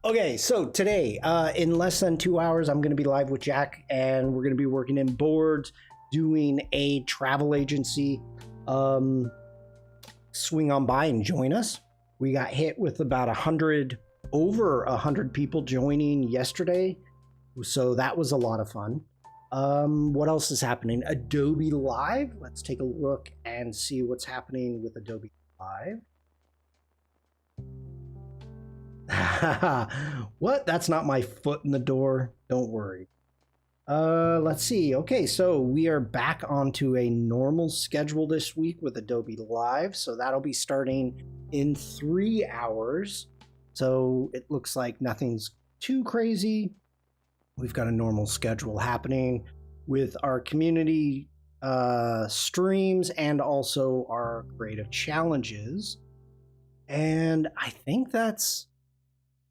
S1: Okay, so today, in less than 2 hours, I'm going to be live with Jack, and we're going to be working in boards, doing a travel agency. Swing on by and join us. We got hit with about over 100 people joining yesterday, so that was a lot of fun. What else is happening? Adobe Live. Let's take a look and see what's happening with Adobe Live. What? That's not my foot in the door. Don't worry. Let's see. Okay, so we are back onto a normal schedule this week with Adobe Live. So that'll be starting in 3 hours. So it looks like nothing's too crazy. We've got a normal schedule happening. with our community streams and also our creative challenges. And I think that's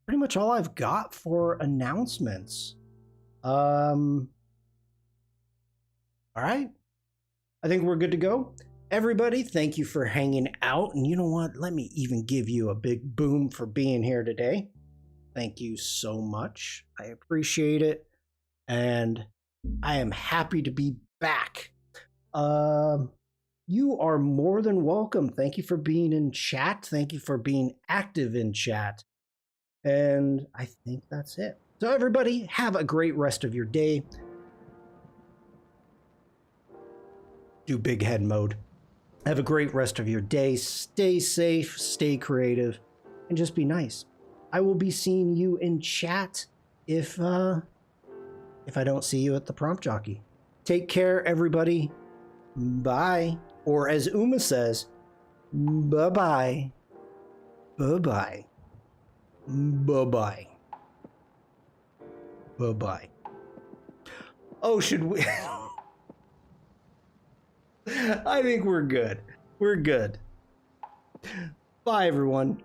S1: pretty much all I've got for announcements. All right. I think we're good to go. Everybody, thank you for hanging out. And you know what? Let me even give you a big boom for being here today. Thank you so much. I appreciate it. And I am happy to be back. You are more than welcome. Thank you for being in chat. Thank you for being active in chat. And I think that's it. So everybody, have a great rest of your day. Do big head mode. Have a great rest of your day. Stay safe, stay creative, and just be nice. I will be seeing you in chat if I don't see you at the prompt jockey. Take care, everybody. Bye. Or as Uma says, bye-bye. Bye-bye. Bye-bye. Bye-bye. Oh, should we... I think we're good. We're good. Bye, everyone.